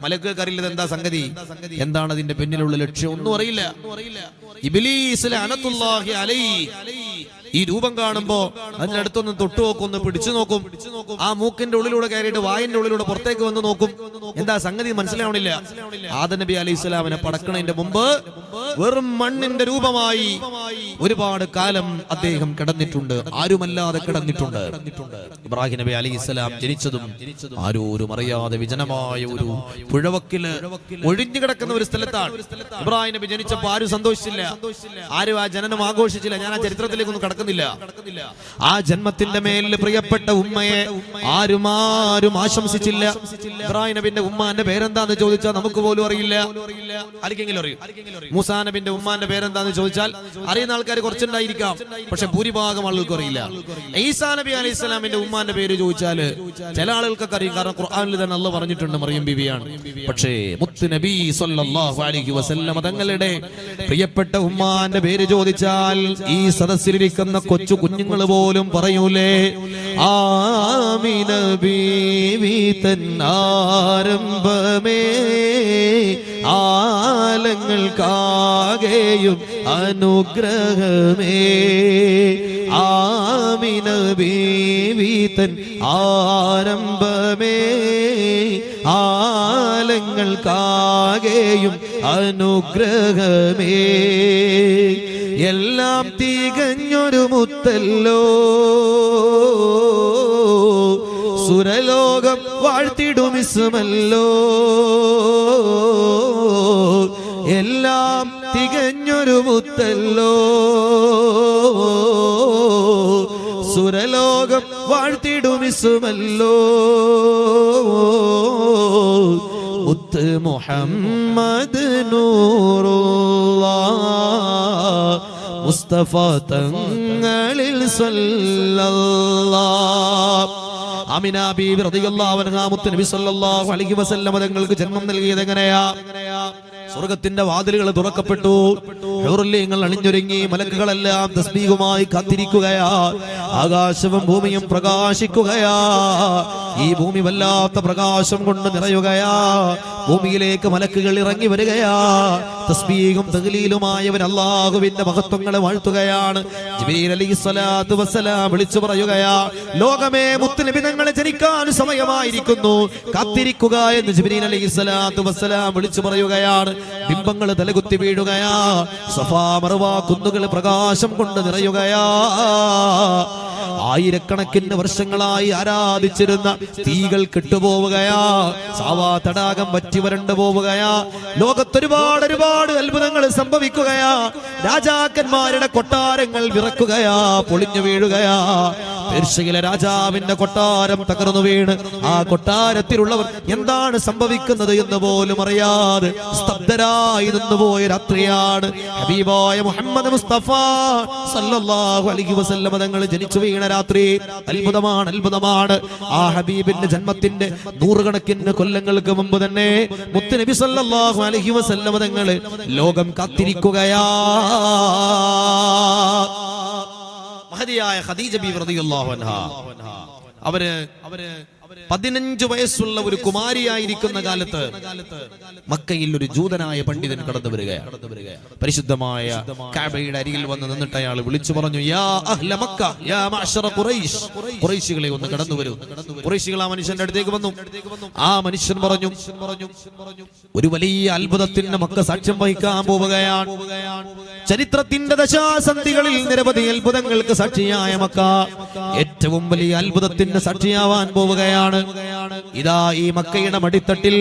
മലക്കുകൾക്ക് അറിയില്ല എന്താ സംഗതി, എന്താണ് അതിന്റെ പിന്നിലുള്ള ലക്ഷ്യം, ഒന്നും അറിയില്ല. ഇബ്ലീസ് ലഅനത്തുല്ലാഹി അലൈഹി ഈ രൂപം കാണുമ്പോ അതിനടുത്തൊന്ന് തൊട്ടു നോക്കും, ഒന്ന് പിടിച്ചു നോക്കും, ആ മൂക്കിന്റെ ഉള്ളിലൂടെ കയറിയിട്ട് വായിന്റെ ഉള്ളിലൂടെ പുറത്തേക്ക് വന്ന് നോക്കും. എന്താ സംഗതി മനസ്സിലാവണില്ല. ആദം നബി അലൈഹിസ്സലാമിനെ പടക്കണതിന്റെ മുമ്പ് വെറും മണ്ണിന്റെ രൂപമായി ഒരുപാട് കാലം അദ്ദേഹം കിടന്നിട്ടുണ്ട്, ആരുമല്ലാതെ കിടന്നിട്ടുണ്ട്. ഇബ്രാഹിം നബി അലൈഹിസ്സലാം ജനിച്ചതും ആരോരും അറിയാതെ വിജനമായ ഒരു പുഴവക്കില് ഒഴിഞ്ഞു കിടക്കുന്ന ഒരു സ്ഥലത്താണ്. ഇബ്രാഹിം നബി ജനിച്ചപ്പോ ആരും സന്തോഷിച്ചില്ല, ആരും ആ ജനനം ആഘോഷിച്ചില്ല. ഞാൻ ആ ചരിത്രത്തിലേക്കൊന്നും കടക്കുന്നില്ല. ആ ജന്മത്തിന്റെ മേലിൽ പ്രിയപ്പെട്ട ഉമ്മയെ ആരും ആശംസിച്ചില്ല. ഇബ്രാഹിം നബിന്റെ ഉമ്മാന്റെ പേരെന്താന്ന് ചോദിച്ചാൽ നമുക്ക് പോലും അറിയില്ല. ആർക്കെങ്കിലും അറിയും? മൂസാ നബിന്റെ ഉമ്മാന്റെ പേരെന്താന്ന് ചോദിച്ചാൽ അറിയുന്ന ആൾക്കാർ കുറച്ചുണ്ടായിരിക്കാം, പക്ഷെ ഭൂരിഭാഗം ആളുകൾക്ക് അറിയില്ല. ഈസാ നബി അലൈഹി സ്വലാമിന്റെ ഉമ്മാന്റെ പേര് ചോദിച്ചാൽ ചില ആളുകൾക്കൊക്കെ അറിയും, കാരണം ഖുർആനിൽ തന്നെ അല്ലാഹു പറഞ്ഞിട്ടുണ്ട് മറിയം ബീവിയാണ്. പക്ഷേ മുത്ത് നബി സല്ലല്ലാഹു അലൈഹി വസല്ലം തങ്ങളുടെ പ്രിയപ്പെട്ട ഉമ്മാന്റെ പേര് ചോദിച്ചാൽ ഈ സദസ്സിലിരിക്കുന്ന കൊച്ചു കുഞ്ഞുങ്ങൾ പോലും പറയൂലേ, ആമിന ബീവി തൻ ആരംഭമേ ആലങ്ങൾക്കാകെയും അനുഗ്രഹമേ, ആമിന ബീവി തൻ ആരംഭമേ ആലങ്ങൾക്കാകെയും അനുഗ്രഹമേ, എല്ലാം തികഞ്ഞൊരു മുത്തല്ലോ സുരലോകം വാഴ്ത്തിടുമിസ്മല്ലോ, എല്ലാം തികഞ്ഞൊരു മുത്തല്ലോ സുരലോകം വാഴ്ത്തിടുമിസ്മല്ലോ, മുത്ത് മുഹമ്മദ് നൂറുല്ലാഹ് മുസ്തഫ തങ്ങളിൽ സല്ലല്ലാഹ്. ആമിന ബീവി റളിയല്ലാഹു അൻഹാ മുത്ത് നബി സല്ലല്ലാഹു അലൈഹി വസല്ലം തങ്ങൾക്ക് ജന്മം നൽകിയത് എങ്ങനെയാ? സ്വർഗത്തിന്റെ വാതിലുകൾ തുറക്കപ്പെട്ടു, ഹൂറുല്ലീങ്ങൾ അണിഞ്ഞൊരുങ്ങി, മലക്കുകളെല്ലാം തസ്ബീഹുമായി കാത്തിരിക്കുകയാ, ആകാശവും ഭൂമിയും പ്രകാശിക്കുകയാ, ഈ ഭൂമി വല്ലാത്ത പ്രകാശം കൊണ്ട് നിറയുകയാ, ഭൂമിയിലേക്ക് മലക്കുകൾ ഇറങ്ങി വരികയാ, തസ്ബീഹും തഹ്ലീലുമായവൻ അല്ലാഹുവിന്റെ മഹത്വങ്ങളെ വാഴ്ത്തുകയാണ്. ജിബ്രീൽ അലൈഹിസ്സലാത്തു വസ്സലാം വിളിച്ചു പറയുകയാ, ലോകമേ മുത്തുനബി തങ്ങളെ ജനിക്കാൻ സമയമായിരിക്കുന്നു, കാത്തിരിക്കുക എന്ന് ജിബ്രീൽ അലൈഹിസ്സലാത്തു വസ്സലാം വിളിച്ചു പറയുകയാണ്. ബിംബങ്ങൾ തലകുത്തി വീഴുകയാ, സഫാ മർവ കുന്നുകൾ പ്രകാശം കൊണ്ട് നിറയുകയാ, ആയിരക്കണക്കിന് വർഷങ്ങളായി ആരാധിച്ചിരുന്ന തീകൾ കെട്ടുപോവുകയാ, സാവാ തടാകം വറ്റി വരണ്ടു പോവുകയാ, ലോകത്തൊരുപാട് ഒരുപാട് അത്ഭുതങ്ങൾ സംഭവിക്കുകയാ, രാജാക്കന്മാരുടെ കൊട്ടാരങ്ങൾ വിറക്കുകയാ, പൊളിഞ്ഞു വീഴുകയാ, പേർഷ്യയിലെ രാജാവിന്റെ കൊട്ടാരം തകർന്നു വീണ് ആ കൊട്ടാരത്തിലുള്ളവർ എന്താണ് സംഭവിക്കുന്നത് എന്ന് പോലും അറിയാതെ സ്തബ്ധരായി നിന്നുപോയ രാത്രിയാണ്. ഹബീബായ മുഹമ്മദ് മുസ്തഫ സല്ലല്ലാഹു അലൈഹി വസല്ലം തങ്ങൾ ജനിച്ചു വീണ രാത്രി. അത്ഭുതമാണ്, അത്ഭുതമാണ്. ആ ഹബീബിന്റെ ജന്മത്തിന്റെ നൂറുകണക്കിന് കൊല്ലങ്ങൾക്ക് മുമ്പ് തന്നെ മുത്ത് നബി സല്ലല്ലാഹു അലൈഹി വസല്ലം തങ്ങൾ ലോകം കാത്തിരിക്കുകയാ. മഹദിയായ ഖദീജ ബീവി റളിയല്ലാഹു അൻഹാ അവര് 15 വയസ്സുള്ള ഒരു കുമാരിയായിരിക്കുന്ന കാലത്ത് മക്കയിൽ ഒരു ജൂതനായ പണ്ഡിതൻ കടന്നു വരികയാണ്. പരിശുദ്ധമായ കഅബയുടെ അരികിൽ വന്ന് നിന്നിട്ട് അയാൾ വിളിച്ചു പറഞ്ഞു, യാ അഹ്ല മക്ക, യാ മഅ്ശറ ഖുറൈശ്, ഖുറൈശികളെ ഒന്ന് കടന്നു വരൂ. ഖുറൈശികൾ ആ മനുഷ്യന്റെ അടുത്തേക്ക് വന്നു. ആ മനുഷ്യൻ പറഞ്ഞു, ഒരു വലിയ അത്ഭുതത്തിന് മക്ക സാക്ഷ്യം വഹിക്കാൻ പോവുകയാണ്. ചരിത്രത്തിന്റെ ദശാസന്ധികളിൽ നിരവധി അത്ഭുതങ്ങൾക്ക് സാക്ഷിയായ മക്ക ഏറ്റവും വലിയ അത്ഭുതത്തിന് സാക്ഷിയാവാൻ പോവുകയാണ്. ഇതാ ഈ മക്കയുടെ മടിത്തട്ടിൽ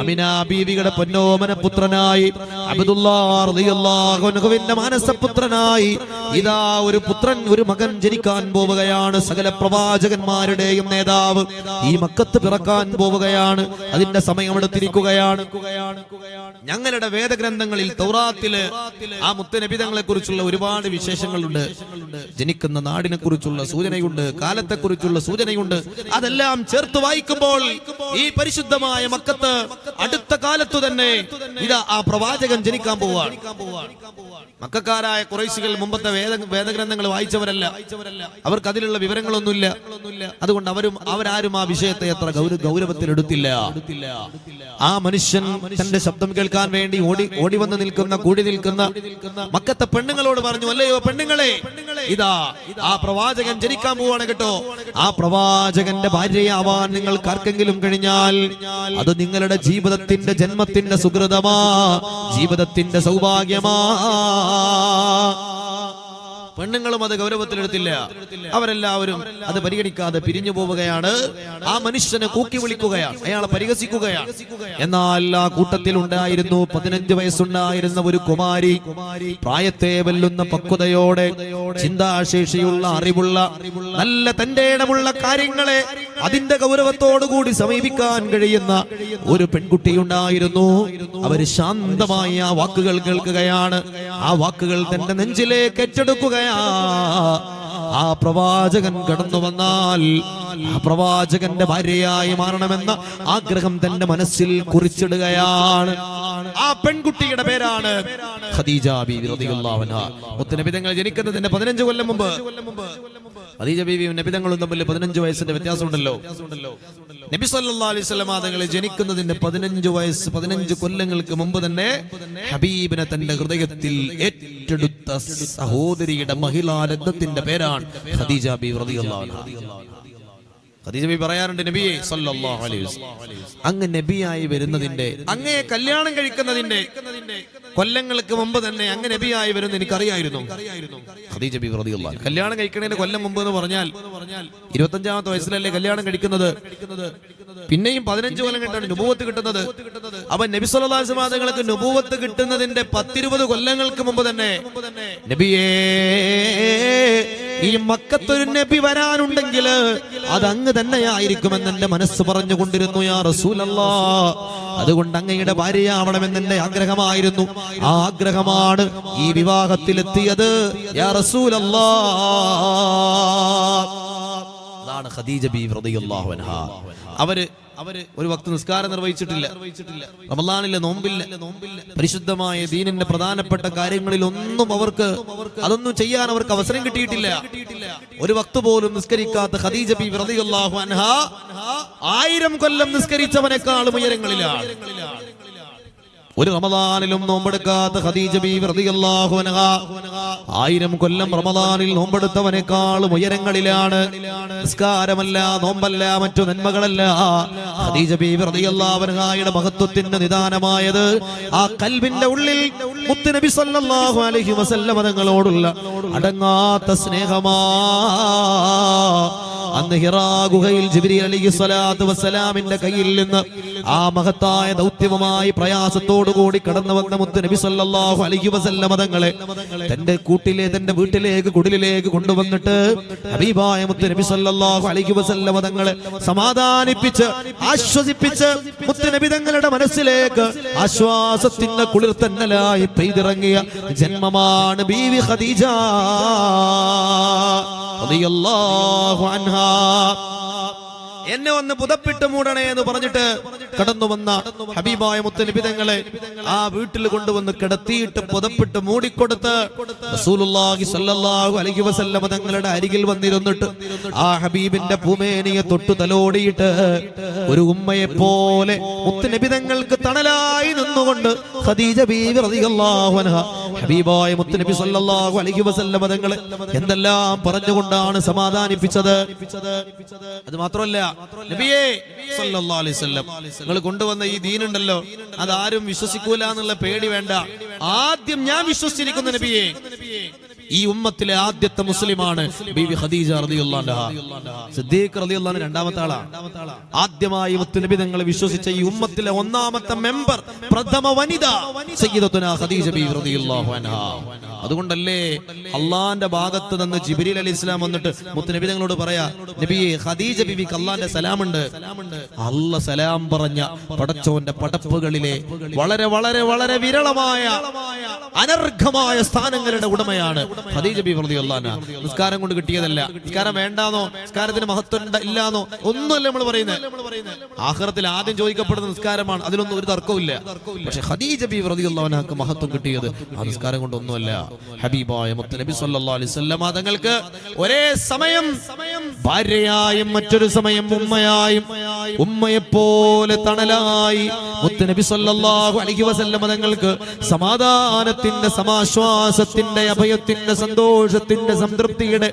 അമിന ബീവിയുടെ പൊന്നോമന പുത്രനായി അബ്ദുല്ലാഹ് റളിയല്ലാഹു അൻഹുവിന്റെ മാനസപുത്രനായി ഇതാ ഒരു പുത്രൻ, ഒരു മകൻ ജനിക്കാൻ പോവുകയാണ്. സകല പ്രവാചകന്മാരുടെയും നേതാവ് ഈ മക്കത്ത് പിറക്കാൻ പോവുകയാണ്. അതിന്റെ സമയമെടുത്തിരിക്കുകയാണ്. ഞങ്ങളുടെ വേദഗ്രന്ഥങ്ങളിൽ തൗറാത്തില് ആ മുത്തനബി തങ്ങളെ കുറിച്ചുള്ള ഒരുപാട് വിശേഷങ്ങളുണ്ട്. ജനിക്കുന്ന നാടിനെ കുറിച്ചുള്ള സൂചനയുണ്ട്, കാലത്തെ കുറിച്ചുള്ള സൂചനയുണ്ട്. അതെല്ലാം ചേർത്ത് വായിക്കുമ്പോൾ ഈ പരിശുദ്ധമായ മക്കത്ത് അടുത്ത കാലത്തു തന്നെ ഇതാ ആ പ്രവാചകൻ ജനിക്കാൻ പോവുകയാണ്. മക്കക്കാരായ ഖുറൈശികൾ മുമ്പത്തെ വേദഗ്രന്ഥങ്ങൾ വായിച്ചവരല്ല. അവർക്ക് അതിലുള്ള വിവരങ്ങളൊന്നുമില്ല. അതുകൊണ്ട് അവരാരും ആ വിഷയത്തെ അത്ര ഗൗരവത്തിൽ എടുത്തില്ല. ആ മനുഷ്യൻ തന്റെ ശബ്ദം കേൾക്കാൻ വേണ്ടി ഓടി വന്ന് നിൽക്കുന്ന, കൂടി നിൽക്കുന്ന മക്കത്തെ പെണ്ണുങ്ങളോട് പറഞ്ഞു, അല്ലയോ പെണ്ണുങ്ങളെ, ഇതാ ആ പ്രവാചകൻ ജനിക്കാൻ പോവാണ് കേട്ടോ. ആ പ്രവാചകന്റെ ഭാര്യയാവാൻ നിങ്ങൾക്ക് ആർക്കെങ്കിലും കഴിഞ്ഞാൽ അത് നിങ്ങളുടെ ജീവിതത്തിന്റെ, ജന്മത്തിന്റെ സുകൃതമാ, ജീവിതത്തിന്റെ സൗഭാഗ്യമാ. പെണ്ണുങ്ങളും അത് ഗൗരവത്തിലെടുത്തില്ല. അവരെല്ലാവരും അത് പരിഗണിക്കാതെ പിരിഞ്ഞു പോവുകയാണ്. ആ മനുഷ്യനെ കൂക്കി വിളിക്കുകയാണ്, അയാളെ പരിഹസിക്കുകയാണ്. എന്നാൽ ആ കൂട്ടത്തിൽ ഉണ്ടായിരുന്നു 15 വയസ്സുണ്ടായിരുന്ന ഒരു കുമാരി. പ്രായത്തെ വെല്ലുന്ന പക്വതയോടെ, ചിന്താശേഷിയുള്ള, അറിവുള്ള, നല്ല തന്റെ ഇടമുള്ള കാര്യങ്ങളെ അതിന്റെ ഗൗരവത്തോടുകൂടി സമീപിക്കാൻ കഴിയുന്ന ഒരു പെൺകുട്ടിയുണ്ടായിരുന്നു. അവര് ശാന്തമായി ആ വാക്കുകൾ കേൾക്കുകയാണ്. ആ വാക്കുകൾ തന്റെ നെഞ്ചിലേക്ക് ഏറ്റെടുക്കുകയാണ്. ആ പ്രവാചകൻ കടന്നു വന്നാൽ ആ പ്രവാചകന്റെ ഭാര്യയായി മാറണമെന്ന ആഗ്രഹം തന്റെ മനസ്സിൽ കുറിച്ചിടുകയാണ്. ആ പെൺകുട്ടിയുടെ പേരാണ് ഖദീജ ബീവി റളിയല്ലാഹു അൻഹ. മുത്തനബി തങ്ങൾ ജനിക്കുന്നതിന്റെ 15 കൊല്ലം മുമ്പ് ഖദീജ ബീവിയും നബി തങ്ങളും തമ്മിൽ 15 വയസ്സിന്റെ വ്യത്യാസമുണ്ടല്ലോ. നബി സല്ലല്ലാഹു അലൈഹി വസല്ലം തങ്ങൾ ജനിക്കുന്നതിന്റെ 15 കൊല്ലങ്ങൾക്ക് മുമ്പ് തന്നെ ഹബീബിനെ തന്റെ ഹൃദയത്തിൽ ഏറ്റെടുത്ത സഹോദരിയുടെ മഹിളാരത്നത്തിന്റെ പേരാണ് ഖദീജ ബീവി റളിയല്ലാഹു അൻഹ. ഖദീജ ബീവി പറയാറുണ്ട്, നബിയെ സല്ലല്ലാഹു അലൈഹി വസല്ലം അങ്ങ് നബിയായി വരുന്നതിന്റെ, അങ്ങയെ കല്യാണം കഴിക്കുന്നതിന്റെ കൊല്ലങ്ങൾക്ക് മുമ്പ് തന്നെ അങ്ങ് നബിയായി വരുന്ന എനിക്കറിയായിരുന്നു. ഖദീജ ബീവി റളിയല്ലാഹു അൻഹ കല്യാണം കഴിക്കുന്നതിന്റെ കൊല്ലം മുമ്പ് എന്ന് പറഞ്ഞാൽ 25-ാമത്തെ വയസ്സിലല്ലേ കല്യാണം കഴിക്കുന്നത്. പിന്നെയും 15 കൊല്ലം കഴിഞ്ഞാണ് നുബുവത്ത് കിട്ടുന്നത്. അപ്പൊ നബി സല്ലല്ലാഹു അലൈഹി വസല്ലം തങ്ങൾക്ക് നുബുവത്ത് കിട്ടുന്നതിന്റെ 10-20 കൊല്ലങ്ങൾക്ക് മുമ്പ് തന്നെ നബിയേ, ഈ മക്കത്തൊരു നബി വരാനുണ്ടെങ്കിൽ അത് അങ്ങ് തന്നെയായിരിക്കുമെന്ന് എന്റെ മനസ്സ് പറഞ്ഞുകൊണ്ടിരുന്നു യാ റസൂലല്ലാഹ്. അതുകൊണ്ട് അങ്ങയുടെ ഭാര്യയാവണമെന്ന് എന്റെ ആഗ്രഹമായിരുന്നു. ആ ആഗ്രഹമാണ് ഈ വിവാഹത്തിലെത്തിയത് യാ റസൂലല്ലാഹ്. അതാണ് ഖദീജ ബീവി റളിയല്ലാഹു അൻഹ. അവര് ഒരു വക്ത് നിസ്കാരം നിർവഹിച്ചിട്ടില്ല. റമളാനിലെ നോമ്പില്ല. പരിശുദ്ധമായ ദീനിന്റെ പ്രധാനപ്പെട്ട കാര്യങ്ങളിൽ ഒന്നും അതൊന്നും ചെയ്യാൻ അവർക്ക് അവസരം കിട്ടിയിട്ടില്ല. ഒരു വക്ത് പോലും നിസ്കരിക്കാത്ത ഖദീജ ബീവി റളിയല്ലാഹു അൻഹ 1000 കൊല്ലം നിസ്കരിച്ചവനേക്കാളും ഉയരങ്ങളിലാണ്. ഒരു റമളാനിലും നോമ്പെടുക്കാത്ത ഖദീജ ബീവി റളിയല്ലാഹു അൻഹ 1000 കൊല്ലം റമളാനിൽ നോമ്പെടുത്തവനേക്കാളും ഉയരങ്ങളിലാണ്. നിസ്കാരമല്ല, നോമ്പല്ല, മറ്റു നന്മകളല്ല. ഖദീജ ബീവി റളിയല്ലാഹു അൻഹയുടെ മഹത്വത്തിന്റെ നിദാനമായത് ആ ഖൽബിന്റെ ഉള്ളിൽ മുത്ത് നബി സല്ലല്ലാഹു അലൈഹി വസല്ലം തങ്ങളോടുള്ള അടങ്ങാത്ത സ്നേഹമാ. അന്ന് ഹിറാ ഗുഹയിൽ ജിബ്രീൽ അലൈഹിസ്സലാത്തു വസ്സലാമിന്റെ കയ്യിൽ നിന്ന് ആ മഹത്തായ ദൗത്യവുമായി പ്രയാസത്തോടുകൂടി കടന്നു വന്ന മുത്ത് നബി സല്ലല്ലാഹു അലൈഹി വസല്ലം തങ്ങളെ തന്റെ വീട്ടിലേക്ക് കുടിലിലേക്ക് കൊണ്ടുവന്നിട്ട് ഹബീബായ മുത്ത് നബി സല്ലല്ലാഹു അലൈഹി വസല്ലം തങ്ങളെ സമാധാനിപ്പിച്ച് ആശ്വസിപ്പിച്ച് മുത്ത് നബി തങ്ങളുടെ മനസ്സിലേക്ക് ആശ്വാസത്തിന്റെ കുളിർത്തന്നലായി പെയ്തിറങ്ങിയ ജന്മമാണ് ബീവി ഖദീജ റളിയല്ലാഹു അൻഹാ. എന്നെ ഒന്ന് പുതപ്പിട്ട് മൂടണേ എന്ന് പറഞ്ഞിട്ട് കടന്നു വന്ന ഹബീബായ മുത്തുനബി തങ്ങളെ ആ വീട്ടിൽ കൊണ്ടുവന്ന് കിടത്തിയിട്ട് പുതപ്പിട്ട് മൂടിക്കൊടുത്ത് റസൂലുള്ളാഹി സ്വല്ലല്ലാഹു അലൈഹി വസല്ലം തങ്ങളുടെ അരികിൽ വന്നിരുന്നിട്ട് ആ ഹബീബിന്റെ പൂമേനിയെ തൊട്ടു തലോടിയിട്ട് ഒരു ഉമ്മയെ പോലെ മുത്തുനബി തങ്ങൾക്ക് തണലായി നിന്നുകൊണ്ട് ഖദീജ ബീവി റളിയല്ലാഹു അൻഹ ഹബീബായ മുത്തുനബി സ്വല്ലല്ലാഹു അലൈഹി വസല്ലം തങ്ങളെ എന്തെല്ലാം പറഞ്ഞുകൊണ്ടാണ് സമാധാനിപ്പിച്ചത്. അത് മാത്രമല്ല, നബിയേ സല്ലല്ലാഹു അലൈഹി വസല്ലം നിങ്ങൾ കൊണ്ടുവന്ന ഈ ദീനുണ്ടല്ലോ, അതാരും വിശ്വസിക്കൂല എന്നുള്ള പേടി വേണ്ട. ആദ്യം ഞാൻ വിശ്വസിച്ചിരിക്കുന്ന നബിയെ, ഈ ഉമ്മത്തിലെ ആദ്യത്തെ മുസ്ലിമാണ് ബീവി ഖദീജ റളിയല്ലാഹു അൻഹ. സിദ്ദീഖ് റളിയല്ലാഹു അൻഹു രണ്ടാമത്തെ ആളാണ്. ആദ്യമായി മുത്തുനബി തങ്ങളെ വിശ്വസിച്ച ഈ ഉമ്മത്തിലെ ഒന്നാമത്തെ മെമ്പർ, പ്രഥമ വനിത സയ്യിദത്തുനാ ഖദീജ ബീവി റളിയല്ലാഹു അൻഹ. അതുകൊണ്ടല്ലേ അള്ളാന്റെ ഭാഗത്ത് നിന്ന് ജിബ്രീൽ അലൈഹിസ്സലാം വന്നിട്ട് മുത്തുനബി തങ്ങളോട് പറയാ, നബിയെ ഖദീജ ബീവിക്ക് അള്ളാന്റെ സലാമുണ്ട്. അല്ല സലാം പറഞ്ഞ പടച്ചോന്റെ പടപ്പുകളിലെ വളരെ വളരെ വളരെ വിരളമായ അനർഘമായ സ്ഥാനങ്ങളുടെ ഉടമയാണ് ഖദീജ ബീവി റളിയല്ലാഹു അൻഹ. നിസ്കാരം കൊണ്ട് കിട്ടിയതല്ല, നിസ്കാരം വേണ്ടാന്നോ നിസ്കാരത്തിന് മഹത്വം ഇല്ലാന്നോ ഒന്നുമല്ല നമ്മൾ പറയുന്നത്. ആഖിറത്തിൽ ആദ്യം ചോദിക്കപ്പെടുന്ന നിസ്കാരമാണ്, അതിലൊന്നും ഒരു തർക്കവുമില്ല. പക്ഷെ ഖദീജ ബീവി റളിയല്ലാഹു അൻഹക്ക് മഹത്വം കിട്ടിയത് ആ നിസ്കാരം കൊണ്ടൊന്നുമല്ല. ഹബീബായ മുത്തുനബി സല്ലല്ലാഹു അലൈഹി വസല്ലം തങ്ങൾക്ക് ഒരേ സമയം ഭാര്യയായും മറ്റൊരു സമയം ഉമ്മയായും, ഉമ്മയെപ്പോലെ തണലായി മുത്തുനബി സല്ലല്ലാഹു അലൈഹി വസല്ലം തങ്ങൾക്ക് സമാധാനത്തിന്റെ, സമാശ്വാസത്തിന്റെ, അഭയത്തിന്റെ, സന്തോഷത്തിന്റെ, സംതൃപ്തിയുടെ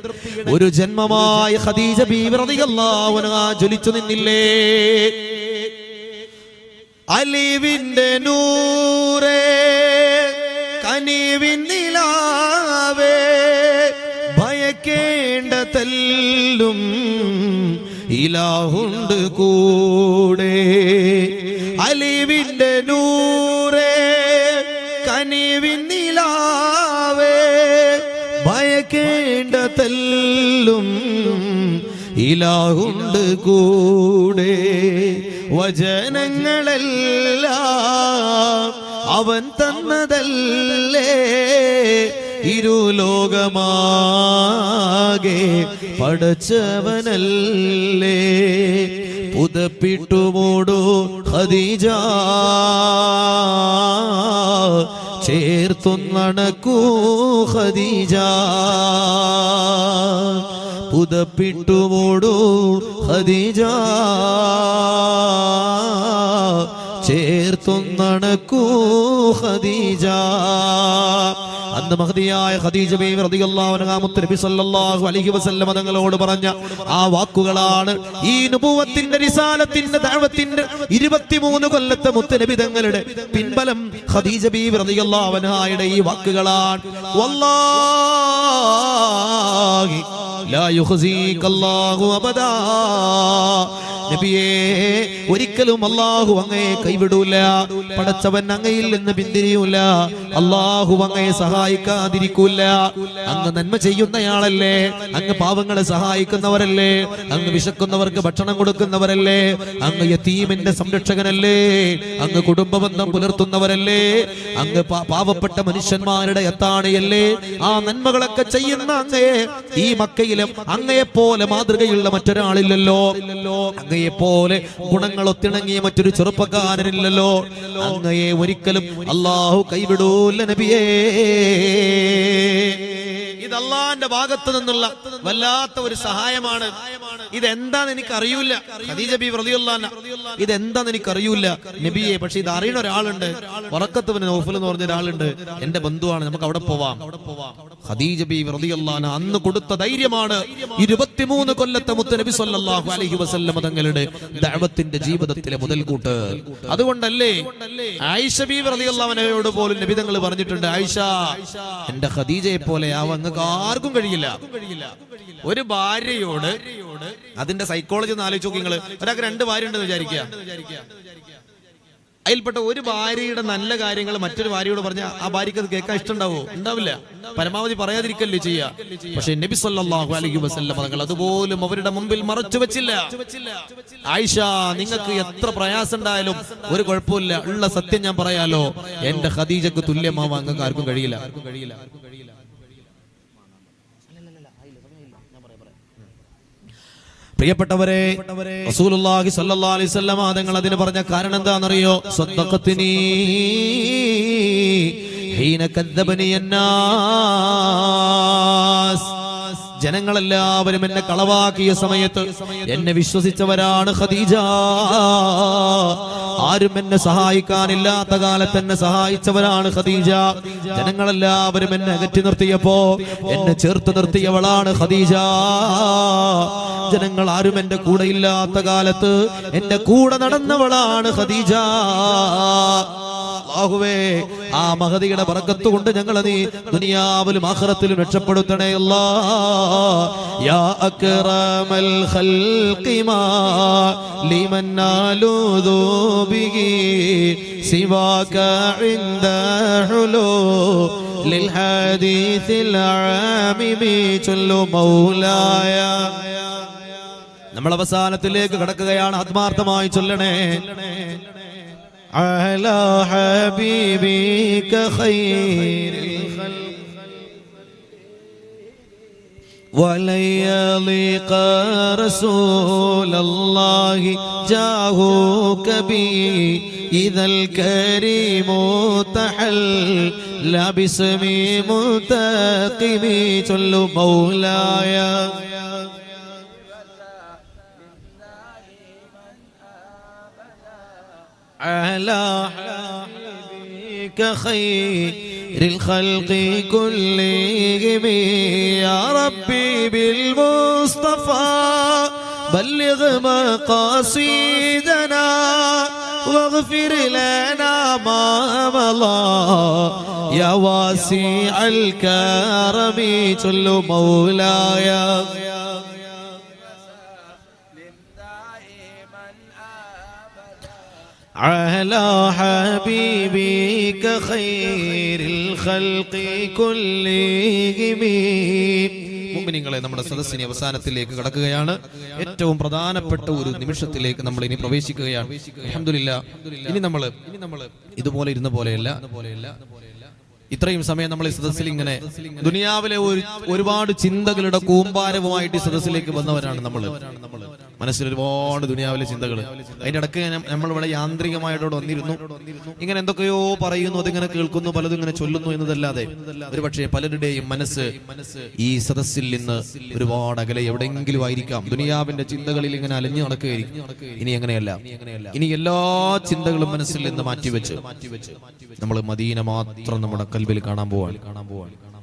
ഒരു ജന്മമായി ഖദീജ ബീവി റളിയല്ലാഹു അൻഹ ജ്വലിച്ചു നിന്നില്ലേ? അലിവിന്റെ നൂറേ കനിവിൻ നിലാവേ ഭയക്കേണ്ട തെല്ലും ഇലാഹുണ്ട് കൂടെ. അലിവിന്റെ നൂറേ കനിവിൻ നിലാവേ ഭയക്കേണ്ട തെല്ലും ഇലാഹുണ്ട് കൂടെ. വചനങ്ങളെല്ലാം അവൻ തന്നതല്ലേ, ഇരുലോകമാകെ പടച്ചവനല്ലേ. പുതപ്പിട്ടുമൂടു ഖദീജ ചേർത്തുന്നണക്കൂ ഖദീജ. പുതപ്പിട്ടുമൂടു ഖദീജ ചേർത്തുന്നണക്കൂ ഖദീജ. അന്ന് മഹദിയായ ഖദീജ ബീവി റളിയല്ലാഹു അൻഹ മുത്തുനബി സല്ലല്ലാഹു അലൈഹി വസല്ലം തങ്ങളോട് പറഞ്ഞ ആ വാക്കുകളാണ് ഈ നുബുവത്തിന്റെ, റിസാലത്തിന്റെ, ദഅവത്തിന്റെ 23 കൊല്ലത്തെ മുത്തുനബി തങ്ങളുടെ പിൻബലം. ഖദീജ ബീവി റളിയല്ലാഹു അൻഹയുടെ ഈ വാക്കുകളാണ്. വല്ലാഹി ലാ യുഖ്സീകല്ലാഹു അബദാ. നബിയേ, ഒരിക്കലും അല്ലാഹു അങ്ങയെ കൈവിടൂല. പടച്ചവൻ അങ്ങയിൽ നിന്ന് പിന്തിരിയൂല. അല്ലാഹു അങ്ങയെ സഹായിക്കാതിരിക്കൂല. അങ്ങ് നന്മ ചെയ്യുന്നയാളല്ലേ, അങ്ങ് പാവങ്ങളെ സഹായിക്കുന്നവരല്ലേ, അങ്ങ് വിശക്കുന്നവർക്ക് ഭക്ഷണം കൊടുക്കുന്നവരല്ലേ, അങ്ങ് യതീമിന്റെ സംരക്ഷകനല്ലേ, അങ്ങ് കുടുംബബന്ധം പുലർത്തുന്നവരല്ലേ, അങ്ങ് പാവപ്പെട്ട മനുഷ്യന്മാരുടെ യത്താണിയല്ലേ. ആ നന്മകളൊക്കെ ചെയ്യുന്ന അങ്ങയെ ഈ മക്കയിലും അങ്ങയെപ്പോലെ മാതൃകയുള്ള മറ്റൊരാളില്ലല്ലോ. അങ്ങയെപ്പോലെ ഗുണങ്ങൾ ഒത്തിണങ്ങിയ മറ്റൊരു ചെറുപ്പക്കാരനില്ലല്ലോ. അങ്ങയെ ഒരിക്കലും അല്ലാഹു കൈവിടൂല നബിയേ. ഇത് അള്ളാന്റെ ഭാഗത്ത് നിന്നുള്ള വല്ലാത്ത ഒരു സഹായമാണ്. ഇതെന്താന്ന് എനിക്ക് അറിയൂല. ഖദീജ ബീവി റളിയല്ലാഹു അൻഹ, ഇതെന്താന്ന് എനിക്ക് അറിയൂല നബിയെ, പക്ഷെ ഇത് അറിയുന്ന ഒരാളുണ്ട്. വറഖത്ത് ബിൻ നൗഫൽ എന്ന് പറഞ്ഞ ഒരാളുണ്ട്, എന്റെ ബന്ധുവാണ്, നമുക്ക് അവിടെ പോവാം. ഖദീജ ബീവി റളിയല്ലാഹു അൻഹ അന്ന് കൊടുത്ത ധൈര്യമാണ് 23 കൊല്ലത്തെ മുത്തുനബി സല്ലല്ലാഹു അലൈഹി വസല്ലം തങ്ങളുടെ ദഅവത്തിന്റെ ജീവിതത്തിലെ മുതൽകൂട്ട്. അതുകൊണ്ടല്ലേ ആയിഷ ബീവി റളിയല്ലാഹു അൻഹയോട് പോലും നബി തങ്ങൾ പറഞ്ഞിട്ടുണ്ട്, ആയിഷ, എന്റെ ഖദീജയെ പോലെ ആവാൻ നിങ്ങൾക്ക് ആർക്കും കഴിയില്ല. ഒരു ഭാര്യയോട്, അതിന്റെ സൈക്കോളജി ഒന്ന് ആലോചിച്ച് നോക്കി നിങ്ങൾ. ഒരാൾക്ക് 2 ഭാര്യ ഉണ്ടെന്ന് വിചാരിക്കുക. അതിൽപ്പെട്ട ഒരു ഭാര്യയുടെ നല്ല കാര്യങ്ങൾ മറ്റൊരു ഭാര്യയോട് പറഞ്ഞാൽ ആ ഭാര്യക്ക് അത് കേൾക്കാൻ ഇഷ്ടമുണ്ടാവോ? ഉണ്ടാവില്ല. പരമാവധി പറയാതിരിക്കല്ലേ ചെയ്യാ. പക്ഷെ നബി സല്ലല്ലാഹു അലൈഹി വസല്ലം തങ്ങൾ അതുപോലും അവരുടെ മുമ്പിൽ മറച്ചു വെച്ചില്ല. ആയിഷ, നിങ്ങൾക്ക് എത്ര പ്രയാസം ഉണ്ടായാലും ഒരു കുഴപ്പമില്ല, ഉള്ള സത്യം ഞാൻ പറയാലോ, എന്റെ ഖദീജക്ക് തുല്യമാവാൻ നിങ്ങൾക്ക് ആർക്കും കഴിയില്ല. പ്രിയപ്പെട്ടവരെ, റസൂലുള്ളാഹി സ്വല്ലല്ലാഹു അലൈഹി വസല്ലം തങ്ങൾ അതിന് പറഞ്ഞ കാരണം എന്താണെന്നറിയോ? സദ്ദഖത്നി ഹീന കദ്ദബനി അന്നാസ്. ജനങ്ങളെല്ലാവരും എന്നെ കളവാക്കിയ സമയത്ത് എന്നെ വിശ്വസിച്ചവരാണ് ഖദീജ. ആരും എന്നെ സഹായിക്കാനില്ലാത്ത കാലത്ത് എന്നെ സഹായിച്ചവരാണ് ഖദീജ. ജനങ്ങളെല്ലാവരും എന്നെ അകറ്റി നിർത്തിയപ്പോ എന്നെ ചേർത്ത് നിർത്തിയവളാണ് ഖദീജ. ജനങ്ങൾ ആരും എന്റെ കൂടെ ഇല്ലാത്ത കാലത്ത് എന്റെ കൂടെ നടന്നവളാണ് ഖദീജ. അല്ലാഹുവേ, ആ മഹദിയുടെ ബറക്കത്ത് കൊണ്ട് ഞങ്ങളെ നീ ദുനിയാവിലും ആഖിറത്തിലും രക്ഷപ്പെടുത്തണേ അല്ലാഹ്. യാ അക്റമൽ ഖൽഖി മാ ലിമൻ നാലൂദു ബിഹി സിവാക ഇൻദ ഹുലൂ ലിൽ ഹദീസിൽ ആമിമി ചൊല്ലു മൗലായ. നമ്മൾ അവസാനത്തിലേക്ക് കടക്കുകയാണ്. ആത്മാർത്ഥമായി ചൊല്ലണേ. على حبيبك خير الخلق ولن يضيق رسول الله جاهك بي إذا الكريم تحل باسمي منتقمي صل مولاي على حبيبك خير الخلق كلهم يا ربي بالمصطفى بلغ مقاصدنا واغفر لنا ما مضى يا واسع الكرم صل مولاي على حبيبك خير الخلق كلهم. മുഅ്മിനീങ്ങളെ, നമ്മുടെ സദസ്സിനെ അവസാനത്തിലേക്ക് കടക്കുകയാണ്. ഏറ്റവും പ്രധാനപ്പെട്ട ഒരു നിമിഷത്തിലേക്ക് നമ്മൾ ഇനി പ്രവേശിക്കുകയാണ്. അൽഹംദുലില്ലാഹ്. ഇനി നമ്മൾ ഇതുപോലെ ഇരുന്ന പോലെയല്ല. ഇത്രയും സമയം നമ്മൾ ഈ സദസ്സിൽ ഇങ്ങനെ ദുനിയാവിലെ ഒരുപാട് ചിന്തകളുടെ കൂമ്പാരവുമായിട്ട് ഈ സദസ്സിലേക്ക് വന്നവരാണ് നമ്മൾ. മനസ്സിൽ ഒരുപാട് ദുനിയാവിലെ ചിന്തകൾ. അതിന്റെ ഇടയ്ക്ക് നമ്മളിവിടെ യാന്ത്രികമായിട്ടോട് വന്നിരുന്നു. ഇങ്ങനെ എന്തൊക്കെയോ പറയുന്നു, അതിങ്ങനെ കേൾക്കുന്നു, പലതും ഇങ്ങനെ ചൊല്ലുന്നു എന്നതല്ലാതെ ഒരുപക്ഷെ പലരുടെയും മനസ്സ് ഈ സദസ്സിൽ നിന്ന് ഒരുപാട് അകലെ എവിടെയെങ്കിലും ആയിരിക്കാം. ദുനിയാവിന്റെ ചിന്തകളിൽ ഇങ്ങനെ അലഞ്ഞു നടക്കുകയായിരിക്കും. ഇനി എങ്ങനെയല്ല, ഇനി എല്ലാ ചിന്തകളും മനസ്സിൽ നിന്ന് മാറ്റിവെച്ച് നമ്മൾ മദീന മാത്രം നമ്മുടെ കൽബിൽ കാണാൻ പോവാണ്.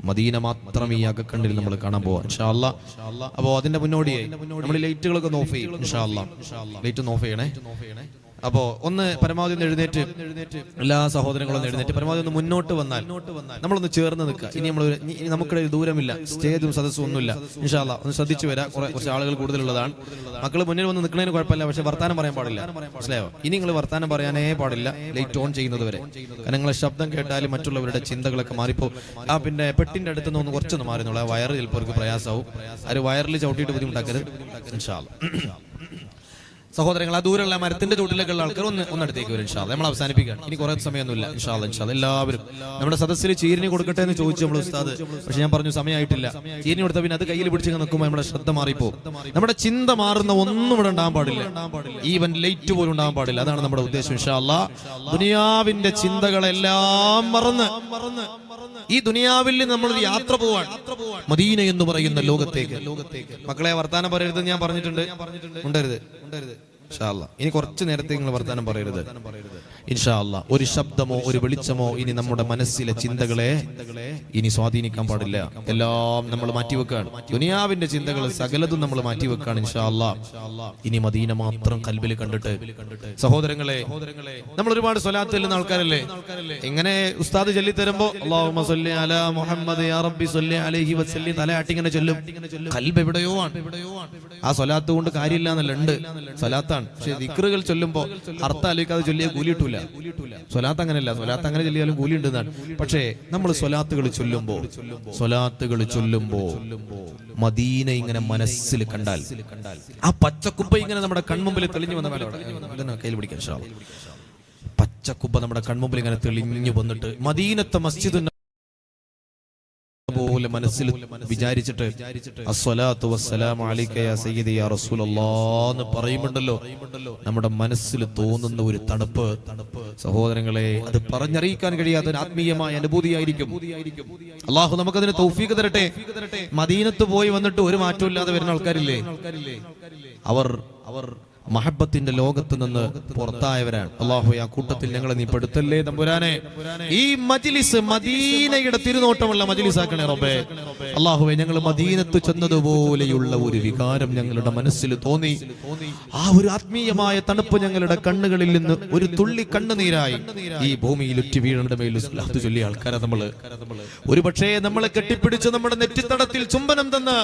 മദീന മാത്രം ഈ അകക്കണ്ണിൽ നമ്മൾ കാണാൻ പോവാം ഇൻഷാ അല്ലാഹ്. അപ്പോ അതിന്റെ മുന്നോടിയായി നമ്മൾ ലൈറ്റുകളൊക്കെ ഓഫ് ചെയ്യും ഇൻഷാ അല്ലാഹ്. ലൈറ്റ് ഓഫ് ചെയ്യണേ. അപ്പോ ഒന്ന് പരമാവധി ഒന്ന് എഴുന്നേറ്റ്, എല്ലാ സഹോദരങ്ങളും എഴുന്നേറ്റ് പരമാവധി ഒന്ന് മുന്നോട്ട് വന്നാൽ നമ്മളൊന്ന് ചേർന്ന് നിൽക്കുക. ഇനി നമുക്കിടയിൽ ദൂരമില്ല, സ്റ്റേജും സദസ്സും ഒന്നുമില്ല ഇൻഷാ അല്ലാഹ്. ഒന്ന് ശ്രദ്ധിച്ചു വരാം. കുറച്ച് ആളുകൾ കൂടുതലുള്ളതാണ്. മക്കൾ മുന്നിൽ വന്ന് നിൽക്കുന്നതിന് കുഴപ്പമില്ല, പക്ഷെ വർത്താനം പറയാൻ പാടില്ല. മനസ്സിലായോ? ഇനി നിങ്ങൾ വർത്താനം പറയാനേ പാടില്ല ലൈറ്റ് ഓൺ ചെയ്യുന്നത് വരെ. കാരണം നിങ്ങളെ ശബ്ദം കേട്ടാലും മറ്റുള്ളവരുടെ ചിന്തകളൊക്കെ മാറിപ്പോ. പിന്നെ പെട്ടിന്റെ അടുത്ത് നിന്ന് കുറച്ചൊന്ന് മാറുന്നുള്ള വയറ് ചിലപ്പോൾ അവർക്ക് പ്രയാസമാവും. ഒരു വയറിൽ ചവിട്ടിയിട്ട് ബുദ്ധിമുട്ടാക്കരുത് ഇൻഷാ അല്ലാഹ്. സഹോദരങ്ങൾ, ആ ദൂരമുള്ള മരത്തിന്റെ ചൂട്ടിലേക്കുള്ള ആൾക്കാർ ഒന്നടുത്തേക്ക് വരും ഇൻഷാ അല്ലാഹ്. നമ്മൾ അവസാനിപ്പിക്കുകയാണ്. ഇനി കുറെ സമയമൊന്നുമില്ല ഇൻഷാ അല്ലാഹ്. ഇൻഷാ അല്ലാഹ് എല്ലാവരും നമ്മുടെ സദസ്സിൽ ചീരിനി കൊടുക്കട്ടെ എന്ന് ചോദിച്ചു നമ്മൾ ഉസ്താദ്. പക്ഷെ ഞാൻ പറഞ്ഞു സമയമായിട്ടില്ല. ചീരിനി കൊടുത്ത പിന്നെ അത് കയ്യിൽ പിടിച്ച് നിൽക്കുമ്പോൾ നമ്മുടെ ശ്രദ്ധ മാറിപ്പോ. നമ്മുടെ ചിന്ത മാറുന്ന ഒന്നും ഇവിടെ ഉണ്ടാകാൻ പാടില്ല. ഈവൻ ലൈറ്റ് പോലും ഉണ്ടാകാൻ പാടില്ല. അതാണ് നമ്മുടെ ഉദ്ദേശം ഇൻഷാ അല്ലാഹ്. ദുനിയാവിന്റെ ചിന്തകളെല്ലാം മറന്ന് ഈ ദുനിയാവിൽ നമ്മൾ യാത്ര പോവാൻ മദീന എന്ന് പറയുന്ന ലോകത്തേക്ക്. മക്കളെ, വർത്താനം പറയരുത് ഞാൻ പറഞ്ഞിട്ടുണ്ട്. ഉണ്ടരുത് ഇൻഷാ അല്ലാഹ്. ഇനി കുറച്ച് നേരത്തെ നിങ്ങൾ വർത്താനം പറയരുത് ഇൻഷാ അല്ലാഹ്. ഒരു ശബ്ദമോ ഒരു വെളിച്ചമോ ഇനി നമ്മുടെ മനസ്സിലെ ചിന്തകളെ ഇനി സ്വാധീനിക്കാൻ പാടില്ല. എല്ലാം നമ്മൾ മാറ്റിവെക്കാണ്. ദുനിയാവിന്റെ ചിന്തകൾ സകലതും നമ്മൾ മാറ്റിവെക്കാണ് ഇൻഷാ അല്ലാഹ്. ഇനി മദീന മാത്രം കൽബിൽ കണ്ടിട്ട് സഹോദരങ്ങളെ, നമ്മൾ ഒരുപാട് സ്വലാത്ത് ചൊല്ലുന്ന ആൾക്കാരല്ലേ. ഇങ്ങനെ ഉസ്താദ് ചൊല്ലി തരുമ്പോ അല്ലാഹുമ്മ സ്വല്ലി അലാ മുഹമ്മദ് യാ റബ്ബി സ്വല്ലി അലൈഹി വസല്ലം തലയാട്ടി ഇങ്ങനെ ചൊല്ലും. കൽബ് എവിടെയോ ആണ്. ആ സ്വലാത്ത് കൊണ്ട് കാര്യമില്ല എന്നല്ല, ഉണ്ട്, സ്വലാത്താണ്. പക്ഷെ ദിക്റുകൾ ചൊല്ലുമ്പോ അർത്ഥം ആലോചിക്കാതെ ചൊല്ലിയ കൂലി കിട്ടൂല. സ്വലാത്ത് അങ്ങനെയല്ല. സ്വലാത്ത് അങ്ങനെ ചൊല്ലിയാലും കൂലി ഉണ്ടെന്നാണ്. പക്ഷേ നമ്മൾ സ്വലാത്തുകൾ ചൊല്ലുമ്പോ മദീന ഇങ്ങനെ മനസ്സിൽ കണ്ടാൽ, ആ പച്ചക്കുപ്പ ഇങ്ങനെ നമ്മുടെ കൺമുമ്പിൽ തെളിഞ്ഞു വന്ന കയ്യിൽ പിടിക്കാൻ പച്ചക്കുപ്പ നമ്മുടെ കൺമുമ്പിൽ ഇങ്ങനെ തെളിഞ്ഞു വന്നിട്ട് മദീനത്തെ മസ്ജിദ് പോലെ മനസ്സിൽ വിചാരിച്ചിട്ട് അസ്സലാത്തു വസ്സലാമു അലൈക യാ സയ്യിദി യാ റസൂലല്ലാഹ് എന്ന് പറയുമ്പോണ്ടല്ലോ നമ്മുടെ മനസ്സിൽ തോന്നുന്ന ഒരു തണുപ്പ് സഹോദരങ്ങളെ, അത് പറഞ്ഞറിയിക്കാൻ കഴിയാത്ത ഒരു ആത്മീയമായ അനുഭൂതിയായിരിക്കും. അള്ളാഹു നമുക്കതിന് തൗഫീഖ് തരട്ടെ. മദീനത്ത് പോയി വന്നിട്ട് ഒരു മാറ്റവും ഇല്ലാതെ വരുന്ന ആൾക്കാരില്ലേ, അവർ മഹബത്തിന്റെ ലോകത്ത് നിന്ന് പുറത്തായവരാണ്. അല്ലാഹു ആ കൂട്ടത്തിൽ ഞങ്ങളെ നീ പെടുത്തല്ലേ തമ്പുരാനെ. ഈ മജ്ലിസ് മദീനയുടെ തിരുനോട്ടമുള്ള മജ്ലിസാക്കണേ റബ്ബേ. അല്ലാഹുവേ, ഞങ്ങൾ മദീനത്ത് ചെന്നതുപോലെയുള്ള ഒരു വികാരം ഞങ്ങളുടെ മനസ്സിൽ തോന്നി. ആ ഒരു ആത്മീയമായ തണുപ്പ് ഞങ്ങളുടെ കണ്ണുകളിൽ നിന്ന് ഒരു തുള്ളി കണ്ണുനീരായി ഈ ഭൂമിയിൽ ഉറ്റി വീഴേണ്ട മേൽ സ്വലാത്ത് ചൊല്ലിയ ആൾക്കാരെ ഒരു പക്ഷേ നമ്മളെ കെട്ടിപ്പിടിച്ച് നമ്മുടെ നെറ്റിത്തടത്തിൽ ചുംബനം തന്ന്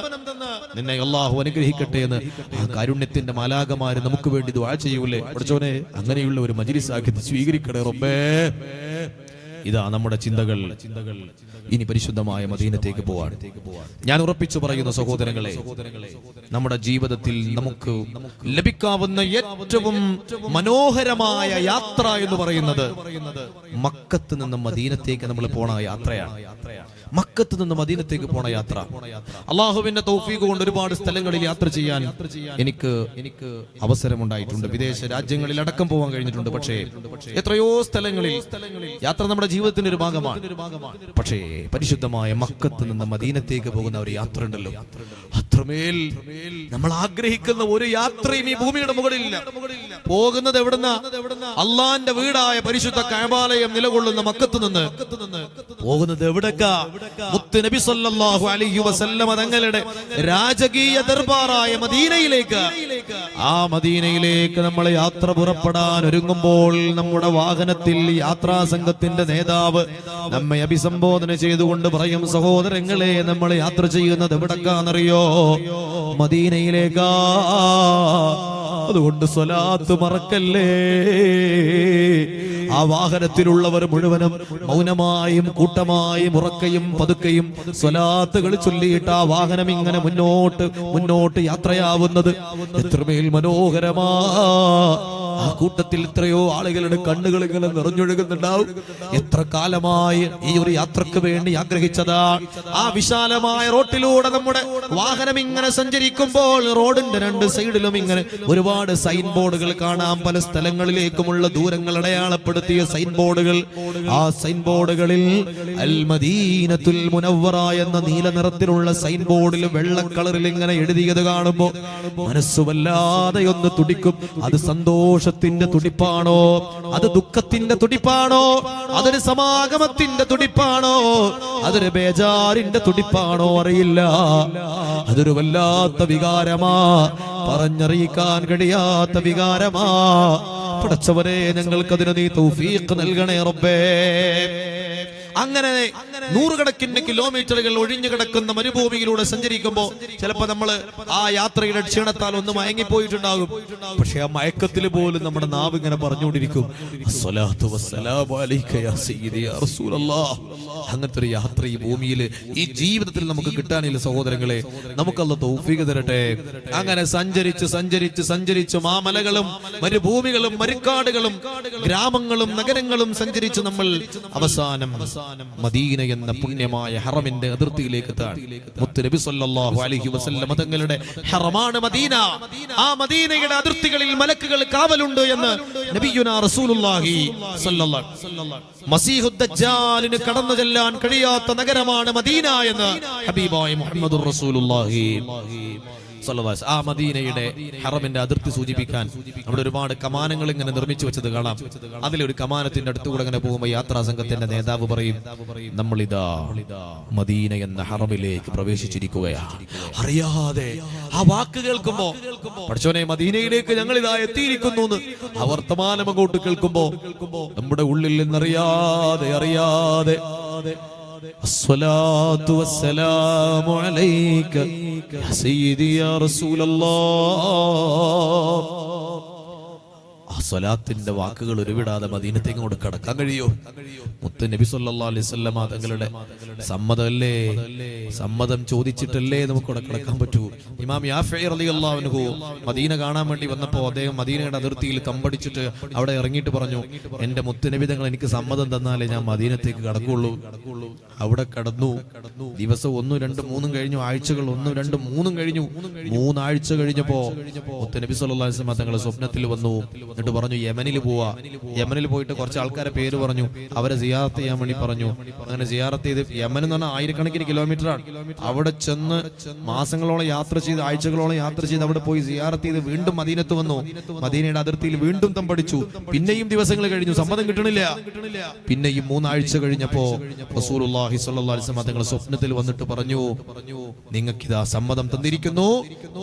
നിന്നെ അല്ലാഹു അനുഗ്രഹിക്കട്ടെ എന്ന് ആ കാരുണ്യത്തിന്റെ മാലാകമാര് നമുക്ക് വേണ്ടി ദുആ ചെയ്യൂലേ. പഠിച്ചോനെ, അങ്ങനെയുള്ള ഒരു മജ്ലിസാക്കി സ്വീകരിക്കണേ റബ്ബേ. ഇതാ നമ്മുടെ ചിന്തകൾ. ഇനി പരിശുദ്ധമായ മദീനത്തേക്ക് പോവാണ്. ഞാൻ ഉറപ്പിച്ചു പറയുന്ന സഹോദരങ്ങളെ, നമ്മുടെ ജീവിതത്തിൽ നമുക്ക് ലഭിക്കാവുന്ന ഏറ്റവും മനോഹരമായ യാത്ര എന്ന് പറയുന്നത് മക്കത്ത് നിന്ന് മദീനത്തേക്ക് നമ്മൾ പോണ യാത്രയാണ്. മക്കത്ത് നിന്ന് മദീനത്തേക്ക് പോണ യാത്ര. അള്ളാഹുവിന്റെ തൗഫീഖ് കൊണ്ട് ഒരുപാട് സ്ഥലങ്ങളിൽ യാത്ര ചെയ്യാൻ എനിക്ക് അവസരമുണ്ടായിട്ടുണ്ട്. വിദേശ രാജ്യങ്ങളിൽ അടക്കം പോകാൻ കഴിഞ്ഞിട്ടുണ്ട്. പക്ഷേ എത്രയോ സ്ഥലങ്ങളിൽ യാത്ര നമ്മുടെ ജീവിതത്തിന്റെ ഒരു ഭാഗമാണ്. പക്ഷേ പരിശുദ്ധമായ മക്കത്ത് നിന്ന് മദീനത്തേക്ക് പോകുന്ന ഒരു യാത്ര ഉണ്ടല്ലോ, അത്രമേൽ നമ്മൾ ആഗ്രഹിക്കുന്ന ഒരു യാത്രയും ഈ ഭൂമിയുടെ മുകളിലില്ല. പോകുന്നത് എവിടുന്ന? അള്ളാന്റെ വീടായ പരിശുദ്ധ കഅബാലയം നിലകൊള്ളുന്ന മക്കത്ത് നിന്ന് പോകുന്നത് എവിടേക്കാ? മുത്ത് നബി സല്ലല്ലാഹു അലൈഹി വസല്ലമ തങ്ങളുടെ രാജകീയ ദർബാറായ മദീനയിലേക്ക്. ആ മദീനയിലേക്ക് നമ്മൾ യാത്ര പുറപ്പെടാൻ ഒരുങ്ങുമ്പോൾ നമ്മുടെ വാഹനത്തിൽ യാത്രാ സംഘത്തിന്റെ നേതാവ് നമ്മെ അഭിസംബോധന ചെയ്തുകൊണ്ട് പറയും, സഹോദരങ്ങളെ, നമ്മൾ യാത്ര ചെയ്യുന്നത് എവിടേക്കാണെന്നറിയോ? മദീനയിലേക്കാ. അതുകൊണ്ട് സ്വലാത്ത് മറക്കല്ലേ. ആ വാഹനത്തിലുള്ളവർ മുഴുവനും മൗനമായും കൂട്ടമായും ഉറക്കയും പതുക്കെയും സ്വലാത്തുകൾ ചൊല്ലിയിട്ട് ആ വാഹനം ഇങ്ങനെ മുന്നോട്ട് യാത്രയാവുന്നത് എത്രമേൽ മനോഹരമാ. ആ കൂട്ടത്തിൽ എത്രയോ ആളുകളുടെ കണ്ണുകൾ ഇങ്ങനെ നിറഞ്ഞൊഴുകുന്നുണ്ടാവും. എത്ര കാലമായി ഈ ഒരു യാത്രക്ക് വേണ്ടി ആഗ്രഹിച്ചതാണ്. ആ വിശാലമായ റോട്ടിലൂടെ നമ്മുടെ വാഹനം ഇങ്ങനെ സഞ്ചരിക്കുമ്പോൾ റോഡിന്റെ രണ്ട് സൈഡിലും ഇങ്ങനെ ഒരുപാട് സൈൻ ബോർഡുകൾ കാണാം. പല സ്ഥലങ്ങളിലേക്കുമുള്ള ദൂരങ്ങൾ അടയാളപ്പെടുത്തിയ സൈൻ ബോർഡുകൾ. ആ സൈൻ ബോർഡുകളിൽ അൽ മദീനത്തുൽ മുനവ്വറ എന്ന നീല നിറത്തിലുള്ള സൈൻ ബോർഡിൽ വെള്ള കളറിൽ ഇങ്ങനെ എഴുതിയത് കാണുമ്പോൾ മനസ്സുവല്ലാതെ ഒന്ന് തുടിക്കും. അത് സന്തോഷത്തിന്റെ തുടിപ്പാണോ? അത് ദുഃഖത്തിന്റെ തുടിപ്പാണോ? അതൊരു സമാഗമത്തിന്റെ തുടിപ്പാണോ? അതൊരു ബേജാറിന്റെ തുടിപ്പാണോ? അറിയില്ല. അതൊരു വല്ലാത്ത വികാരമാ, പറഞ്ഞറിയിക്കാൻ കഴിയാത്ത വികാരമാ. പടച്ചവരെ, ഞങ്ങൾക്കതിന് നീ തൗഫീഖ് നൽകണേ റബ്ബേ. അങ്ങനെ നൂറുകണക്കിന് കിലോമീറ്ററുകൾ ഒഴിഞ്ഞു കിടക്കുന്ന മരുഭൂമിയിലൂടെ സഞ്ചരിക്കുമ്പോൾ ചിലപ്പോൾ നമ്മൾ ആ യാത്രയുടെ ക്ഷീണത്താൽ ഒന്ന് മയങ്ങിപ്പോയിട്ടുണ്ടാകും. പക്ഷെ ആ മയക്കത്തിൽ പോലും നമ്മുടെ നാവ് ഇങ്ങനെ പറഞ്ഞുകൊണ്ടിരിക്കും, അസ്സലാത്തു വസ്സലാമു അലൈക യാ സയ്യിദി യാ റസൂലല്ലാഹ്. അങ്ങനത്തെ ഒരു യാത്ര ഈ ഭൂമിയിൽ, ഈ ജീവിതത്തിൽ നമുക്ക് കിട്ടാനില്ല സഹോദരങ്ങളെ. നമുക്കല്ലാഹു തൗഫീഖ് തരട്ടെ. അങ്ങനെ സഞ്ചരിച്ച് മാമലകളും മരുഭൂമികളും മരുക്കാടുകളും ഗ്രാമങ്ങളും നഗരങ്ങളും സഞ്ചരിച്ച് നമ്മൾ അവസാനം മദീന എന്ന പുണ്യമായ ഹറമിന്റെ അതിർത്തിയിലേക്ക് എത്താൻ. മുത്ത് നബി സല്ലല്ലാഹു അലൈഹി വസല്ലം തങ്ങളുടെ ഹറമാണ് മദീന. ആ മദീനയുടെ അതിർത്തികളിൽ മലക്കുകൾ കാവലുണ്ട് എന്ന് നബിയുനാ റസൂലുള്ളാഹി സ്വല്ലല്ലാഹു അലൈഹി വസല്ലം. മസീഹുദ് ദജ്ജാലിന് കടന്നു ചെല്ലാൻ കഴിയാത്ത നഗരമാണ് മദീന എന്ന് ഹബീബായ മുഹമ്മദുർ റസൂലുള്ളാഹി. ആ മദീനയുടെ ഹറമിന്റെ അതിർത്തി സൂചിപ്പിക്കാൻ അവിടെ ഒരുപാട് കമാനങ്ങൾ ഇങ്ങനെ നിർമ്മിച്ചു വെച്ചത് കാണാം. അതിലൊരു കമാനത്തിന്റെ അടുത്തുകൂടെ ഇങ്ങനെ പോകുമ്പോൾ യാത്രാ സംഘത്തിന്റെ നേതാവ് പറയും, നമ്മളിതാ മദീന എന്ന ഹറമിലേക്ക് പ്രവേശിച്ചിരിക്കുകയാണ്. അറിയാതെ ആ വാക്ക് കേൾക്കുമ്പോ, പഠിച്ചോനെ, മദീനയിലേക്ക് ഞങ്ങൾ ഇതാ എത്തിയിരിക്കുന്നു എന്ന് ആ വർത്തമാനം അങ്ങോട്ട് കേൾക്കുമ്പോ നമ്മുടെ ഉള്ളിൽ നിന്നറിയാതെ الصلاة والسلام عليك يا سيدي يا رسول الله. ആ സ്വലാത്തിന്റെ വാക്കുകൾ ഉരുവിടാതെ മദീനത്തേക്ക് കൊണ്ട് കടക്കാൻ കഴിയോ? മുത്ത് നബി സല്ലല്ലാഹു അലൈഹി വസല്ലം തങ്ങളുടെ സമ്മതമല്ലേ, സമ്മതം ചോദിച്ചിട്ടല്ലേ നമുക്ക് ഇവിടെ കടക്കാൻ പറ്റൂ. ഇമാം യാഫഈ റളിയല്ലാഹു അൻഹു മദീന കാണാൻ വേണ്ടി വന്നപ്പോൾ അദ്ദേഹം മദീനയുടെ അതിർത്തിയിൽ തമ്പടിച്ചിട്ട് അവിടെ ഇറങ്ങിയിട്ട് പറഞ്ഞു, എന്റെ മുത്ത് നബി തങ്ങൾ എനിക്ക് സമ്മതം തന്നാലേ ഞാൻ മദീനത്തേക്ക് കടക്കുള്ളൂ. അവിടെ കടന്നു. ദിവസം 1, 2, 3 കഴിഞ്ഞു, ആഴ്ചകൾ 1, 2, 3 കഴിഞ്ഞു. 3 ആഴ്ച കഴിഞ്ഞപ്പോ മുത്ത് നബി സല്ലല്ലാഹു അലൈഹി വസല്ലം തങ്ങൾ സ്വപ്നത്തിൽ വന്നു. എന്നിട്ട് പറഞ്ഞു യമനിൽ പോവാ. യമനിൽ പോയിട്ട് കുറച്ച് ആൾക്കാരെ പേര് പറഞ്ഞു, അവരെ സിയാറത്ത് ചെയ്യാൻ വേണ്ടി പറഞ്ഞു. അങ്ങനെ സിയാറത്ത് ചെയ്ത്, യമൻ എന്ന് പറഞ്ഞാൽ ആയിരക്കണക്കിന് കിലോമീറ്ററാണ്. അവിടെ ചെന്ന് മാസങ്ങളോളം യാത്ര ചെയ്ത്, ആഴ്ചകളോളം യാത്ര ചെയ്ത് അവിടെ പോയി സിയാറത്ത് ചെയ്ത് വീണ്ടും മദീനത്ത് വന്നു. മദീനയുടെ അതിർത്തിയിൽ വീണ്ടും തമ്പടിച്ചു. പിന്നെയും ദിവസങ്ങൾ കഴിഞ്ഞു, സമ്മതം കിട്ടണില്ല. പിന്നെയും 3 ആഴ്ച കഴിഞ്ഞപ്പോ റസൂലുള്ളാഹി സ്വല്ലല്ലാഹു അലൈഹി വസല്ലം തങ്ങൾ സ്വപ്നത്തിൽ വന്നിട്ട് പറഞ്ഞു, നിങ്ങൾക്കിതാ സമ്മതം തന്നിരിക്കുന്നു,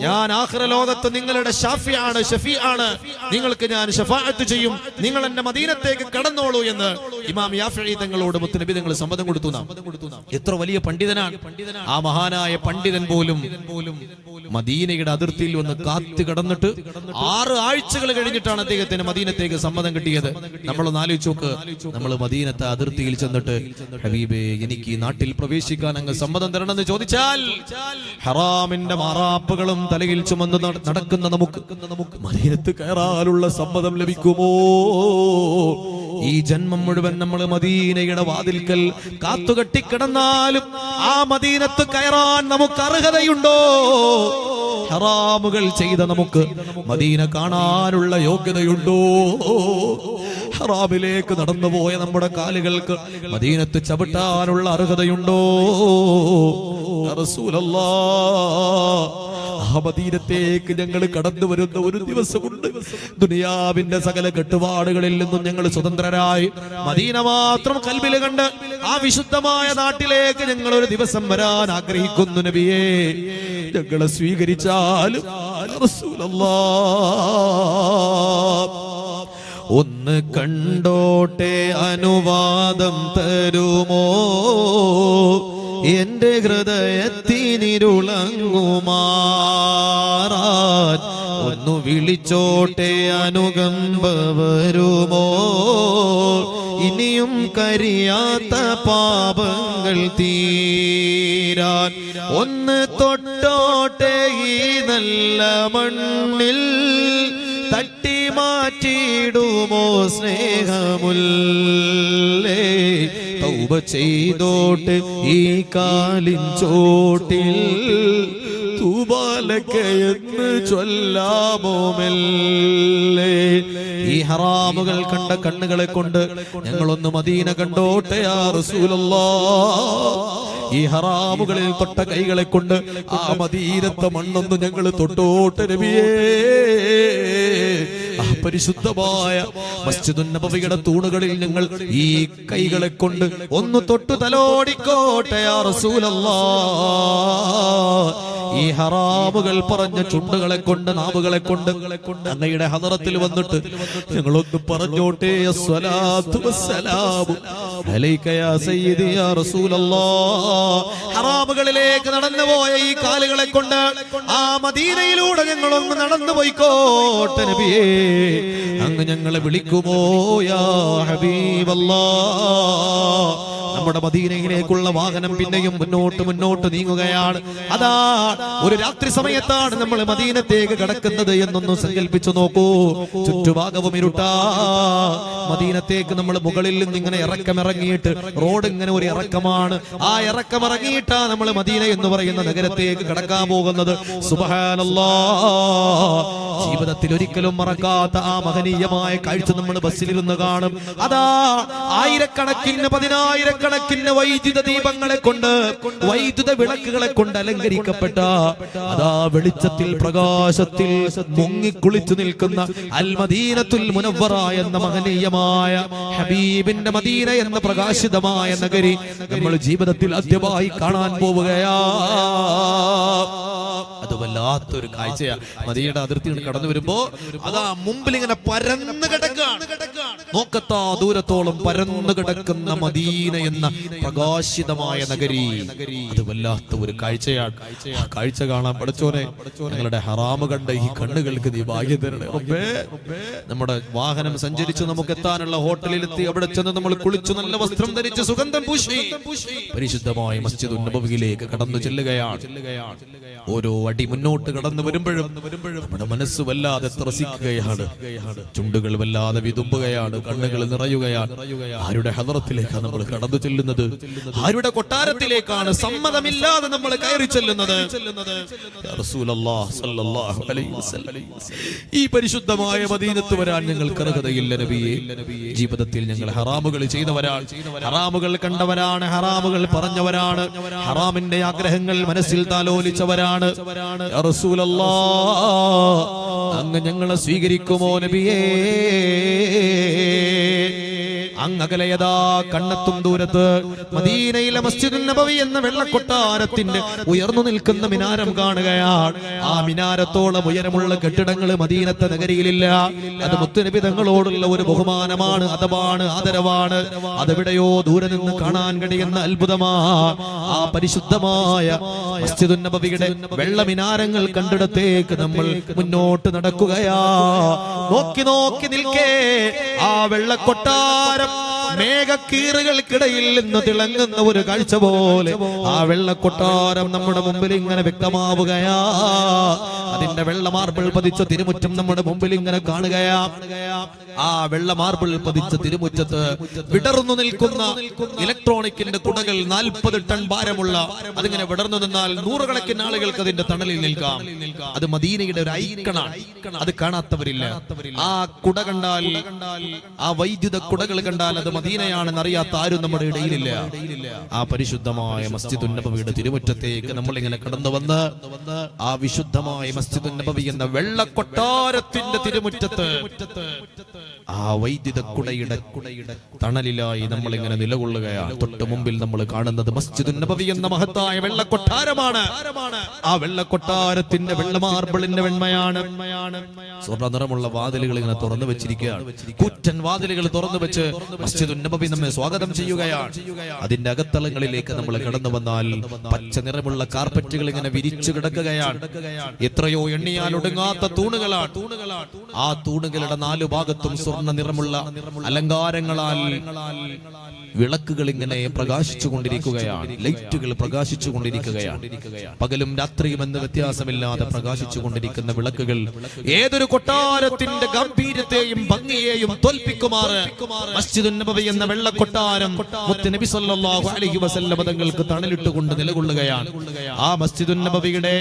ഞാൻ ആഖിറ ലോകത്ത് നിങ്ങളുടെ ഷാഫിയാണ്, ഷഫീആണ്, നിങ്ങൾക്ക് ഞാൻ ശഫാഅത്ത് ചെയ്യും, നിങ്ങൾ എന്റെ മദീനത്തേക്ക് കടന്നോളൂ എന്ന് ഇമാം യാഫഈ തങ്ങളോട് മുത്തുനബി തങ്ങൾ സമ്മതം കൊടുത്തു. എത്ര വലിയ പണ്ഡിതനാണ് ആ മഹാനായ പണ്ഡിതൻ പോലും മദീനയുടെ അതിർത്തിയിൽ വന്ന് കാത്തു കടന്നിട്ട് 6 ആഴ്ചകൾ കഴിഞ്ഞിട്ടാണ് അദ്ദേഹത്തിന് മദീനത്തേക്ക് സമ്മതം കിട്ടിയത്. നമ്മളൊന്ന് ആലോചിച്ച് നോക്ക്, നമ്മൾ മദീനത്തെ അതിർത്തിയിൽ ചെന്നിട്ട് ഹബീബേ എനിക്ക് ഈ നാട്ടിൽ പ്രവേശിക്കാൻ അങ്ങ് സമ്മതം തരണമെന്ന് ചോദിച്ചാൽ ഹറാമിന്റെ മാറാപ്പുകളും തലയിൽ ചുമന്ന് നടക്കുന്ന നമുക്ക് മദീനത്ത് കയറാനുള്ള സമ്മതം ലഭിക്കുമോ? ഈ ജന്മം മുഴുവൻ നമ്മൾ മദീനയുടെ വാതിൽക്കൽ കാത്തുകെട്ടിക്കിടന്നാലും ആ മദീനത്ത് കയറാൻ നമുക്ക് അർഹതയുണ്ടോ? ഹറാമുകൾ ചെയ്ത നമുക്ക് മദീന കാണാനുള്ള യോഗ്യതയുണ്ടോ? ഹറാമിലേക്ക് നടന്നുപോയ നമ്മുടെ കാലുകൾക്ക് മദീനത്ത് ചവിട്ടാനുള്ള അർഹതയുണ്ടോ? റസൂലല്ലാഹ്, ആ മദീനത്തേക്ക് ഞങ്ങൾ കടന്നു വരുന്ന ഒരു ദിവസമുണ്ട്. ദുനിയാവിന്റെ സകല കെട്ടുപാടുകളിൽ നിന്നും ഞങ്ങൾ സ്വതന്ത്രരായി മദീന മാത്രം കൽബിൽ കണ്ട് ആ വിശുദ്ധമായ നാട്ടിലേക്ക് ഞങ്ങൾ ഒരു ദിവസം വരാൻ ആഗ്രഹിക്കുന്നു. നബിയേ, ഞങ്ങളെ സ്വീകരിച്ചാലും റസൂലല്ലാഹ് ഒന്ന് കണ്ടോട്ടെ അനുവാദം തരുമോ? എന്റെ ഹൃദയത്തിനിരുളങ്ങുമാറാൻ ഒന്നു വിളിച്ചോട്ടെ അനുകമ്പ വരുമോ? ഇനിയും കരിയാത്ത പാപങ്ങൾ തീരാൻ ഒന്ന് തൊട്ടോട്ടെ ഈ നല്ല മണ്ണിൽ തട്ടി മാറ്റിടുമോ സ്നേഹമുല്ലേ? തൗബ ചെയ്തോട്ട് ഈ കാലിൻ ചോട്ടിൽ തൂബാലക്ക് എന്ന് ചൊല്ലാമോ മെല്ലെ? ഈ ഹറാമുകൾ കണ്ട കണ്ണുകളെ കൊണ്ട് ഞങ്ങളൊന്ന് മദീന കണ്ടോട്ടെ യാ റസൂലല്ലാഹ്. ഈ ഹറാമുകളിൽ തൊട്ട കൈകളെ കൊണ്ട് ആ മദീനത്തെ മണ്ണൊന്ന് ഞങ്ങൾ തൊട്ടോട്ടെ നബിയേ. ആ പരിശുദ്ധമായ മസ്ജിദുൻ നബവിയുടെ തൂണുകളിൽ ഞങ്ങൾ ഈ കൈകളെ കൊണ്ട് ഒന്ന് തൊട്ടു തലോടിക്കോട്ടെ യാ റസൂലല്ലാഹ്. ഈ ഹറാമുകൾ പറഞ്ഞ ചുണ്ടുകളെ കൊണ്ട്, നാവുകളെ കൊണ്ട് അങ്ങയുടെ ഹദറത്തിൽ വന്നിട്ട് ഞങ്ങളൊന്ന് പറഞ്ഞോട്ടെ, അസ്സലാത്തു വസ്സലാമു അലൈക യാ സയ്യിദി യാ റസൂലല്ലാഹ്. ഹറാമുകളിലേക്ക് നടന്നുപോയ ഈ കാലുകളെ കൊണ്ട് ആ മദീനയിലൂടെ ഞങ്ങളൊന്ന് നടന്നു പോയിക്കോട്ടെ നബിയേ. അങ്ങ് ഞങ്ങളെ വിളിക്കുമോ യാ ഹബീബല്ലാഹ്? നമ്മുടെ മദീനയിലേക്കുള്ള വാഹനം പിന്നെയും മുന്നോട്ട് നീങ്ങുകയാണ്. അതാ ഒരു രാത്രി സമയത്താണ് നമ്മൾ മദീനത്തേക്ക് കടക്കുന്നത് എന്നൊന്ന് സങ്കല്പിച്ചു നോക്കൂ. ചുറ്റുഭാഗവും ഇരുട്ടാ. മദീനത്തേക്ക് നമ്മൾ മുകളിൽ നിന്ന് ഇങ്ങനെ ഇറക്കമിറങ്ങിയിട്ട്, റോഡ് ഇങ്ങനെ ഒരു ഇറക്കമാണ്. ആ ഇറക്കമിറങ്ങിയിട്ടാ നമ്മൾ മദീന എന്ന് പറയുന്ന നഗരത്തേക്ക് കടക്കാൻ പോകുന്നത്. സുബ്ഹാനല്ലാഹ്, ജീവിതത്തിൽ ഒരിക്കലും മറക്കാത്ത ആ മഹനീയമായ കാഴ്ച നമ്മൾ ബസ്സിലിരുന്ന് കാണും. അതാ ആയിരക്കണക്കിന്, പതിനായിരക്കണക്കിന് വൈദ്യുത ദീപങ്ങളെ കൊണ്ട്, വൈദ്യുത വിളക്കുകളെ കൊണ്ട് അലങ്കരിക്കപ്പെട്ട അതാ വെളിച്ചത്തിൽ, പ്രകാശത്തിൽ മുങ്ങിക്കുളിച്ചു നിൽക്കുന്ന അൽ മദീനത്തുൽ മുനവ്വറ എന്ന മഹനീയമായ ഹബീബിന്റെ മദീന എന്ന പ്രകാശിതമായ നഗരി നമ്മൾ ജീവിതത്തിൽ ആദ്യമായി കാണാൻ പോവുകയാ. അത് വല്ലാത്തൊരു കാഴ്ചയാ. മദീനയുടെ അതിർത്തി കടന്നു വരുമ്പോ അതാ മുമ്പിൽ ഇങ്ങനെ പരന്നു കിടക്കുകയാണ്. നോക്കത്താ ദൂരത്തോളം പരന്നു കിടക്കുന്ന മദീന എന്ന പ്രകാശിതമായ നഗരി. അത് വല്ലാത്ത ഒരു കാഴ്ചയാണ്. ആ കാഴ്ച കാണാൻ പഠിച്ചോനെ ഞങ്ങളുടെ ഹറാമ് കണ്ട ഈ കണ്ണുകൾക്ക് നീ ഭാഗ്യം തരണേ റബ്ബേ. നമ്മുടെ വാഹനം സഞ്ചരിച്ച് നമുക്ക് എത്താനുള്ള ഹോട്ടലിലെത്തി അവിടെ ചെന്ന് നമ്മൾ കുളിച്ചു നല്ല വസ്ത്രം ധരിച്ച് സുഗന്ധം പൂശി പരിശുദ്ധമായ മസ്ജിദുൻ നബവിയിലേക്ക് കടന്നു ചെല്ലുകയാണ്. ഓരോ അടി മുന്നോട്ട് കടന്നു വരുമ്പോഴും നമ്മുടെ മനസ്സ് വല്ലാതെ ത്രസിക്കുകയാണ്. ചുണ്ടുകൾ വല്ലാതെ വിതുമ്പുകയാണ്, കണ്ണുകൾ നിറയുകയാണ്. ആരുടെ ഹദറത്തിലേക്കാണ് നമ്മൾ കടന്നു ചെല്ലുന്നത്? ആരുടെ കൊട്ടാരത്തിലേക്കാണ് സമ്മതമില്ലാതെ നമ്മൾ കയറി ചെല്ലുന്നത്? യാ റസൂലല്ലാഹ് സ്വല്ലല്ലാഹു അലൈഹി വസല്ലം, ഈ പരിശുദ്ധമായ മദീനത്ത് വരാൻ ഞങ്ങൾക്ക് അർഹതയില്ല നബിയേ. ജീവിതത്തിൽ ഞങ്ങൾ ഹറാമുകൾ ചെയ്തവരാണ്, ഹറാമുകൾ കണ്ടവരാണ്, ഹറാമുകൾ പറഞ്ഞവരാണ്, ഹറാമിന്റെ ആഗ്രഹങ്ങൾ മനസ്സിൽ താലോലിച്ചവരാണ്. യാ റസൂലല്ലാഹ്, അങ്ങ് ഞങ്ങളെ സ്വീകരിക്കുമോ നബിയേ? അങ്ങകലയതാ കണ്ണെത്തും ദൂരത്ത് മദീനയിലെ മസ്ജിദുൻ നബവി എന്ന വെള്ളക്കൊട്ടാരത്തിന്റെ ഉയർന്നു നിൽക്കുന്ന മിനാരം കാണുകയാണ്. ആ മിനാരത്തോളം ഉയരമുള്ള കെട്ടിടങ്ങൾ മദീനത്തെ നഗരിയിലില്ല. അത് മുത്തുനബി തങ്ങളോടുള്ള ഒരു ബഹുമാനമാണ്, അതവാണ്, ആദരവാണ്. അതെവിടെയോ ദൂരെ നിന്ന് കാണാൻ കഴിയുന്ന അത്ഭുതമാണ്. ആ പരിശുദ്ധമായ മസ്ജിദുൻ നബവിയുടെ വെള്ള മിനാരങ്ങൾ കണ്ടിടത്തേക്ക് നമ്മൾ മുന്നോട്ട് നടക്കുകയാ. നോക്കി നോക്കി നിൽക്കേ ആ വെള്ളക്കൊട്ടാരം മേഘക്കീറുകൾക്കിടയിൽ നിന്ന് തിളങ്ങുന്ന ഒരു കാഴ്ച പോലെ ആ വെള്ളക്കൊട്ടാരം നമ്മുടെ മുമ്പിൽ ഇങ്ങനെ വ്യക്തമാവുകയാ. അതിന്റെ വെള്ള മാർബിൾ പതിച്ച തിരുമുറ്റം നമ്മുടെ മുമ്പിൽ ഇങ്ങനെ കാണുകയാ. ആ വെള്ള മാർബിൾ പതിച്ച തിരുമുറ്റത്ത് വിടർന്നു നിൽക്കുന്ന ഇലക്ട്രോണിക്കിന്റെ കുടകൾ 40 ടൺ ഭാരമുള്ള, അതിങ്ങനെ വിടർന്നു നിന്നാൽ നൂറുകണക്കിന് ആളുകൾക്ക് അതിന്റെ തണലിൽ നിൽക്കാം. അത് മദീനയുടെ ഒരു ഐക്കണാണ്. അത് കാണാത്തവരില്ല. ആ കുട കണ്ടാൽ, ആ വൈദ്യുത കുടകൾ കണ്ടാൽ അത് മദീനയാണെന്ന് അറിയാത്ത ആരും നമ്മുടെ ഇടയിലില്ല. ആ പരിശുദ്ധമായ മസ്ജിദുൻ നബവിയുടെ തിരുമുറ്റത്തേക്ക് നമ്മൾ ഇങ്ങനെ കടന്നു വന്ന് ആ വിശുദ്ധമായ മസ്ജിദുൻ നബവി എന്ന വെള്ളക്കൊട്ടാരത്തിന്റെ തിരുമുറ്റത്ത് ആ വൈദ്യുത കുടയുടെ തണലിലായി നമ്മൾ ഇങ്ങനെ നിലകൊള്ളുകയാണ്. തൊട്ട് മുമ്പിൽ നമ്മൾ കാണുന്നത് മസ്ജിദുൻ നബവി എന്ന മഹത്തായ വെള്ളക്കൊട്ടാരമാണ്. ആ വെള്ളക്കൊട്ടാരത്തിന്റെ വെള്ള മാർബിളിന്റെ വെണ്മയാണ്. സ്വർണ്ണ നിറമുള്ള വാതിലുകൾ ഇങ്ങനെ തുറന്നു വെച്ചിരിക്കുകയാണ്. കൂറ്റൻ വാതിലുകൾ തുറന്നു വെച്ച് മസ്ജിദുൻ നബവി നമ്മെ സ്വാഗതം ചെയ്യുകയാണ്. അതിന്റെ അകത്തളങ്ങളിലേക്ക് നമ്മൾ കടന്നു വന്നാൽ പച്ച നിറമുള്ള കാർപ്പറ്റുകൾ ഇങ്ങനെ വിരിച്ചു കിടക്കുകയാണ്. എത്രയോ എണ്ണിയാൽ ഒടുങ്ങാത്ത തൂണുകളാണ്. ആ തൂണുകളുടെ 4 ഭാഗത്തും സ്വർണ്ണ നിറമുള്ള അലങ്കാരങ്ങളാൽ വിളക്കുകൾ ഇങ്ങനെ പ്രകാശിച്ചു കൊണ്ടിരിക്കുകയാണ്. ലൈറ്റുകൾ പ്രകാശിച്ചു കൊണ്ടിരിക്കുകയാണ്. പകലും രാത്രിയും എന്ന വ്യത്യാസമില്ലാതെ പ്രകാശിച്ചു കൊണ്ടിരിക്കുന്ന വിളക്കുകൾ ഏതൊരു കൊട്ടാരത്തിന്റെ ഗംഭീരത്തെയും ഭംഗിയെയും തോൽപ്പിക്കുമാറ് മസ്ജിദുൻ നബവി എന്ന വെള്ളക്കൊട്ടാരം മുത്തുനബി സല്ലല്ലാഹു അലൈഹി വസല്ലം തങ്ങൾക്ക് തണലിട്ടുകൊണ്ട് നിലകൊള്ളുകയാണ്. ആ മസ്ജിദുൻ നബവിയുടെ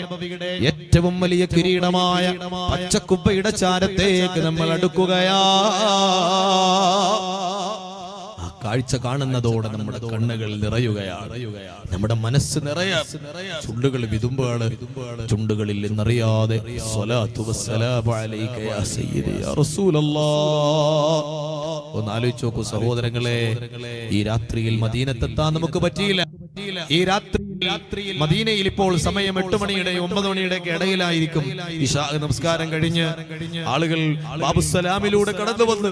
ഏറ്റവും വലിയ കിരീടമായ പച്ചക്കുബ്ബയുടെ ചാരത്തേക്ക് നമ്മൾ അടുക്കുകയാ. കാഴ്ച കാണുന്നതോടെ നമ്മുടെ കണ്ണുകൾ നിറയുകയാണ്, നമ്മുടെ മനസ്സ് നിറയാ. ചുണ്ടുകൾ വിതുമ്പാണ്. ചുണ്ടുകളിൽ നിന്നറിയാതെ സ്വലാത്തു വസ്സലാമു അലൈക യാ സയ്യിദി യാ റസൂലല്ലാഹ്. ഒന്ന് ആലോചിച്ച് നോക്കൂ സഹോദരങ്ങളെ, ഈ രാത്രിയിൽ മദീനത്തെത്താൻ നമുക്ക് പറ്റിയില്ല. ഈ രാത്രിയിൽ മദീനയിൽ ഇപ്പോൾ സമയം 8 മണിയുടെ 9 മണിയുടെ ഇടയിലായിരിക്കും. ഇശാ നമസ്കാരം കഴിഞ്ഞ് ആളുകൾ ബാബുസലാമിലൂടെ കടന്നു വന്ന്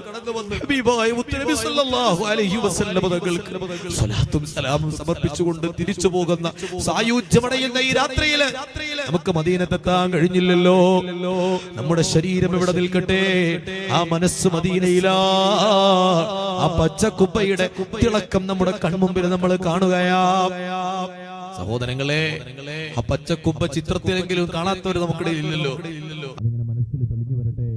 ഹബീബായ മുത്തുനബി സല്ലല്ലാഹു അലൈഹി വസല്ലം തങ്ങൾക്ക് സ്വലാത്തും സലാമും സമർപ്പിച്ചുകൊണ്ട് തിരിച്ചു പോകുന്ന സായുജ്യമടയുന്ന ഈ രാത്രിയിൽ നമുക്ക് മദീനത്തെത്താൻ കഴിഞ്ഞില്ലല്ലോ. നമ്മുടെ ശരീരം ഇവിടെ നിൽക്കട്ടെ, ആ മനസ്സ് മദീനയിലാ. ആ പച്ചക്കുബ്ബയുടെ തിളക്കം നമ്മുടെ കൺമുമ്പിൽ നമ്മൾ കാണുകയാ. സഹോദരങ്ങളെ, ആ പച്ചക്കുബ്ബ ചിത്രത്തിലെങ്കിലും കാണാത്തവർ നമുക്കിടയിൽ ഇല്ലല്ലോ. അതിങ്ങനെ മനസ്സിൽ തെളിഞ്ഞു വരട്ടെ.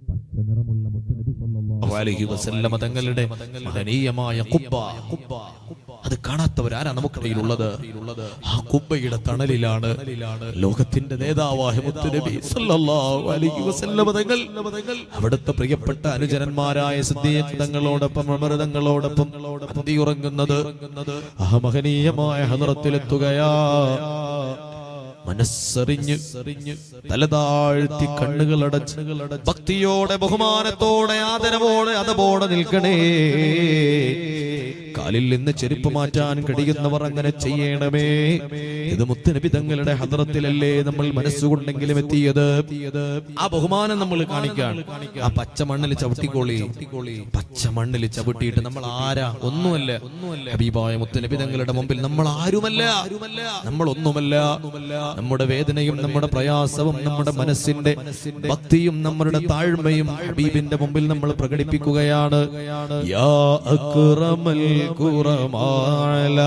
പച്ച നിറമുള്ള മുത്തുനബി സല്ലല്ലാഹു അലൈഹി വസല്ലം തങ്ങളുടെ മഹനീയമായ ഖുബ്ബ, അത് കാണാത്തവരാരാ നമുക്കിടയിലുള്ളത്? ആ ഖുബ്ബയുടെ തണലിലാണ് ലോകത്തിന്റെ നേതാവായ മുത്തുനബി സല്ലല്ലാഹു അലൈഹി വസല്ലം തങ്ങൾ അവിടുത്തെ പ്രിയപ്പെട്ട അനുചരന്മാരായ സിദ്ദീഖ് തങ്ങളോടൊപ്പം ഉമർ തങ്ങളോടൊപ്പം ഉറങ്ങുന്നത്. ആ മഹനീയമായ ഹദ്റത്തിലെത്തുകയാ. മനസ്സറിഞ്ഞ് തലതാഴ്ത്തി കണ്ണുകൾ അടച്ച് ഭക്തിയോടെ ബഹുമാനത്തോടെ ആദരവോടെ അതപോടെ നിൽക്കണേ. കാലിൽ നിന്ന് ചെരുപ്പ് മാറ്റാൻ കഴിയുന്നവർ അങ്ങനെ ചെയ്യണമേ. ഇത് മുത്തുനബി തങ്ങളുടെ ഹദ്റത്തിലല്ലേ നമ്മൾ മനസ്സുകൊണ്ടെങ്കിലും എത്തിയത്. ആ ബഹുമാനം നമ്മൾ കാണിക്കാൻ ആ പച്ച മണ്ണിൽ ചവിട്ടിക്കോളി. പച്ച മണ്ണിൽ ചവിട്ടിയിട്ട് നമ്മൾ ആരാ? ഒന്നുമല്ല. ഹബീബായ മുത്തുനബി തങ്ങളുടെ മുമ്പിൽ നമ്മൾ ആരുമല്ല, നമ്മൾ ഒന്നുമല്ല. നമ്മുടെ വേദനയും നമ്മുടെ പ്രയാസവും നമ്മുടെ മനസ്സിന്റെ ഭക്തിയും നമ്മുടെ താഴ്മയും ഹബീബിന്റെ മുമ്പിൽ നമ്മൾ പ്രകടിപ്പിക്കുകയാണ്. യാ അക്റമൽ ഖുറമാല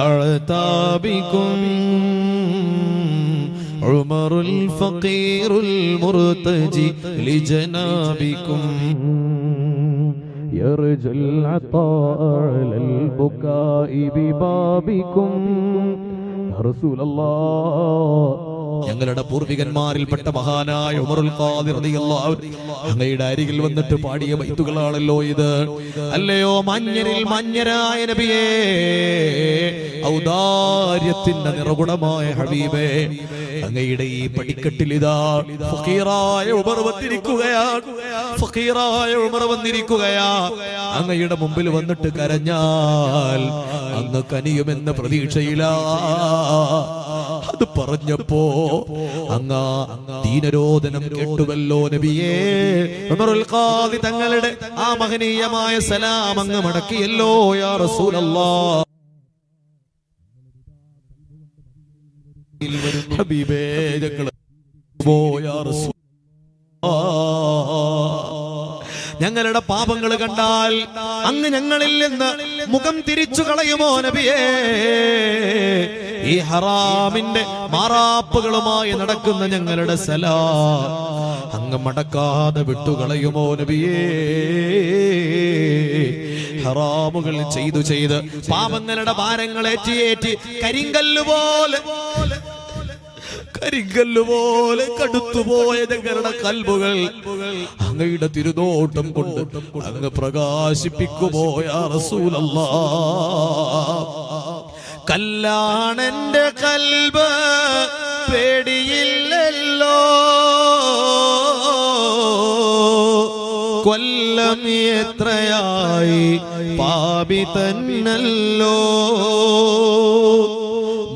അഅതാബികും ഉമറുൽ ഫഖീറുൽ മുർതജി ലിജനാബികും യർജുൽ അതാഅൽ ബുകാഇ ബിബാബികും യാ റസൂലല്ലാഹ്. ഞങ്ങളുടെ പൂർവികന്മാരിൽപ്പെട്ട മഹാനായ ഉമറുൽ ഖാദി റളിയല്ലാഹു അങ്ങയുടെ അരികിൽ വന്നിട്ട് പാടിയ ബൈത്തുകളാണല്ലോ ഇത്. അല്ലയോ മാന്യരിൽ മാന്യരായ നബിയേ, ഔദാര്യത്തിന്റെ നിറകുണമായ ഹബീബേ, അങ്ങയുടെ ഈ പടിക്കെട്ടിൽ ഇതാ ഫഖീറായ ഉമർ വന്നിരിക്കുകയാണ്. ഫഖീറായ ഉമർ വന്നിരിക്കുകയാ. അങ്ങയുടെ മുമ്പിൽ വന്നിട്ട് കരഞ്ഞാൽ അങ്ങ് കനിയുമെന്ന പ്രതീക്ഷയിലാ. അത് പറഞ്ഞപ്പോ അങ്ങ് ദീനരോധനം കേട്ടുവല്ലോ നബിയേ. ഉമറുൽ ഖാദി തങ്ങളുടെ ആ മഹനീയമായ സലാം അങ്ങ് മടക്കിയല്ലോ യാ റസൂലല്ലാഹ്. ഹബീബേ ഞങ്ങളെ യാ റസൂലല്ലാഹ്, ഞങ്ങളുടെ പാപങ്ങൾ കണ്ടാൽ അങ്ങ് ഞങ്ങളിൽ നിന്ന് മുഖം തിരിച്ചു കളയുമോ നബിയേ? ഈ ഹറാമിന്റെ മാറാപ്പുകളുമായി നടക്കുന്ന ഞങ്ങളുടെ സലാം അങ്ങ് മടക്കാതെ വിട്ടുകളയുമോ നബിയേ? ഹറാമുകൾ ചെയ്തു ചെയ്ത് പാപങ്ങളുടെ ഭാരങ്ങൾ ഏറ്റി കരിങ്കല്ലുപോലെ കടുത്തുപോയ ഞങ്ങളുടെ കൽബുകൾ അങ്ങയുടെ തിരുനോട്ടം കൊണ്ട് അങ്ങ് പ്രകാശിപ്പിക്കുമോ യാ റസൂലല്ലാഹ്? കല്ലാണെന്റെ കൽബ് പേടിയില്ലല്ലോ, കൊല്ലം എത്രയായി പാപി തന്നല്ലോ,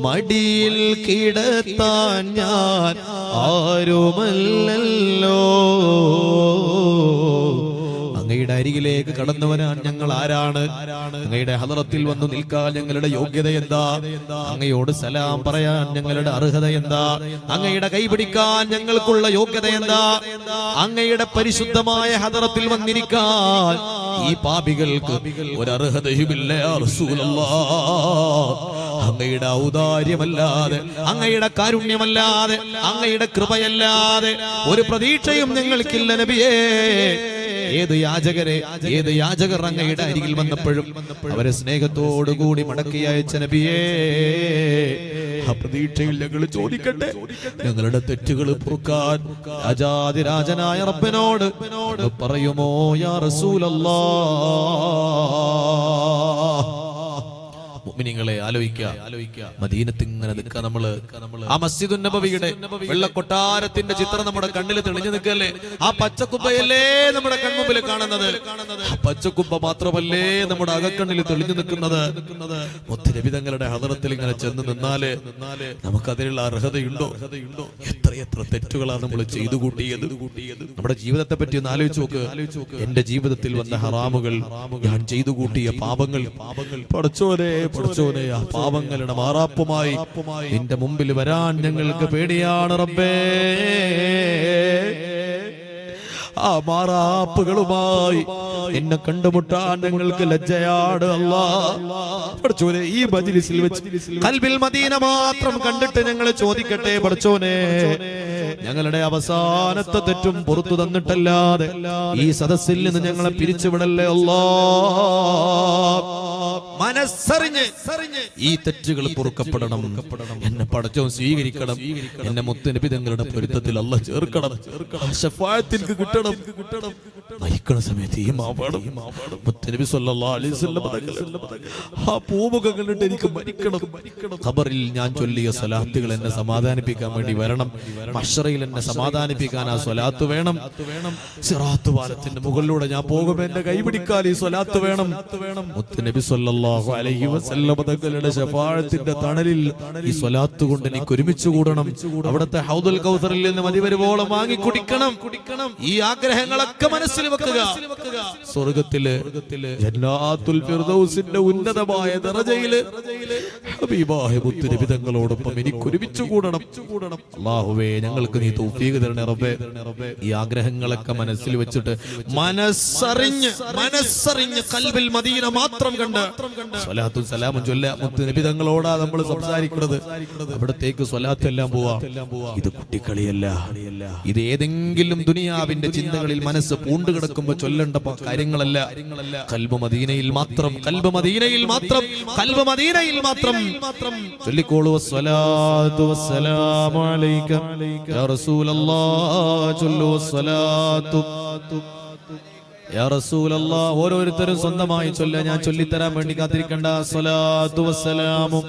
മടിയിൽ കിടത്താൻ ഞാൻ ആരുമല്ലല്ലോ. അങ്ങയുടെ അരികിലേക്ക് കടന്നു വരാൻ ഞങ്ങൾ ആരാണ്? അങ്ങയുടെ ഹദറത്തിൽ വന്നു നിൽക്കാൻ ഞങ്ങളുടെ യോഗ്യത എന്താ? അങ്ങയോട് സലാം പറയാൻ ഞങ്ങളുടെ അർഹത എന്താ? അങ്ങയുടെ കൈപിടിക്കാൻ ഞങ്ങൾക്കുള്ള യോഗ്യത എന്താ? അങ്ങയുടെ പരിശുദ്ധമായ ഹദറത്തിൽ വന്നിരിക്കാൻ ഈ പാപികൾക്ക് ഒരു അർഹതയുമില്ല യാ റസൂലല്ലാഹ്. അങ്ങയുടെ ഔദാര്യമല്ലാതെ, അങ്ങയുടെ കാരുണ്യമല്ലാതെ, അങ്ങയുടെ കൃപയല്ലാതെ ഒരു പ്രതീക്ഷയും ഞങ്ങൾക്കില്ല നബിയേ. ഏത് യാചകർ അങ്ങയുടെ അരികിൽ വന്നപ്പോഴും അവരെ സ്നേഹത്തോടുകൂടി മടക്കി അയച്ച നബിയേ, ആ പ്രതീക്ഷയിൽ ഞങ്ങൾ ചോദിക്കട്ടെ, ഞങ്ങളുടെ തെറ്റുകൾ പൊറുക്കാൻ രാജാതിരാജനായ റബ്ബിനോട് പറയുമോ യാ റസൂലല്ലാഹ്? മുഅ്മിനീങ്ങളെ ആലോചിക്കുക, മദീനത്ത് ഇങ്ങനെ നിൽക്കുക നമ്മള്. ആ മസ്ജിദുൻ നബവിയുടെ വെള്ളക്കൊട്ടാരത്തിന്റെ ചിത്രം നമ്മുടെ കണ്ണിൽ തെളിഞ്ഞു നിൽക്കല്ലേ? ആ പച്ചക്കുബ്ബയല്ലേ നമ്മുടെ കൺമുമ്പിൽ കാണുന്നത്? ആ പച്ചക്കുബ്ബ മാത്രമല്ലേ നമ്മുടെ അകക്കണ്ണിൽ തെളിഞ്ഞു നിൽക്കുന്നത്? മുത്തുനബി തങ്ങളുടെ ഹദറത്തിൽ ഇങ്ങനെ ചെന്ന് നിന്നാല് നമുക്ക് അതിനുള്ള അർഹതയുണ്ടോ? എത്ര തെറ്റുകളാണ് നമ്മൾ ചെയ്തു കൂട്ടിയത്. നമ്മുടെ ജീവിതത്തെ പറ്റി ഒന്ന് ആലോചിച്ച് നോക്ക്. എന്റെ ജീവിതത്തിൽ വന്ന ഹറാമുകൾ, ഞാൻ ചെയ്തു കൂട്ടിയ പാപങ്ങൾ, പടച്ചോനെ ആ പാപങ്ങളുടെ മാറാപ്പുമായി നിന്റെ മുമ്പിൽ വരാൻ ഞങ്ങൾക്ക് പേടിയാണ് റബ്ബേ. ആ മാറാപ്പുകളുമായി എന്നെ കണ്ടുമുട്ടാൻ ഞങ്ങൾക്ക് ലജ്ജയാണ് അല്ലാഹ്. പടച്ചോനെ, ഈ മജ്ലിസിൽ വെച്ച് ഖൽബിൽ മദീന മാത്രം കണ്ടിട്ട് ഞങ്ങൾ ചോദിക്കട്ടെ, പടച്ചോനെ ഞങ്ങളുടെ അവസാനത്തെ തെറ്റും പുറത്തു തന്നിട്ടല്ലാതെ ഈ സദസ്സിൽ നിന്ന് ഞങ്ങളെ പിരിച്ചുവിടല്ലേ അല്ലാഹ്. മനസ്സറിഞ്ഞ് ഈ തെറ്റുകൾ പൊറുക്കപ്പെടണം. എന്നെ പടച്ചോൻ സ്വീകരിക്കണം. എന്നെ മുത്തുനബി തങ്ങളുടെ പൊരുത്തത്തിൽ അല്ലാഹ് ചേർക്കണം. ശഫാഅത്തിൽക്ക് കിട്ടണം. മരിക്കണ സമയത്ത് ഈ മാപാടും മുത്തുനബി സ്വല്ലല്ലാഹു അലൈഹി വസല്ലം ആ പൂമുഖം കണ്ടിട്ട് എനിക്ക് മരിക്കണം. ഖബറിൽ ഞാൻ ചൊല്ലിയ സ്വലാത്തുകൾ എന്നെ സമാധാനിപ്പിക്കാൻ വേണ്ടി വരണം. മഹ്ശറയിൽ എന്നെ സമാധാനിപ്പിക്കാൻ ആ സ്വലാത്ത് വേണം. സിറാത്ത് പാലത്തിന്റെ മുകളിലൂടെ ഞാൻ പോകുമ്പോൾ എന്റെ കൈപിടിക്കാൻ ഈ സ്വലാത്ത് വേണം. മുത്തുനബി സ്വല്ലല്ലാഹു സല്ലല്ലാഹു അലൈഹി വസല്ലം തങ്ങളുടെ ശഫാഅത്തിന്റെ തണലിൽ ഈ സ്വലാത്ത് കൊണ്ട് എനിക്ക് ഒരുമിച്ച് കൂടണം. അവിടുത്തെ ഹൗദുൽ കൗസറിൽ നിന്ന് മതി വരുവോളം വാങ്ങി കുടിക്കണം. ഈ ആഗ്രഹങ്ങളൊക്കെ മനസ്സിൽ വെക്കുക. സ്വർഗ്ഗത്തിലെ ജന്നാത്തുൽ ഫിർദൗസിന്റെ ഉന്നതമായ ദറജയില് ഹബീബായ മുത്തുനബി തങ്ങളോടൊപ്പം എനിക്ക് ഒരുമിച്ച് കൂടണം. അല്ലാഹുവേ, ഞങ്ങൾക്ക് നീ തൗഫീഖ് തരണേ റബ്ബേ. ഈ ആഗ്രഹങ്ങളൊക്കെ മനസ്സിൽ വെച്ചിട്ട് മനസ്സറിഞ്ഞ് ഖൽബിൽ മദീന മാത്രം കണ്ട് സ്വലാത്തും സലാമും ചൊല്ല. മുത്തുനബി തങ്ങളോടാ നമ്മൾ സംസാരിക്കുന്നത്. അവിടത്തേക്ക് സ്വലാത്ത് എല്ലാം പോവാം. ഇത് കുട്ടിക്കളിയല്ല. ഇത് ഏതെങ്കിലും ദുനിയാവിന്റെ ചിന്തകളിൽ മനസ്സ് പൂണ്ടു കിടക്കുമ്പോ ചൊല്ലേണ്ട കാര്യങ്ങളല്ല. ഖൽബ് മദീനയിൽ മാത്രം, ഖൽബ് മദീനയിൽ മാത്രം, ഖൽബ് മദീനയിൽ മാത്രം ചൊല്ലിക്കോളൂ. വസ്സലാത്തു വസ്സലാമു അലൈക യാ റസൂലല്ലാഹ്. ചൊല്ലൂ വസ്സലാത്തു യാ റസൂലല്ലാഹ്. ഓരോരുത്തരും സ്വന്തമായി ചൊല്ല. ഞാൻ ചൊല്ലിത്തരാൻ വേണ്ടി കാത്തിരിക്കണ്ട. സ്വലാത്തു വസ്സലാമു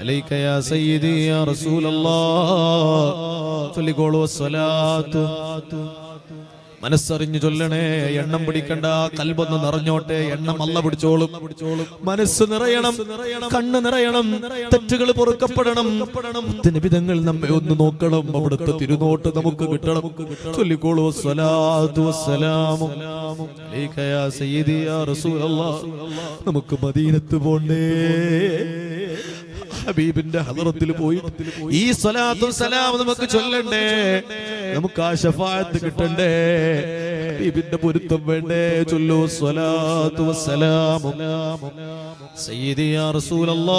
അലൈക യാ സയ്യിദി യാ റസൂലല്ലാഹ്. ചൊല്ലിക്കോളൂ വസ്സലാത്തു. മനസ്സറിഞ്ഞു ചൊല്ലണേ. എണ്ണം പിടിക്കണ്ട. കൽബൊന്ന് നിറഞ്ഞോട്ടെ. എണ്ണം അല്ല പിടിച്ചോളും. മനസ്സ് നിറയണം, കണ്ണ് നിറയണം, തെറ്റുകൾ പൊറുക്കപ്പെടണം. നിബിധങ്ങൾ നമ്മെ ഒന്ന് നോക്കണം. അവിടുത്തെ തിരുനോട്ട് നമുക്ക് കിട്ടണം. ചൊല്ലിക്കോളൂ സ്വലാത്തു വസ്സലാമു അലൈക യാ സയ്യിദി യാ റസൂലല്ലാഹ്. നമുക്ക് മദീനത്ത് പോണ്ടേ. ഹബീബിന്റെ ഹദറത്തിൽ പോയി ഈ സ്വലാത്തും സലാം നമുക്ക് ചൊല്ലണ്ടേ. നമുക്ക് ആ ശഫാഅത്ത് കിട്ടണ്ടേ. ഹബീബിന്റെ പൊരുത്തം വേണ്ടേ. ചൊല്ലൂ സ്വലാത്തു വസ്സലാമു സയ്യിദി യാ റസൂലല്ലാഹ്.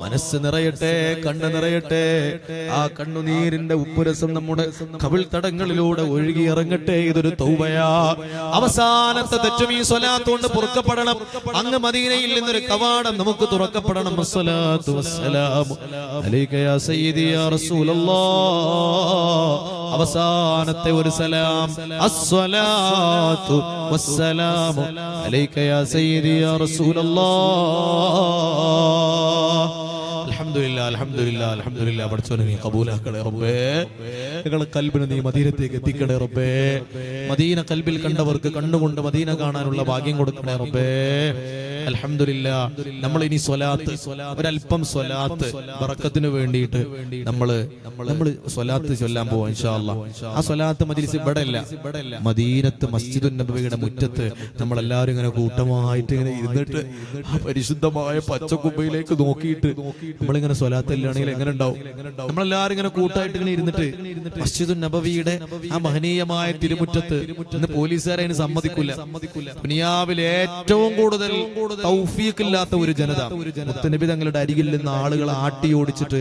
മനസ്സ് നിറയട്ടെ, കണ്ണ് നിറയട്ടെ. ആ കണ്ണുനീരിന്റെ ഉപ്പുരസം നമ്മുടെ കവിൾ തടങ്ങളിലൂടെ ഒഴുകി ഇറങ്ങട്ടെ. ഇതൊരു തൗബയാ. അവസാനത്തെ തെറ്റും ഈ സ്വലാത്ത് കൊണ്ട് പൊറുക്കപ്പെടണം. അങ്ങ് മദീനയിൽ നിന്നൊരു കവാടം നമുക്ക് തുറക്കപ്പെടണം. വസ്സലാത്തു വസ്സലാമു അലൈക യാ സയ്യിദി യാ റസൂലല്ലാഹ്. അവസാനത്തെ ഒരു സലാം. അസ്സലാത്തു വസ്സലാമു അലൈക യാ സയ്യിദി യാ റസൂലല്ലാഹ്. അൽഹംദുലില്ലാ, അൽഹംദുലില്ലാ, അൽഹംദുലില്ലാ. പഠിച്ചോനെ നീ കബൂലാക്കണേ റബ്ബേ. ഞങ്ങളുടെ കൽബിനെ നീ മദീനത്തേക്ക് എത്തിക്കണേ റബ്ബേ. മദീന കൽബിൽ കണ്ടവർക്ക് കണ്ണുകൊണ്ട് മദീന കാണാനുള്ള ഭാഗ്യം കൊടുക്കണേ റബ്ബേ. അൽഹംദുലില്ലാ. നമ്മൾ ഇനി സ്വലാത്ത്, ഒരല്പം സ്വലാത്ത് ബറക്കത്തിന് വേണ്ടിയിട്ട് നമ്മള് സ്വലാത്ത് ചൊല്ലാൻ പോവാം ഇൻഷാ അല്ലാഹ്. ആ സ്വലാത്ത് മജ്ലിസ് ഇവിടെ അല്ല, മദീനത്ത് മസ്ജിദുൻ നബവിയുടെ മുറ്റത്ത് നമ്മളെല്ലാവരും ഇങ്ങനെ കൂട്ടമായിട്ട് ഇങ്ങനെ ഇരുന്നിട്ട് ആ പരിശുദ്ധമായ പച്ചക്കുമ്പയിലേക്ക് നോക്കിയിട്ട് നമ്മളിങ്ങനെ സ്വലാത്ത് എല്ലാണെങ്കിൽ എങ്ങനെ ഉണ്ടാവും? നമ്മളെല്ലാവരും ഇങ്ങനെ കൂട്ടായിട്ട് ഇങ്ങനെ ഇരുന്നിട്ട് മസ്ജിദുൻ നബവിയുടെ ആ മഹനീയമായ തിരുമുറ്റത്ത് ഇന്ന് പോലീസുകാരെ അതിന് സമ്മതിക്കില്ല. ദുനിയാവിൽ ഏറ്റവും കൂടുതൽ തൗഫീഖില്ലാത്ത ഒരു ജനത മുത്തുനബി തങ്ങളുടെ അരികിൽ നിന്ന് ആളുകളെ ആട്ടി ഓടിച്ചിട്ട്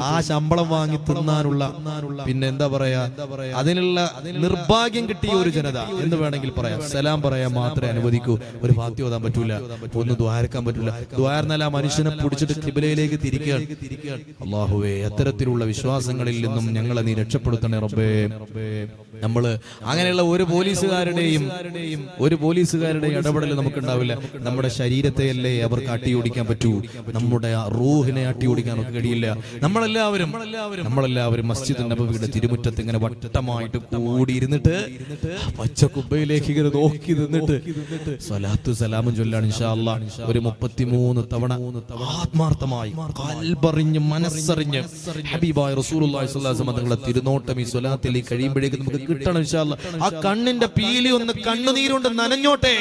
ആ ശമ്പളം വാങ്ങി തിന്നാനുള്ള, പിന്നെ എന്താ പറയാ, അതിനുള്ള നിർഭാഗ്യം കിട്ടിയ ഒരു ജനത എന്ന് വേണമെങ്കിൽ പറയാം. സലാം പറയാൻ മാത്രമേ അനുവദിക്കൂ. ഒരു ഫാത്തിഹ ഓതാൻ പറ്റൂല, ഒന്ന് ദ്വാരക്കാൻ പറ്റൂല. ദ്വാരന്നാൽ ആ മനുഷ്യനെ പിടിച്ചിട്ട് ഖിബലയിലേക്ക് തിരിക്കുകയാണ്. അല്ലാഹുവേ, അത്തരത്തിലുള്ള വിശ്വാസങ്ങളിൽ നിന്നും ഞങ്ങളെ നീ രക്ഷപ്പെടുത്തണേ റബ്ബേ. നമ്മള് അങ്ങനെയുള്ള ഒരു പോലീസുകാരുടെയും ഇടപെടൽ നമുക്കുണ്ടാവില്ല. നമ്മുടെ ശരീരത്തെയല്ലേ അവർക്ക് അട്ടിയോടിക്കാൻ പറ്റൂ, നമ്മുടെ റൂഹിനെ അട്ടിയോടിക്കാൻ നമുക്ക് കഴിയില്ല. നമ്മളെല്ലാവരും മസ്ജിദ് നബവിയുടെ തിരുമുറ്റത്ത് ഇങ്ങനെ വട്ടമായിട്ട് കൂടിയിരുന്നിട്ട് പച്ച കുബ്ബയിലേക്ക് ഇങ്ങനെ നോക്കി നിന്നിട്ട് സ്വലാത്തു സലാമും ചൊല്ലാണ് ഇൻഷാ അല്ലാഹ്. ഒരു 33 തവണ ആത്മാർത്ഥമായി കൽബറിഞ്ഞ് മനസ്സറിഞ്ഞ് ഹബീബായ റസൂലുള്ളാഹി സ്വല്ലല്ലാഹു അലൈഹി വസല്ലം തങ്ങളുടെ തിരുനോട്ടം ഈ സ്വലാത്തിൽ കഴിയുമ്പോഴേക്കും നമുക്ക് കിട്ടണം ഇൻഷാ അല്ലാഹ്. ആ കണ്ണിന്റെ പീലി ഒന്ന് കണ്ണുനീരുകൊണ്ട് നനഞ്ഞോട്ടെ.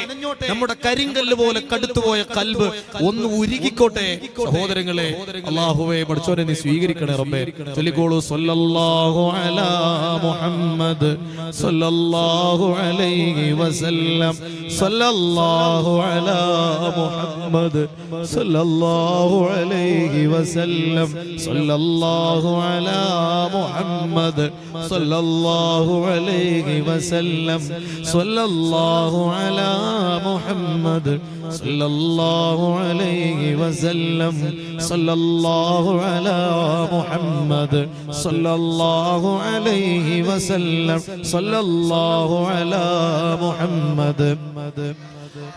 നമ്മുടെ കരിങ്കല്ല് പോലെ കടുത്തുപോയ കൽബ് ഒന്ന് ഉരുകിക്കോട്ടെ. സഹോദരങ്ങളെ, അല്ലാഹുവേ, പഠിച്ചോനെ നീ സ്വീകരിക്കണേ റബ്ബേ. ചൊല്ലിക്കോളൂ സ്വല്ലല്ലാഹു അലാ മുഹമ്മദ് സ്വല്ലല്ലാഹു അലൈഹി വസല്ലം. സ്വല്ലല്ലാഹു അലാ മുഹമ്മദ് സ്വല്ലല്ലാഹു അലൈഹി വസല്ലം. സ്വല്ലല്ലാഹു അലാ മുഹമ്മദ് സ്വല്ലല്ലാഹു അലൈഹി വസല്ലം. സ്വല്ലല്ലാഹു അലാ മുഹമ്മദ് സ്വല്ലല്ലാഹു അലൈഹി വസല്ലം. സ്വല്ലല്ലാഹു അലാ മുഹമ്മദ് സ്വല്ലല്ലാഹു അലൈഹി വസല്ലം. സ്വല്ലല്ലാഹു അലാ മുഹമ്മദ്.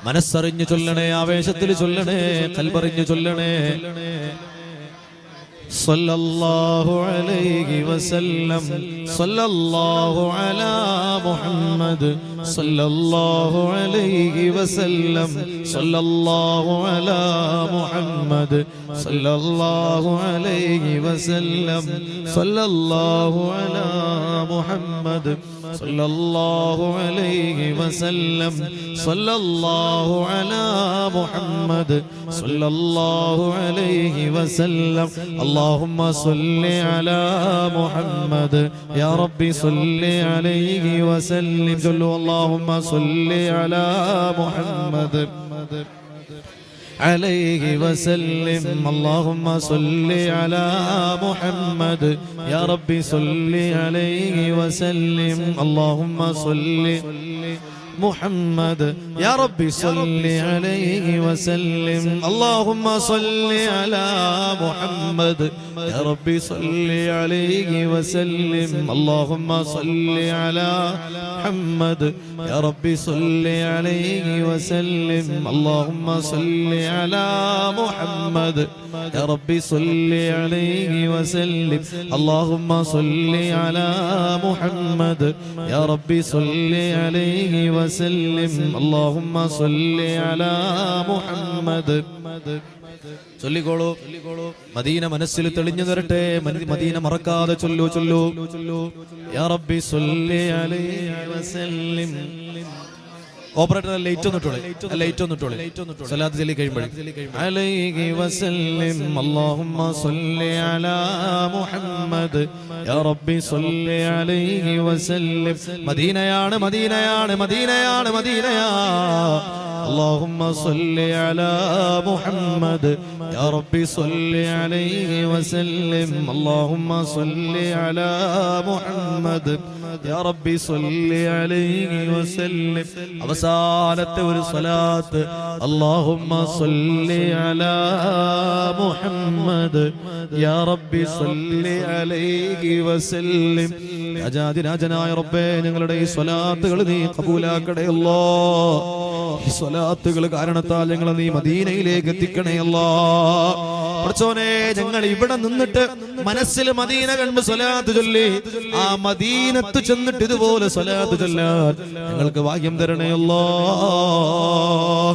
മനസ്സറിഞ്ഞു ചൊല്ലണേ, ആവേശത്തിൽ ചൊല്ലണേ, കൽബറിഞ്ഞു ചൊല്ലണേ. صلى الله عليه وسلم صلى الله على محمد صلى الله عليه وسلم صلى الله على محمد صلى الله عليه وسلم صلى الله على محمد صلى الله عليه وسلم صلى الله على محمد صلى الله عليه وسلم اللهم صل على محمد يا ربي صل عليه وسلم صلوا اللهم صل على محمد عليه وسلم اللهم صل على محمد يا ربي صل عليه وسلم اللهم صل محمد يا ربي صل عليه وسلم اللهم صل على محمد يا ربي صل عليه وسلم اللهم صل على محمد يا ربي صل عليه وسلم اللهم صل على محمد يا ربي صل عليه وسلم اللهم صل على محمد يا ربي صل عليه وسلم اللهم صل على محمد ചൊല്ലിക്കോളൂ മദീന മനസ്സിൽ തെളിഞ്ഞു തരട്ടെ മദീന മറക്കാതെ ചൊല്ലൂ യാ റബ്ബി സ്വല്ലി അലൈഹി വസല്ലം ഓപ്പറേറ്റർ ലൈറ്റ് ഒന്നിട്ടോളെ സലാത്ത് ചൊല്ലി കഴിയുമ്പോൾ അലൈഹി വസല്ലം അല്ലാഹുമ്മ സ്വല്ലി അലാ മുഹമ്മദ് യാ റബ്ബി സ്വല്ലി അലൈഹി വസല്ലം മദീനയാണ് اللهم صل على محمد يا ربي صل عليه وسلم اللهم صل على محمد يا ربي صل عليه وسلم അവസാനത്തെ ഒരു സ്വലാത്ത് اللهم صل على محمد يا ربي صل عليه وسلم രാജാതിരാജനായ റബ്ബേ ഞങ്ങളുടെ ഈ സ്വലാത്തുകൾ നീ കബൂലാക്കണേ അല്ലാഹ് ഈ സ്വലാത്തുകൾ കാരണത്താൽ ഞങ്ങളെ നീ മദീനയിലേക്ക് എത്തിക്കണേ അല്ലാഹ് പടച്ചോനെ ഞങ്ങൾ ഇവിടെ നിന്നിട്ട് മനസ്സിൽ മദീന കണ്ട് സ്വലാത്ത് ചൊല്ലി ആ മദീനത്ത് ചെന്നിട്ട് ഇതുപോലെ സ്വലാത്ത് ചൊല്ലാൻ ഞങ്ങൾക്ക് ഭാഗ്യം തരണേ അല്ലാഹ്